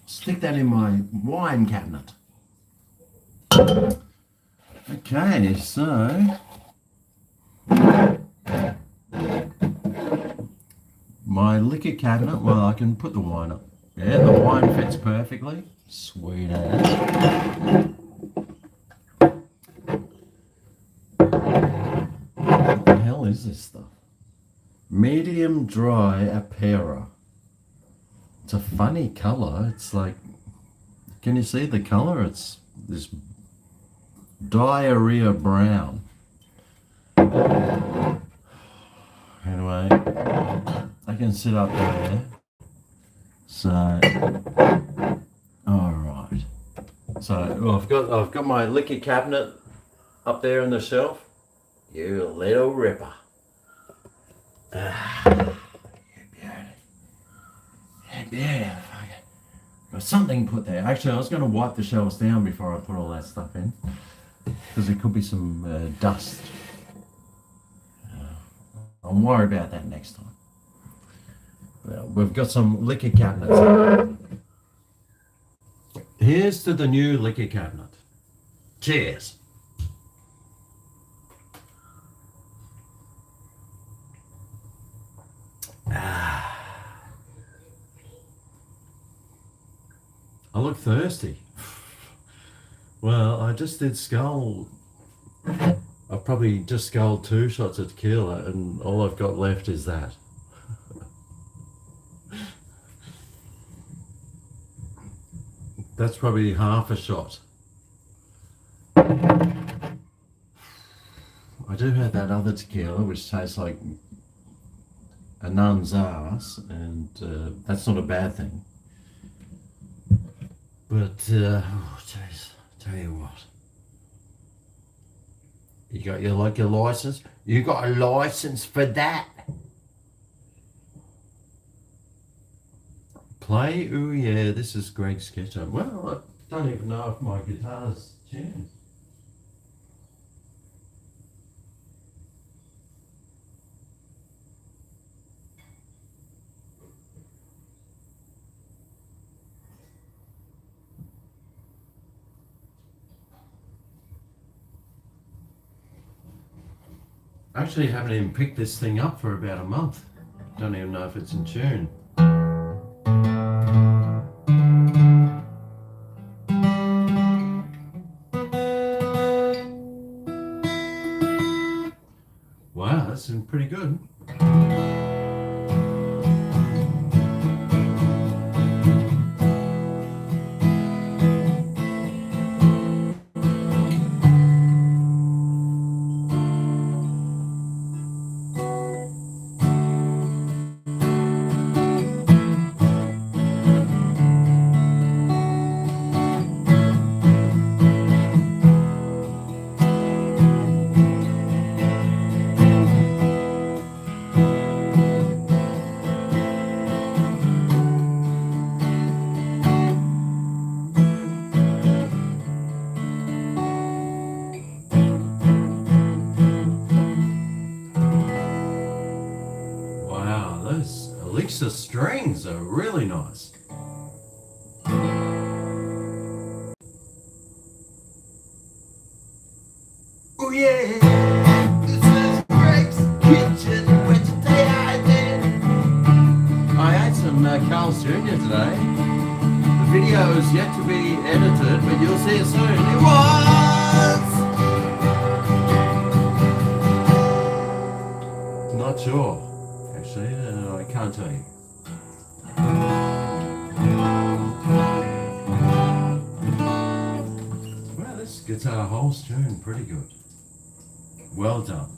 Stick that in my wine cabinet. Okay, so my liquor cabinet, well, I can put the wine up. Yeah, the wine fits perfectly. Sweet as. What the hell is this stuff? Medium dry Apera. It's a funny color. It's like, can you see the color? It's this diarrhea brown. Anyway, I can sit up there. So, all right. So, well, I've got my liquor cabinet up there on the shelf. You little ripper. Yeah, got something put there. Actually, I was going to wipe the shelves down before I put all that stuff in, because there could be some dust. I'll worry about that next time. Well, we've got some liquor cabinets. Here's to the new liquor cabinet. Cheers. I look thirsty. Well, I just did skull. I I've probably just sculled 2 shots of tequila, and all I've got left is that. That's probably half a shot. I do have that other tequila, which tastes like a nun's ass, and that's not a bad thing. But, oh jeez, tell you what. You got your license? You got a license for that? Play? Ooh yeah, this is Greg's SketchUp. Well, I don't even know if my guitar's tuned. I actually haven't even picked this thing up for about a month. Don't even know if it's in tune. Wow, that's been pretty good. Wow, those Elixir strings are really nice. Oh yeah, this is Greg's Kitchen. Where'd you say I did? I ate some Carl's Jr. today. The video is yet to be edited, but you'll see it soon. It was! Not sure. Actually, I can't tell you. Well, this guitar holds tune pretty good. Well done.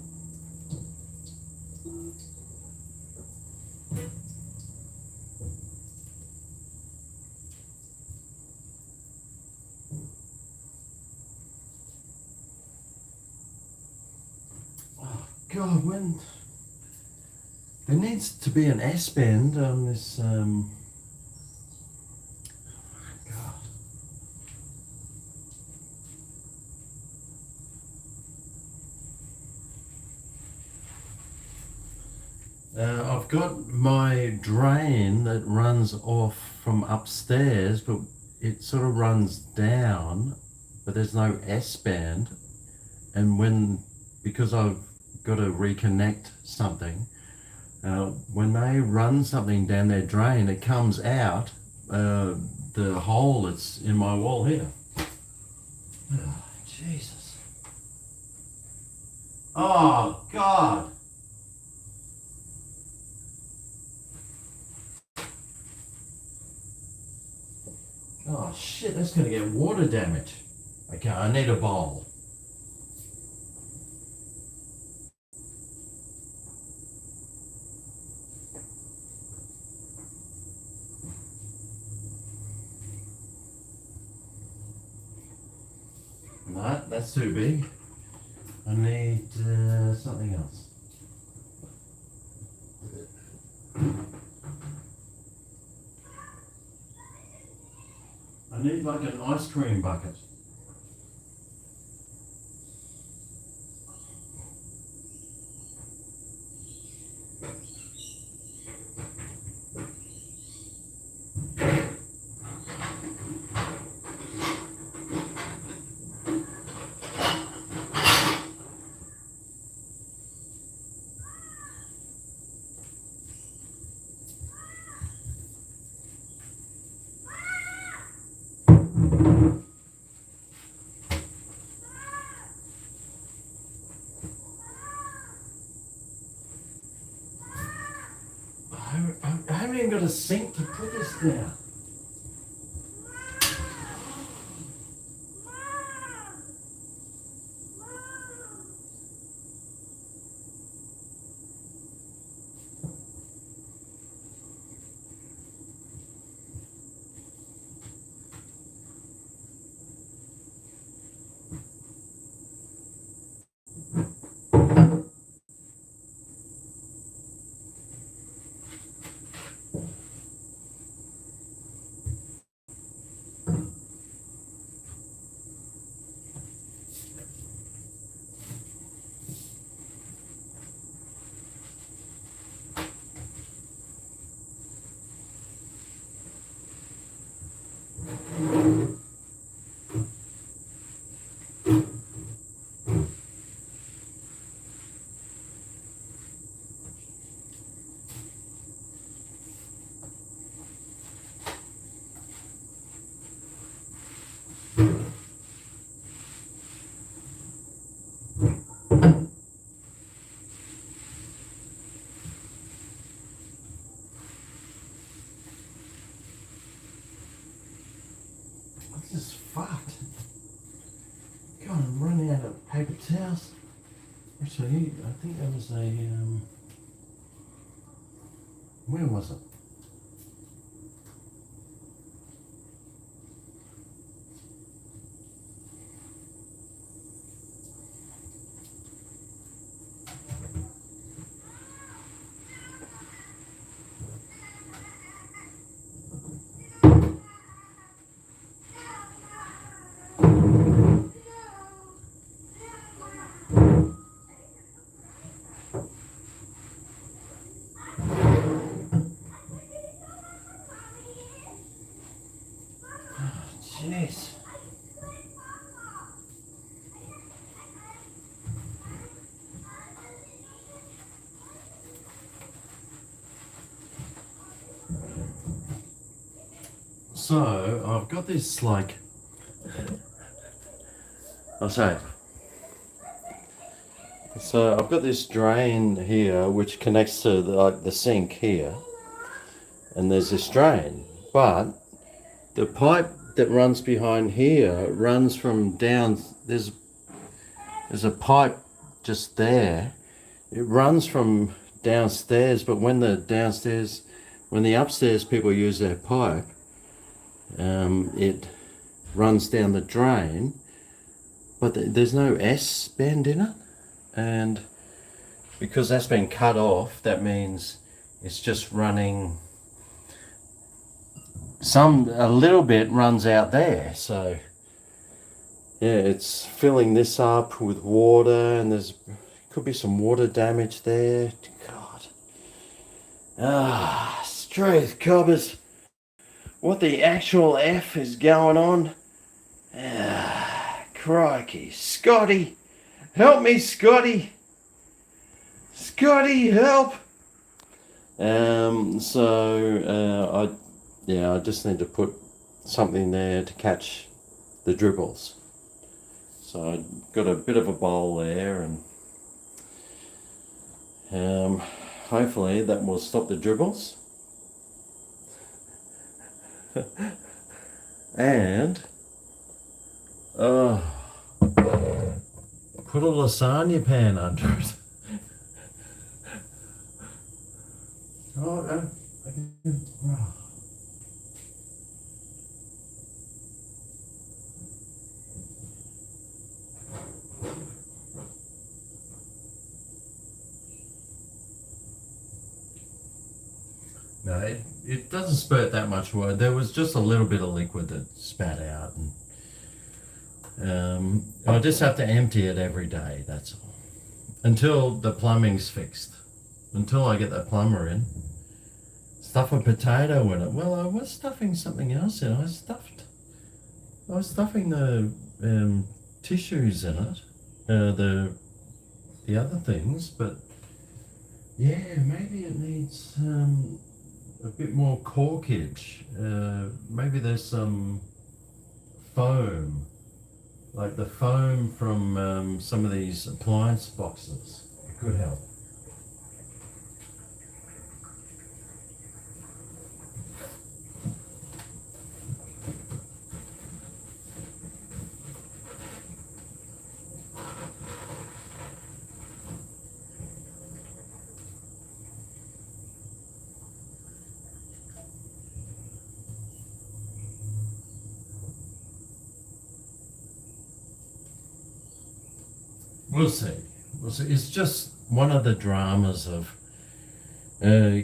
Oh God, when there needs to be an S bend on this. God. I've got my drain that runs off from upstairs, but it sort of runs down, but there's no S band. And because I've got to reconnect something, when they run something down their drain, it comes out the hole that's in my wall here. Oh, Jesus. Oh, God. Oh, shit, that's going to get water damage. Okay, I need a bowl. No, that's too big. I need something else. I need like an ice cream bucket. got a sink to put this down. This is fucked. God, I'm running out of paper towels. Actually, I think that was a, where was it? Jeez. So, I've got this like, I'll say, so I've got this drain here which connects to the sink here, and there's this drain, but the pipe that runs behind here runs from down, there's a pipe just there. It runs from downstairs, but when the upstairs people use their pipe, it runs down the drain, but there's no S bend in it, and because that's been cut off, that means it's just running, a little bit runs out there. So yeah, it's filling this up with water, and could be some water damage there. God, Struth cobbers, what the actual F is going on? Crikey, Scotty, help me, Scotty, help. I just need to put something there to catch the dribbles. So I got a bit of a bowl there, and hopefully that will stop the dribbles. And put a lasagna pan under it. No, it doesn't spurt that much water. There was just a little bit of liquid that spat out, and I just have to empty it every day, that's all. Until the plumbing's fixed. Until I get the plumber in. Stuff a potato in it. Well, I was stuffing something else in. I was stuffing the tissues in it. The other things, but yeah, maybe it needs a bit more corkage. Maybe there's some foam, like the foam from some of these appliance boxes. It could help. We'll see. We'll see. It's just one of the dramas of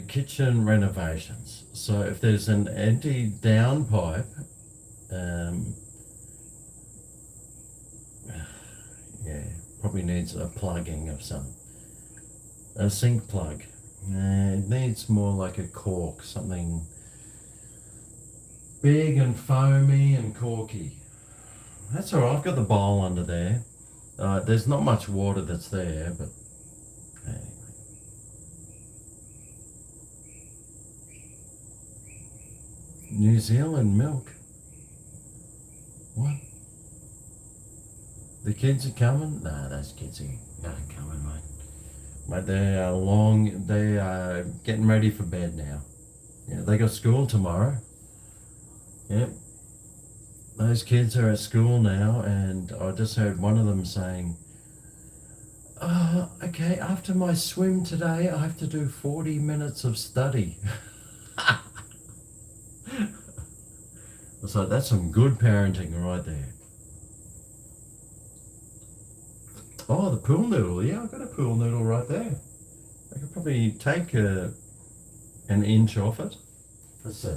kitchen renovations. So if there's an empty downpipe, yeah, probably needs a plugging of a sink plug. It needs more like a cork, something big and foamy and corky. That's all right. I've got the bowl under there. There's not much water that's there, but anyway. New Zealand milk. What? The kids are coming? Nah, those kids aren't coming, mate. Mate, they are getting ready for bed now. Yeah, they got school tomorrow. Yep. Those kids are at school now, and I just heard one of them saying, okay, after my swim today, I have to do 40 minutes of study. So that's some good parenting right there. Oh, the pool noodle. Yeah, I've got a pool noodle right there. I could probably take an inch off it. Let's see.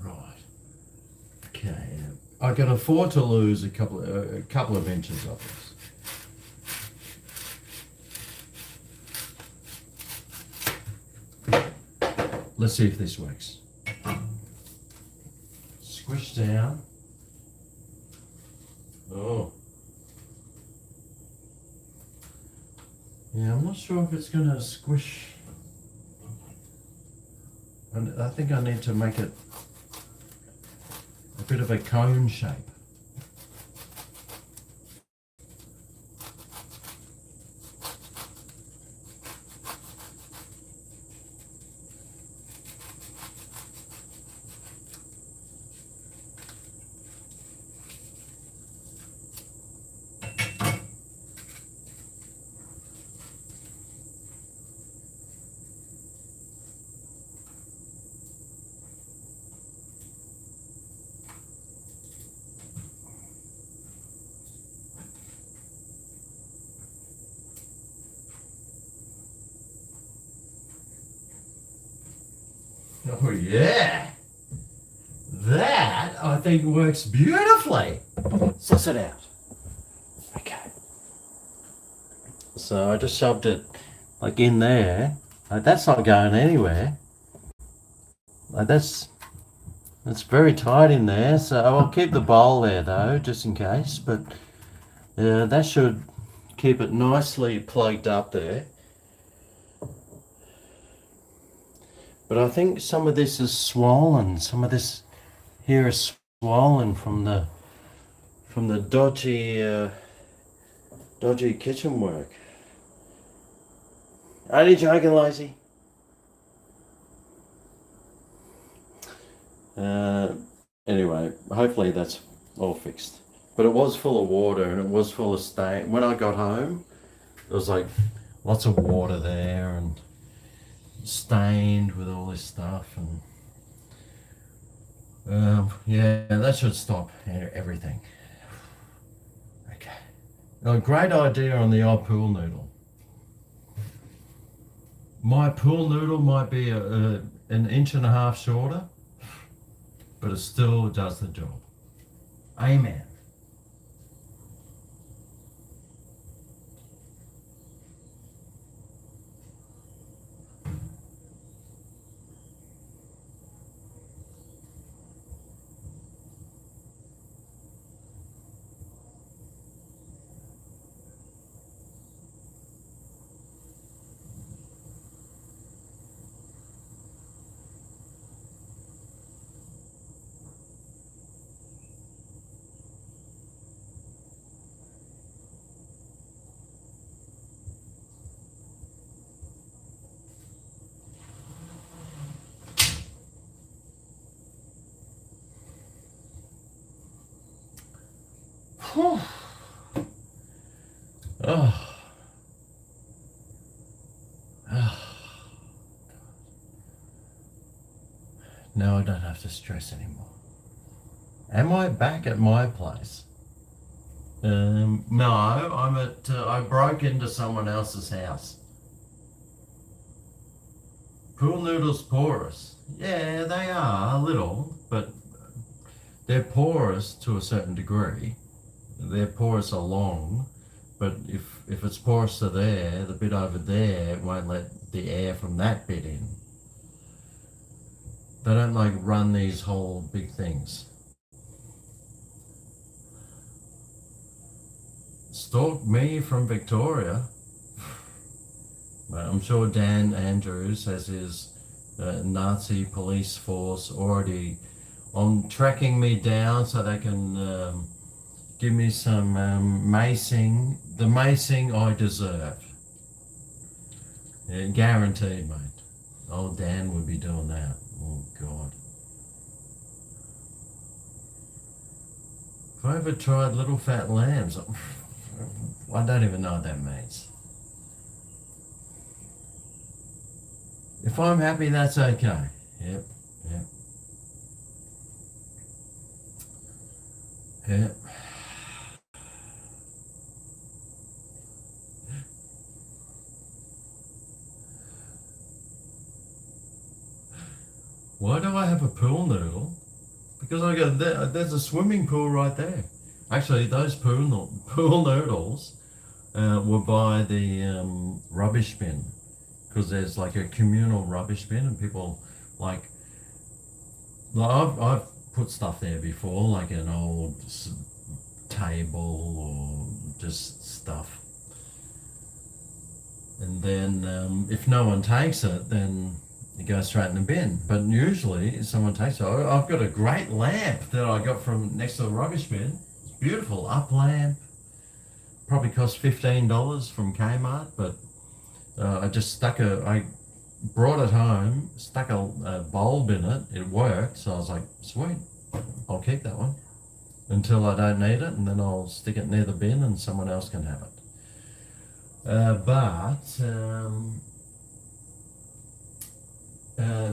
Right. Okay. I can afford to lose a couple of inches of this. Let's see if this works. Squish down. Oh. Yeah, I'm not sure if it's going to squish. I think I need to make it a bit of a cone shape. Oh yeah, that I think works beautifully. Suss it out. Okay. So I just shoved it like in there. Like that's not going anywhere. Like that's very tight in there. So I'll keep the bowl there though, just in case. But that should keep it nicely plugged up there. But I think some of this is swollen. Some of this here is swollen from the dodgy kitchen work. Only joking, Lacey. Anyway, hopefully that's all fixed. But it was full of water and it was full of stain. When I got home, there was like lots of water there and stained with all this stuff, and yeah, that should stop everything. Okay, a great idea on the old pool noodle. My pool noodle might be an inch and a half shorter, but it still does the job. Amen. Whew. Oh. Oh. Now I don't have to stress anymore. Am I back at my place? No, I'm at. I broke into someone else's house. Pool noodles porous. Yeah, they are a little, but they're porous to a certain degree. They're porous along, but if it's porous to there, the bit over there won't let the air from that bit in. They don't like run these whole big things. Stalk me from Victoria. I'm sure Dan Andrews has his Nazi police force already on tracking me down so they can give me some macing, the macing I deserve. Yeah, guaranteed, mate. Old Dan would be doing that. Oh, God. Have I ever tried little fat lambs? I don't even know what that means. If I'm happy, that's okay. Yep, yep. Yep. Why do I have a pool noodle? Because I got there's a swimming pool right there. Actually, those pool noodles were by the rubbish bin, because there's like a communal rubbish bin, and people like I've put stuff there before, like an old table or just stuff. And then if no one takes it, then it goes straight in the bin. But usually if someone takes it, I've got a great lamp that I got from next to the rubbish bin. It's beautiful, up lamp. Probably cost $15 from Kmart, but I just I brought it home, stuck a bulb in it, it worked, so I was like, sweet, I'll keep that one until I don't need it, and then I'll stick it near the bin and someone else can have it.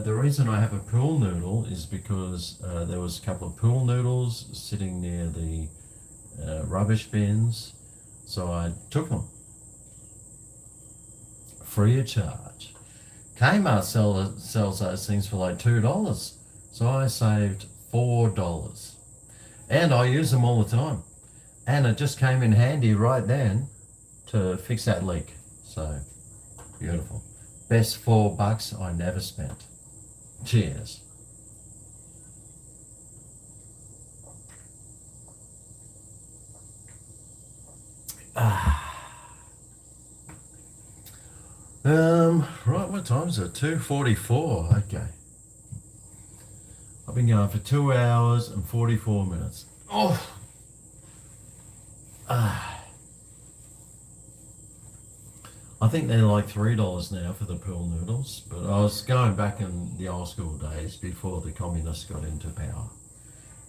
The reason I have a pool noodle is because there was a couple of pool noodles sitting near the rubbish bins, so I took them free of charge. Kmart sells those things for like $2, so I saved $4, and I use them all the time, and it just came in handy right then to fix that leak. So beautiful. Best $4 I never spent. Cheers. Right, what time is it? 2:44. Okay. I've been going for 2 hours and 44 minutes. Oh. I think they're like $3 now for the pool noodles, but I was going back in the old school days before the communists got into power,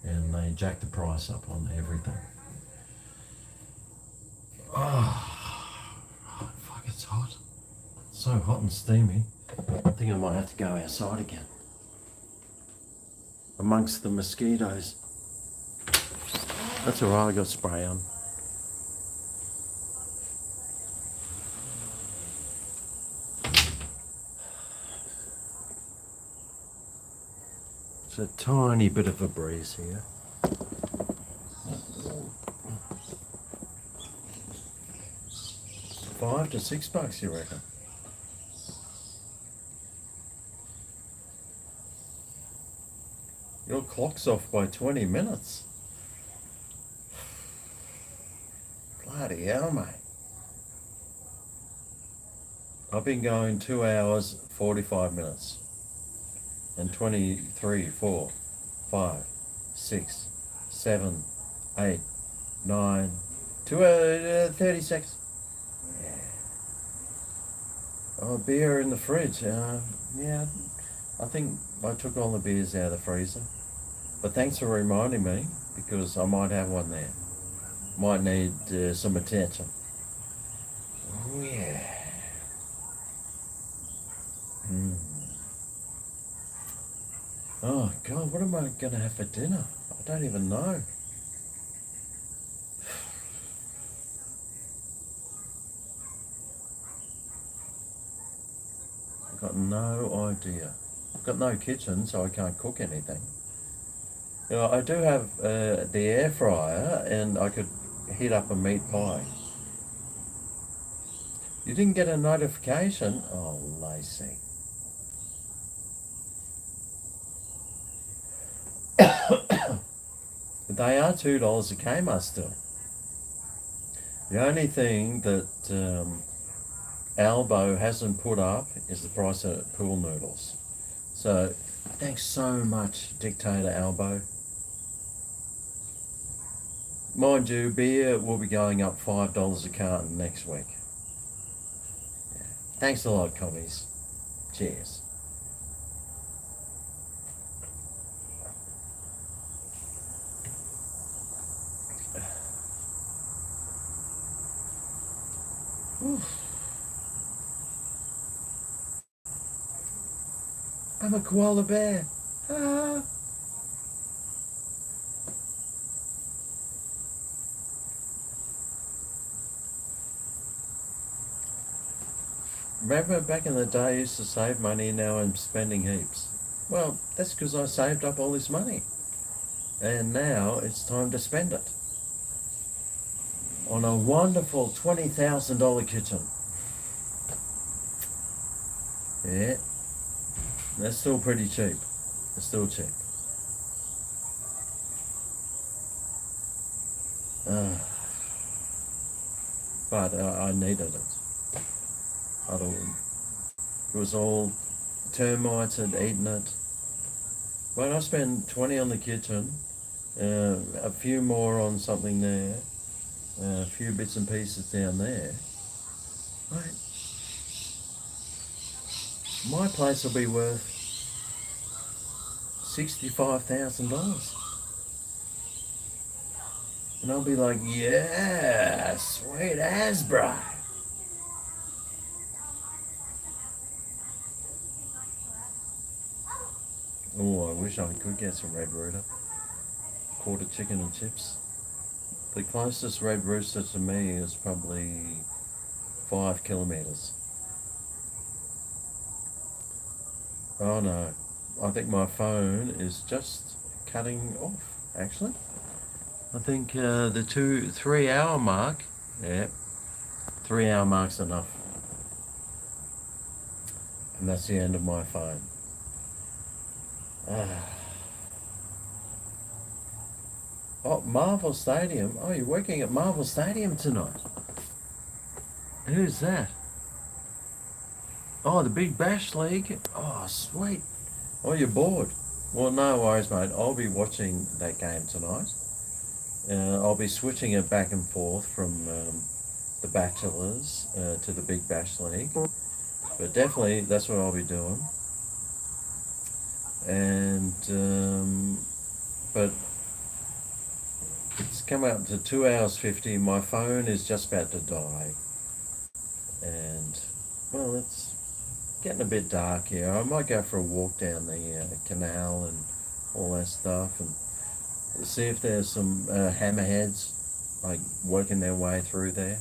and they jacked the price up on everything. Oh, fuck, it's hot. It's so hot and steamy. I think I might have to go outside again. Amongst the mosquitoes. That's alright, I got spray on. It's a tiny bit of a breeze here. $5 to $6, you reckon? Your clock's off by 20 minutes. Bloody hell, mate. I've been going 2 hours, 45 minutes. And 23, 4, 5, 6, 7, 8, 9, 30 seconds. Yeah. Oh, beer in the fridge. Yeah, I think I took all the beers out of the freezer. But thanks for reminding me, because I might have one there. might need some attention. Oh yeah. Mm. Oh God, what am I gonna have for dinner? I don't even know. I've got no idea. I've got no kitchen, so I can't cook anything. You know, I do have the air fryer, and I could heat up a meat pie. You didn't get a notification? Oh, Lacey. They are $2 a kmart still. The only thing that Albo hasn't put up is the price of pool noodles. So, thanks so much, Dictator Albo. Mind you, beer will be going up $5 a carton next week. Yeah. Thanks a lot, commies. Cheers. I'm a koala bear. Ah. Remember back in the day I used to save money, now I'm spending heaps. Well, that's because I saved up all this money. And now it's time to spend it. On a wonderful $20,000 kitchen. Yeah. That's still pretty cheap. It's still cheap. Uh, but I needed it. It was all termites had eaten it. But I spent 20 on the kitchen, a few more on something there, a few bits and pieces down there. Mate, my place will be worth $65,000. And I'll be like, yeah, sweet as, bro. Oh, I wish I could get some Red Rooter. Quarter chicken and chips. The closest Red Rooster to me is probably 5 kilometres. Oh no, I think my phone is just cutting off, actually. I think the 3 hour mark, yeah, 3 hour mark's enough. And that's the end of my phone. Oh, Marvel Stadium. Oh, you're working at Marvel Stadium tonight. Who's that? Oh, the Big Bash League. Oh, sweet. Oh, you're bored. Well, no worries, mate. I'll be watching that game tonight. I'll be switching it back and forth from the Bachelors to the Big Bash League. But definitely, that's what I'll be doing. And, but it's come up to 2 hours 50. My phone is just about to die. And, well, it's getting a bit dark here. I might go for a walk down the canal and all that stuff and see if there's some hammerheads like working their way through there.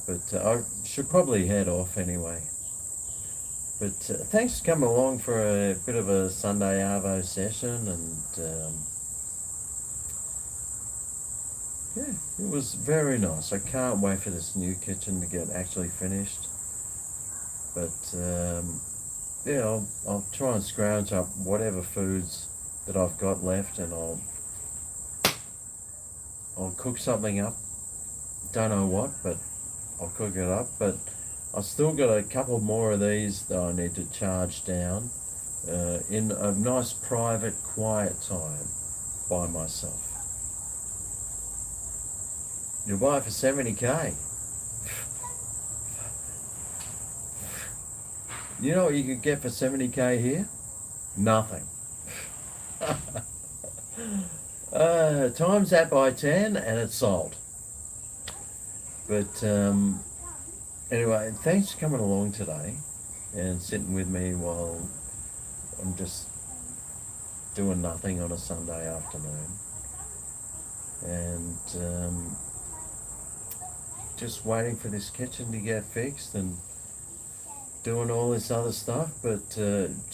But I should probably head off anyway. But thanks for coming along for a bit of a Sunday Arvo session, and yeah, it was very nice. I can't wait for this new kitchen to get actually finished. But yeah, I'll try and scrounge up whatever foods that I've got left, and I'll cook something up. Don't know what, but I'll cook it up. But I've still got a couple more of these that I need to charge down in a nice private quiet time by myself. You'll buy it for 70k. You know what you could get for 70k here? Nothing. Times that by 10 and it's sold. But anyway, thanks for coming along today and sitting with me while I'm just doing nothing on a Sunday afternoon. And just waiting for this kitchen to get fixed and doing all this other stuff. But